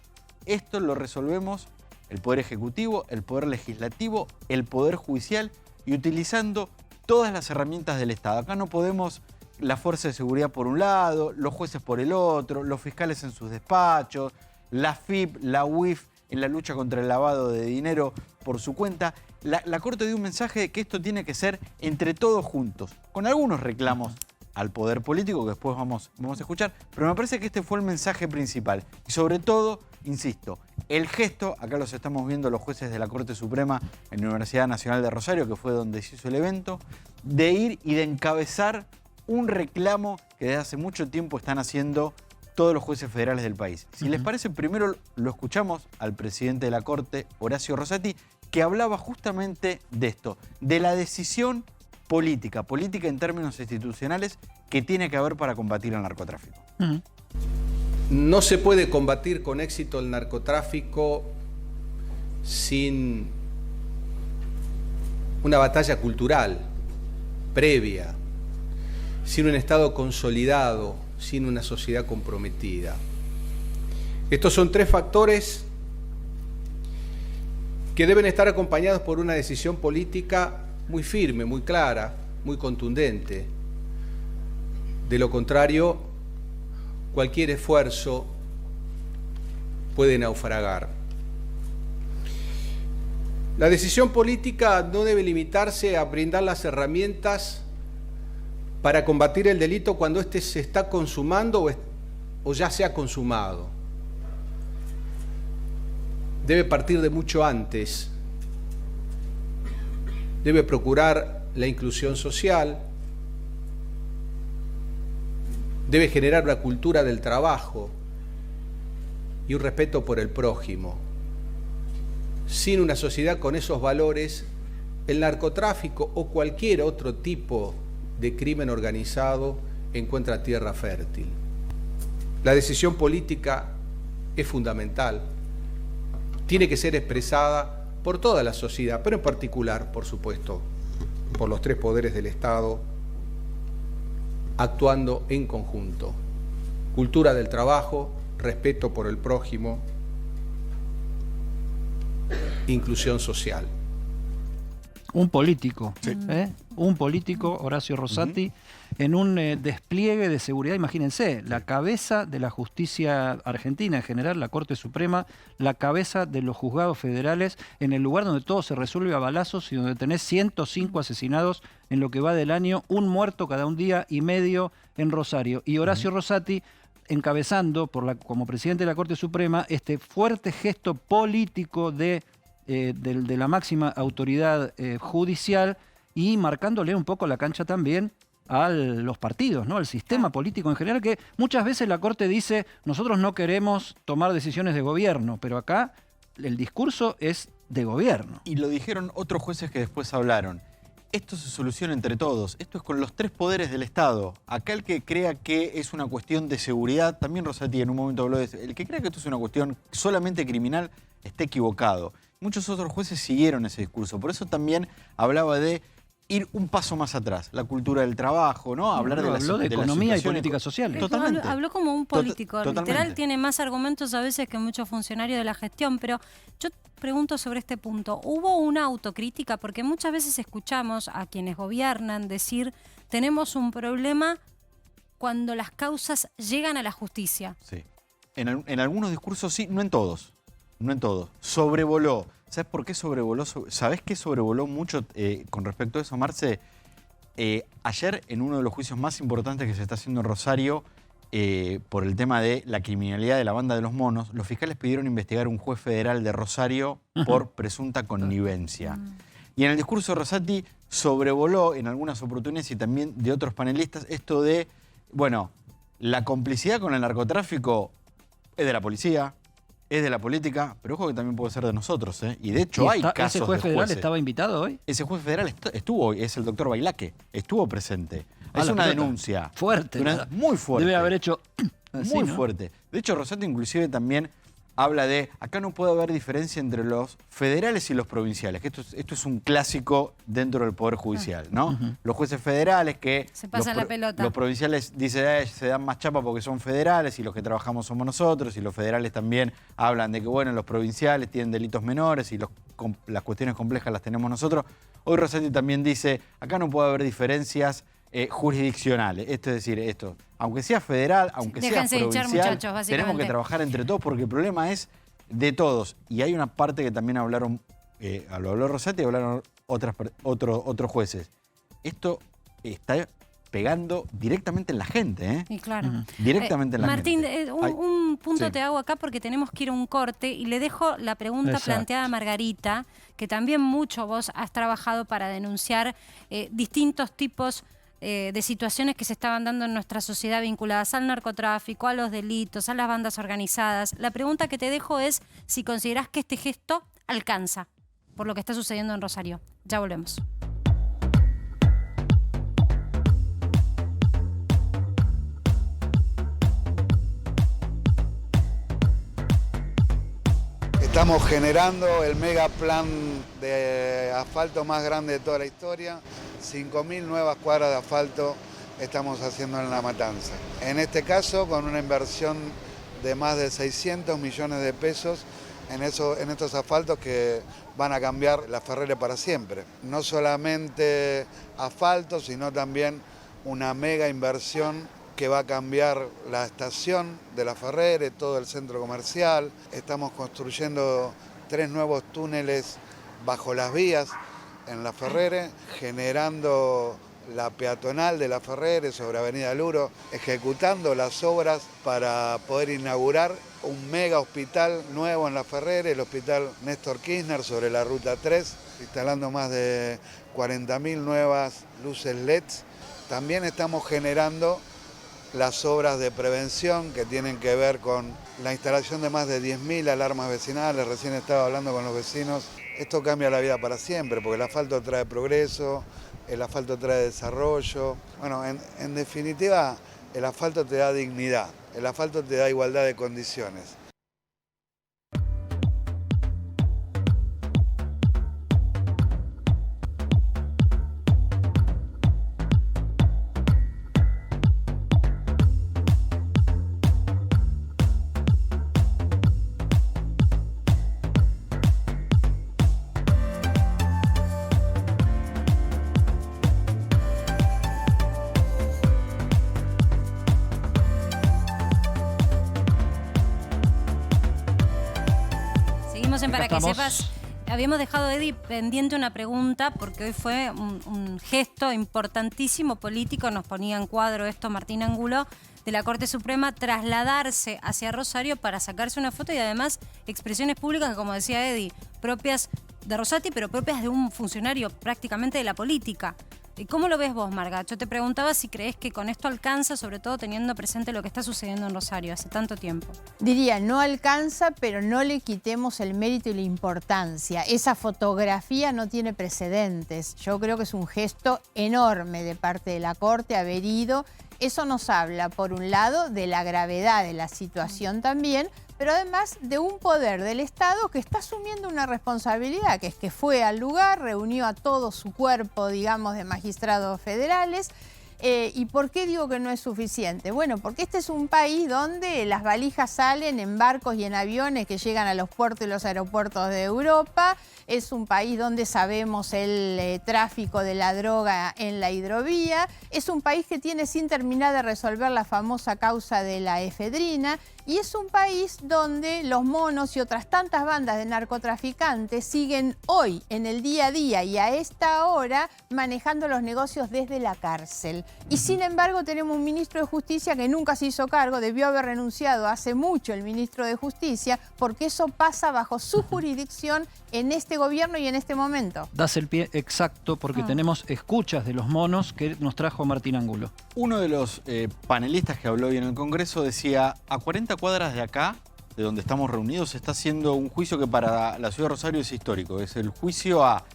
Esto lo resolvemos el Poder Ejecutivo, el Poder Legislativo, el Poder Judicial y utilizando todas las herramientas del Estado. Acá no podemos la Fuerza de Seguridad por un lado, los jueces por el otro, los fiscales en sus despachos, la FIP, la UIF en la lucha contra el lavado de dinero por su cuenta. La Corte dio un mensaje de que esto tiene que ser entre todos juntos, con algunos reclamos al poder político que después vamos a escuchar, pero me parece que este fue el mensaje principal. Y sobre todo, insisto, el gesto, acá los estamos viendo los jueces de la Corte Suprema en la Universidad Nacional de Rosario, que fue donde se hizo el evento, de ir y de encabezar un reclamo que desde hace mucho tiempo están haciendo todos los jueces federales del país. Si les parece, primero lo escuchamos al presidente de la Corte, Horacio Rosati, que hablaba justamente de esto, de la decisión política en términos institucionales que tiene que haber para combatir el narcotráfico. No se puede combatir con éxito el narcotráfico sin una batalla cultural previa, sin un Estado consolidado, sin una sociedad comprometida. Estos son 3 factores que deben estar acompañados por una decisión política muy firme, muy clara, muy contundente. De lo contrario, cualquier esfuerzo puede naufragar. La decisión política no debe limitarse a brindar las herramientas para combatir el delito cuando éste se está consumando o ya se ha consumado. Debe partir de mucho antes. Debe procurar la inclusión social. Debe generar una cultura del trabajo y un respeto por el prójimo. Sin una sociedad con esos valores, el narcotráfico o cualquier otro tipo de crimen organizado encuentra tierra fértil. La decisión política es fundamental. Tiene que ser expresada por toda la sociedad, pero en particular, por supuesto, por los 3 poderes del Estado, actuando en conjunto. Cultura del trabajo, respeto por el prójimo, inclusión social. Un político, un político, Horacio Rosati, en un despliegue de seguridad. Imagínense, la cabeza de la justicia argentina en general, la Corte Suprema, la cabeza de los juzgados federales, en el lugar donde todo se resuelve a balazos y donde tenés 105 asesinados en lo que va del año, un muerto cada un día y medio en Rosario. Y Horacio Rosati encabezando como presidente de la Corte Suprema este fuerte gesto político de la máxima autoridad judicial y marcándole un poco la cancha también a los partidos, ¿no? Al sistema político en general, que muchas veces la Corte dice, nosotros no queremos tomar decisiones de gobierno, pero acá el discurso es de gobierno. Y lo dijeron otros jueces que después hablaron. Esto se soluciona entre todos. Esto es con los tres poderes del Estado. Acá el que crea que es una cuestión de seguridad, también Rosati en un momento habló de eso, el que crea que esto es una cuestión solamente criminal está equivocado. Muchos otros jueces siguieron ese discurso. Por eso también hablaba de ir un paso más atrás, la cultura del trabajo, ¿no? Hablar habló de economía y políticas sociales. Totalmente. Habló como un político. Totalmente. Literal tiene más argumentos a veces que muchos funcionarios de la gestión, pero yo pregunto sobre este punto. ¿Hubo una autocrítica? Porque muchas veces escuchamos a quienes gobiernan decir, tenemos un problema cuando las causas llegan a la justicia. Sí. En algunos discursos sí, no en todos. No en todos. Sobrevoló. ¿Sabes por qué sobrevoló? ¿Sabés qué sobrevoló mucho con respecto a eso, Marce? Ayer, en uno de los juicios más importantes que se está haciendo en Rosario, por el tema de la criminalidad de la banda de los monos, los fiscales pidieron investigar a un juez federal de Rosario por presunta connivencia. Y en el discurso de Rosati sobrevoló en algunas oportunidades y también de otros panelistas esto de, bueno, la complicidad con el narcotráfico es de la policía, es de la política, pero ojo que también puede ser de nosotros, ¿eh? Y de hecho hay casos ¿Ese juez de federal jueces. estaba invitado hoy? Ese juez federal estuvo hoy, es el doctor Bailaque, estuvo presente. Es una denuncia. Fuerte. Muy fuerte. Debe haber hecho así, muy ¿no? fuerte. De hecho, Rosati inclusive también habla de, acá no puede haber diferencia entre los federales y los provinciales, que esto es un clásico dentro del Poder Judicial, ¿no? Los jueces federales que... Se pasan la pelota. Los provinciales dicen, se dan más chapa porque son federales y los que trabajamos somos nosotros, y los federales también hablan de que, bueno, los provinciales tienen delitos menores y las cuestiones complejas las tenemos nosotros. Hoy Rosati también dice, acá no puede haber diferencias jurisdiccionales. Esto es decir, esto, aunque sea federal, aunque sea provincial, tenemos que trabajar entre todos porque el problema es de todos. Y hay una parte que también hablaron, lo habló Rosati y hablaron otros jueces. Esto está pegando directamente en la gente, ¿eh? Y claro. Directamente en la Martín, gente. un punto sí. te hago acá porque tenemos que ir a un corte y le dejo la pregunta planteada a Margarita, que también mucho vos has trabajado para denunciar distintos tipos de situaciones que se estaban dando en nuestra sociedad vinculadas al narcotráfico, a los delitos, a las bandas organizadas. La pregunta que te dejo es si considerás que este gesto alcanza por lo que está sucediendo en Rosario. Ya volvemos. Estamos generando el mega plan de asfalto más grande de toda la historia. 5.000 nuevas cuadras de asfalto estamos haciendo en La Matanza. En este caso, con una inversión de más de 600 millones de pesos en estos asfaltos que van a cambiar la Ferrere para siempre. No solamente asfalto, sino también una mega inversión que va a cambiar la estación de la Ferrere, todo el centro comercial. Estamos construyendo 3 nuevos túneles bajo las vías en la Ferrere, generando la peatonal de la Ferrere sobre Avenida Luro, ejecutando las obras para poder inaugurar un mega hospital nuevo en la Ferrere, el Hospital Néstor Kirchner sobre la Ruta 3, instalando más de 40.000 nuevas luces LEDs. También estamos generando las obras de prevención que tienen que ver con la instalación de más de 10.000 alarmas vecinales. Recién estaba hablando con los vecinos. Esto cambia la vida para siempre, porque el asfalto trae progreso, el asfalto trae desarrollo. Bueno, en definitiva, el asfalto te da dignidad, el asfalto te da igualdad de condiciones. que sepas, habíamos dejado, Eddie, pendiente una pregunta, porque hoy fue un gesto importantísimo político, nos ponía en cuadro esto Martín Angulo, de la Corte Suprema, trasladarse hacia Rosario para sacarse una foto y además expresiones públicas que, como decía Eddie, propias de Rosati, pero propias de un funcionario prácticamente de la política. ¿Cómo lo ves vos, Marga? Yo te preguntaba si crees que con esto alcanza, sobre todo teniendo presente lo que está sucediendo en Rosario hace tanto tiempo. Diría, no alcanza, pero no le quitemos el mérito y la importancia. Esa fotografía no tiene precedentes. Yo creo que es un gesto enorme de parte de la Corte haber ido. Eso nos habla, por un lado, de la gravedad de la situación también, pero además de un poder del Estado que está asumiendo una responsabilidad, que es que fue al lugar, reunió a todo su cuerpo, digamos, de magistrados federales. ¿Y por qué digo que no es suficiente? Bueno, porque este es un país donde las valijas salen en barcos y en aviones que llegan a los puertos y los aeropuertos de Europa. Es un país donde sabemos el tráfico de la droga en la hidrovía. Es un país que tiene sin terminar de resolver la famosa causa de la efedrina. Y es un país donde los monos y otras tantas bandas de narcotraficantes siguen hoy, en el día a día y a esta hora, manejando los negocios desde la cárcel. Y sin embargo tenemos un ministro de Justicia que nunca se hizo cargo, debió haber renunciado hace mucho el ministro de Justicia, porque eso pasa bajo su jurisdicción en este gobierno y en este momento. Das el pie exacto, porque tenemos escuchas de los monos que nos trajo Martín Angulo. Uno de los panelistas que habló hoy en el Congreso decía, a 40 cuadras de acá, de donde estamos reunidos, se está haciendo un juicio que para la ciudad de Rosario es histórico. Es el juicio a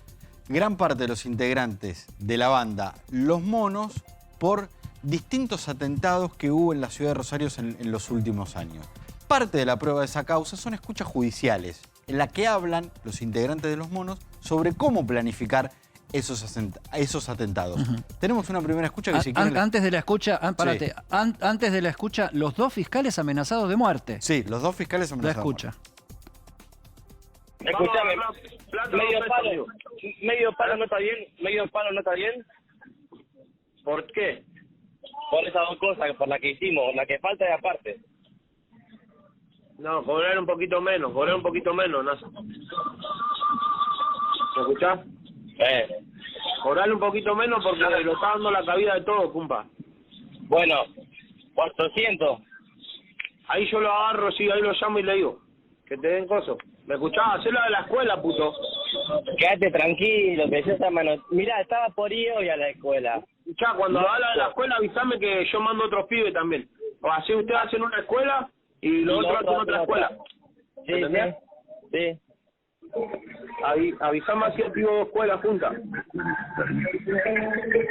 gran parte de los integrantes de la banda Los Monos por distintos atentados que hubo en la ciudad de Rosario en los últimos años. Parte de la prueba de esa causa son escuchas judiciales, en la que hablan los integrantes de Los Monos sobre cómo planificar esos atentados. Tenemos una primera escucha que si quieren... Antes de la escucha, antes de la escucha, los dos fiscales amenazados de muerte. Sí, los dos fiscales amenazados. La escucha. Escuchame, medio palo no está bien, medio palo no está bien. ¿Por qué? Por esas dos cosas, por la que hicimos, la que falta es aparte. No, cobrar un poquito menos, Nazo. ¿Me escuchás? Cobrar un poquito menos porque lo está dando la cabida de todo, compa. Bueno, 400. Ahí yo lo agarro, sí, ahí lo llamo y le digo que te den coso. ¿Me escuchás? Hacelo de la escuela, puto. Quédate tranquilo, que yo esta mano... Mirá, estaba por ir hoy a la escuela. Ya, cuando habla de la escuela, avísame que yo mando otros pibes también. O así ustedes hacen una escuela y los otros hacen otra escuela. Sí, ¿entendés? Sí. Avísame así activo dos escuelas juntas.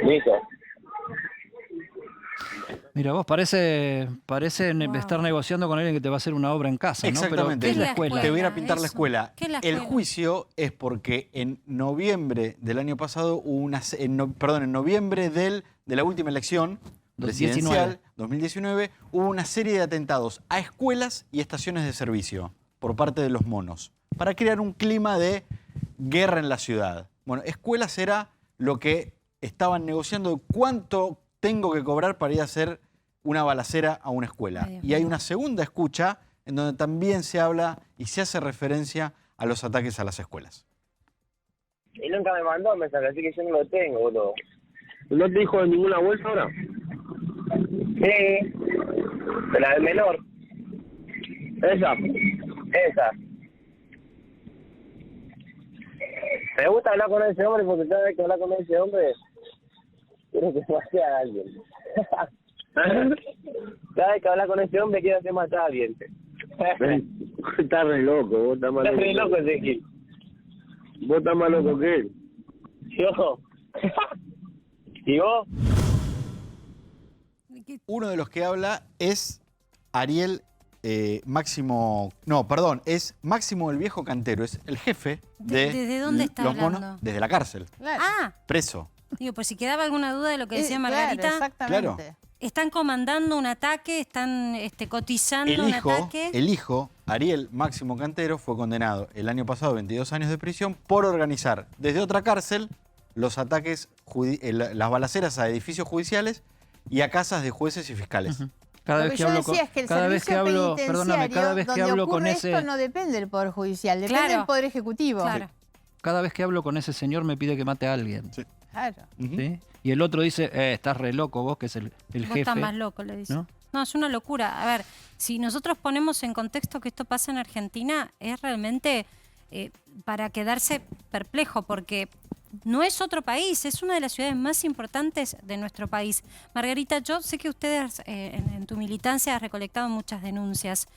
Listo. Mira, vos parece estar negociando con alguien que te va a hacer una obra en casa, ¿no? Exactamente. Pero, ¿qué es la escuela? Te voy a ir a pintar la escuela. ¿Qué es la El escuela? juicio es porque en noviembre del año pasado hubo en noviembre de la última elección presidencial, 2019, hubo una serie de atentados a escuelas y estaciones de servicio por parte de los monos, para crear un clima de guerra en la ciudad. Bueno, escuelas era lo que estaban negociando de cuánto tengo que cobrar para ir a hacer una balacera a una escuela. Y hay una segunda escucha en donde también se habla y se hace referencia a los ataques a las escuelas. Y nunca me mandó un mensaje, así que yo no lo tengo, boludo. ¿No te dijo de ninguna vuelta ahora? Sí, de la del menor. Esa. Me gusta hablar con ese hombre porque cada vez que hablar con ese hombre quiero que mate a alguien. Cada vez que hablar con ese hombre quiero que mate a alguien. Estás re loco, vos estás más loco. Estás re loco ese Gil. Vos estás más loco que él. Yo. ¿Y vos? Uno de los que habla es Ariel Máximo... No, perdón, es Máximo el Viejo Cantero. Es el jefe de ¿Desde dónde está los hablando? monos desde la cárcel. Claro. Ah, Preso. digo, por si quedaba alguna duda de lo que decía Margarita. Claro, exactamente. Claro. ¿Están comandando un ataque? ¿Están cotizando un ataque? El hijo, Ariel Máximo Cantero, fue condenado el año pasado a 22 años de prisión por organizar desde otra cárcel los ataques, las balaceras a edificios judiciales y a casas de jueces y fiscales. Cada Lo vez que yo decía es que el servicio penitenciario, cada vez que donde hablo con ocurre ese... esto no depende del Poder Judicial, depende del Poder Ejecutivo. Claro. Cada vez que hablo con ese señor me pide que mate a alguien. Sí. Claro. ¿Sí? Y el otro dice, estás re loco vos, que es el jefe. Vos estás más loco, le dice. ¿No? Es una locura. A ver, si nosotros ponemos en contexto que esto pasa en Argentina, es realmente para quedarse perplejo, porque no es otro país, es una de las ciudades más importantes de nuestro país. Margarita, yo sé que ustedes en tu militancia has recolectado muchas denuncias.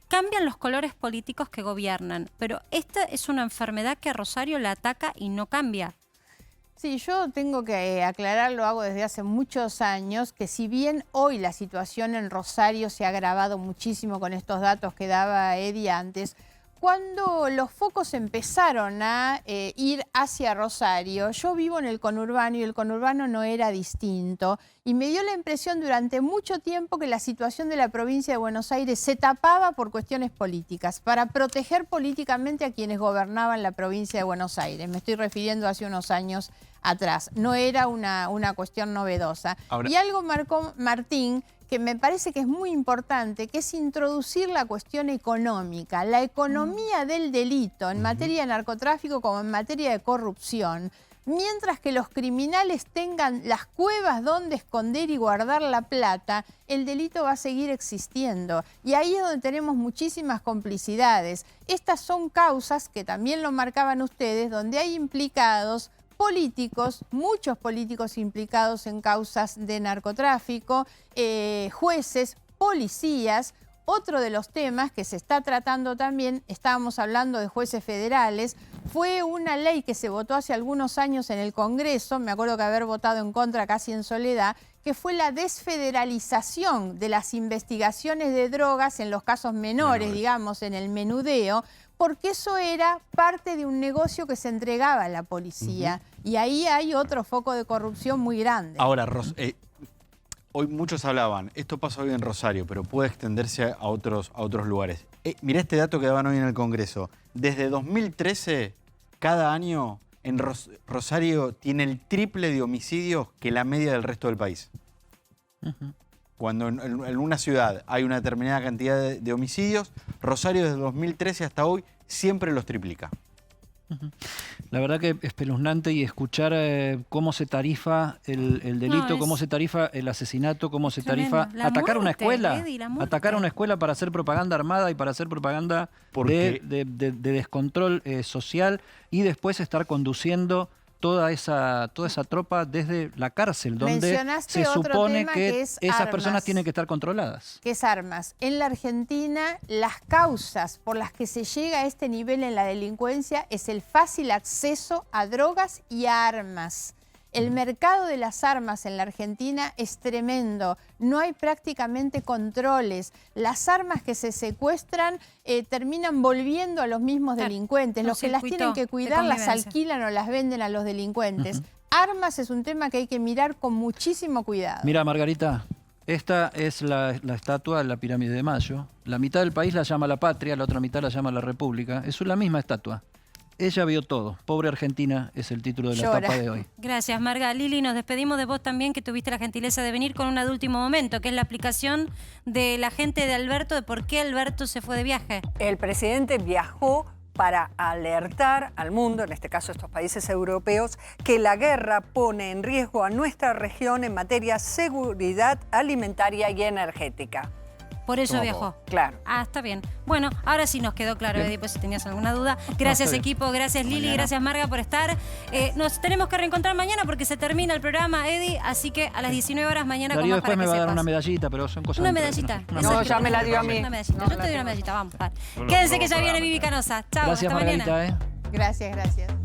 Cambian los colores políticos que gobiernan, pero esta es una enfermedad que a Rosario la ataca y no cambia. Sí, yo tengo que aclarar, lo hago desde hace muchos años, que si bien hoy la situación en Rosario se ha agravado muchísimo con estos datos que daba Eddie antes, cuando los focos empezaron a ir hacia Rosario, yo vivo en el conurbano y el conurbano no era distinto. Y me dio la impresión durante mucho tiempo que la situación de la provincia de Buenos Aires se tapaba por cuestiones políticas, para proteger políticamente a quienes gobernaban la provincia de Buenos Aires. Me estoy refiriendo hace unos años atrás. No era una cuestión novedosa. Ahora, y algo marcó Martín, que me parece que es muy importante, que es introducir la cuestión económica, la economía del delito en materia de narcotráfico como en materia de corrupción. Mientras que los criminales tengan las cuevas donde esconder y guardar la plata, el delito va a seguir existiendo. Y ahí es donde tenemos muchísimas complicidades. Estas son causas, que también lo marcaban ustedes, donde hay implicados políticos, muchos políticos implicados en causas de narcotráfico, jueces, policías. Otro de los temas que se está tratando también, estábamos hablando de jueces federales, fue una ley que se votó hace algunos años en el Congreso, me acuerdo que haber votado en contra casi en soledad, que fue la desfederalización de las investigaciones de drogas en los casos menores, digamos, en el menudeo, porque eso era parte de un negocio que se entregaba a la policía. Y ahí hay otro foco de corrupción muy grande. Ahora, hoy muchos hablaban, esto pasa hoy en Rosario, pero puede extenderse a otros lugares. Mirá este dato que daban hoy en el Congreso. Desde 2013, cada año en Rosario tiene el triple de homicidios que la media del resto del país. Cuando en una ciudad hay una determinada cantidad de homicidios, Rosario desde 2013 hasta hoy siempre los triplica. La verdad que es espeluznante, y escuchar cómo se tarifa el delito, cómo se tarifa el asesinato, cómo se tarifa atacar una escuela. Eddie, atacar una escuela para hacer propaganda armada y para hacer propaganda de descontrol social, y después estar conduciendo toda esa tropa desde la cárcel, donde se supone que esas personas tienen que estar controladas. Que es armas. En la Argentina, las causas por las que se llega a este nivel en la delincuencia es el fácil acceso a drogas y a armas. El mercado de las armas en la Argentina es tremendo. No hay prácticamente controles. Las armas que se secuestran terminan volviendo a los mismos delincuentes. Los que las tienen que cuidar las alquilan o las venden a los delincuentes. Armas es un tema que hay que mirar con muchísimo cuidado. Mira, Margarita, esta es la estatua de la Pirámide de Mayo. La mitad del país la llama la patria, la otra mitad la llama la república. Es la misma estatua. Ella vio todo. Pobre Argentina es el título de la etapa de hoy. Gracias, Marga. Lili, nos despedimos de vos también, que tuviste la gentileza de venir con una de último momento, que es la aplicación de la gente de Alberto, de por qué Alberto se fue de viaje. El presidente viajó para alertar al mundo, en este caso estos países europeos, que la guerra pone en riesgo a nuestra región en materia de seguridad alimentaria y energética. Por eso viajó. Claro. Ah, está bien. Bueno, ahora sí nos quedó claro, Eddie, pues si tenías alguna duda. Gracias, equipo. Gracias, Lili. Gracias, Marga, por estar. Nos tenemos que reencontrar mañana porque se termina el programa, Eddie. Así que a las 19 horas mañana Darío con más después me va a dar sepas. una medallita, pero son cosas... Una medallita. No, ya me la dio a mí. Una medallita. Yo te doy una medallita. Vamos. Quédense que ya viene Vivi Canosa. Chao, Gracias, hasta Margarita, mañana. Gracias, gracias.